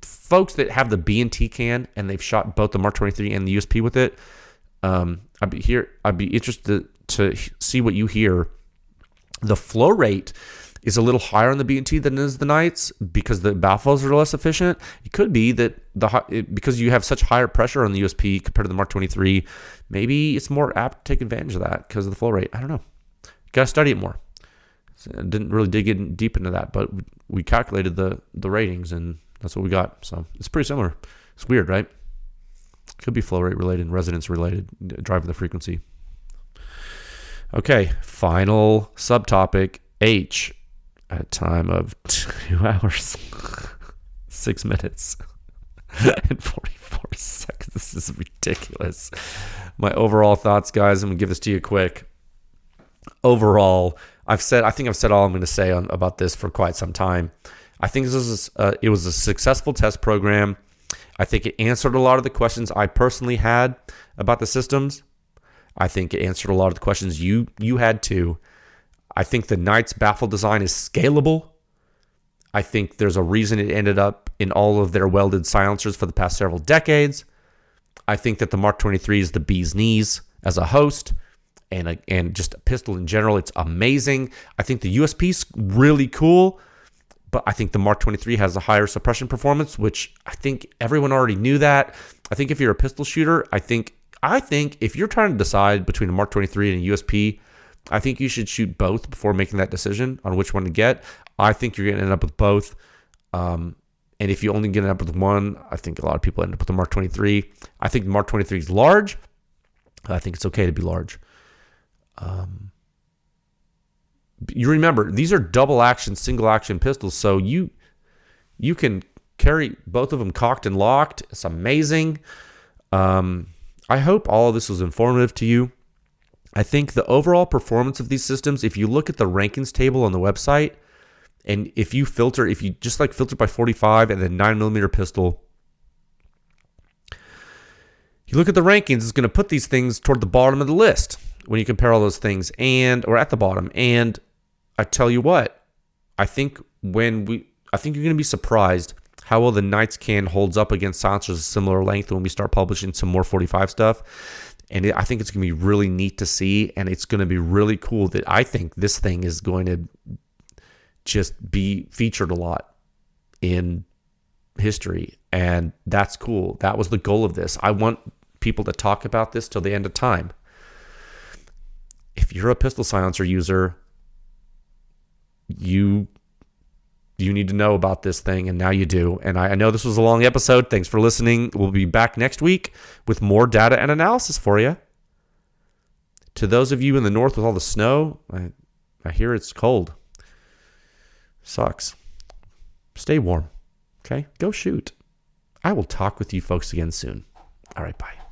folks that have the B&T can and they've shot both the Mark 23 and the USP with it, I'd be interested to see what you hear. The flow rate is a little higher on the B&T than is the Knights because the baffles are less efficient. It could be that because you have such higher pressure on the USP compared to the Mark 23, maybe it's more apt to take advantage of that because of the flow rate. I don't know. Got to study it more. So I didn't really dig in deep into that, but we calculated the ratings and that's what we got. So it's pretty similar. It's weird, right? Could be flow rate related and resonance related, driving the frequency. Okay, final subtopic, H. At a time of 2 hours, 6 minutes, and 44 seconds. This is ridiculous. My overall thoughts, guys, I'm going to give this to you quick. Overall, I think I've said all I'm going to say about this for quite some time. I think it was a successful test program. I think it answered a lot of the questions I personally had about the systems. I think it answered a lot of the questions you had too. I think the Knights baffle design is scalable. I think there's a reason it ended up in all of their welded silencers for the past several decades. I think that the Mark 23 is the bee's knees as a host and just a pistol in general. It's amazing. I think the USP is really cool, but I think the Mark 23 has a higher suppression performance, which I think everyone already knew that. I think if you're a pistol shooter, I think if you're trying to decide between a Mark 23 and a USP, I think you should shoot both before making that decision on which one to get. I think you're going to end up with both. And if you only get up with one, I think a lot of people end up with the Mark 23. I think the Mark 23 is large. I think it's okay to be large. You remember, these are double action, single action pistols. So you can carry both of them cocked and locked. It's amazing. I hope all of this was informative to you. I think the overall performance of these systems, if you look at the rankings table on the website, and if you just like filter by 45 and then 9mm pistol, you look at the rankings, it's going to put these things toward the bottom of the list when you compare all those things or at the bottom. And I tell you what, I think you're going to be surprised how well the Knights can holds up against silencers of similar length when we start publishing some more 45 stuff. And I think it's going to be really neat to see, and it's going to be really cool that I think this thing is going to just be featured a lot in history, and that's cool. That was the goal of this. I want people to talk about this till the end of time. If you're a pistol silencer user, you need to know about this thing, and now you do. And I know this was a long episode. Thanks for listening. We'll be back next week with more data and analysis for you. To those of you in the north with all the snow, I hear it's cold. Sucks. Stay warm. Okay? Go shoot. I will talk with you folks again soon. All right, bye.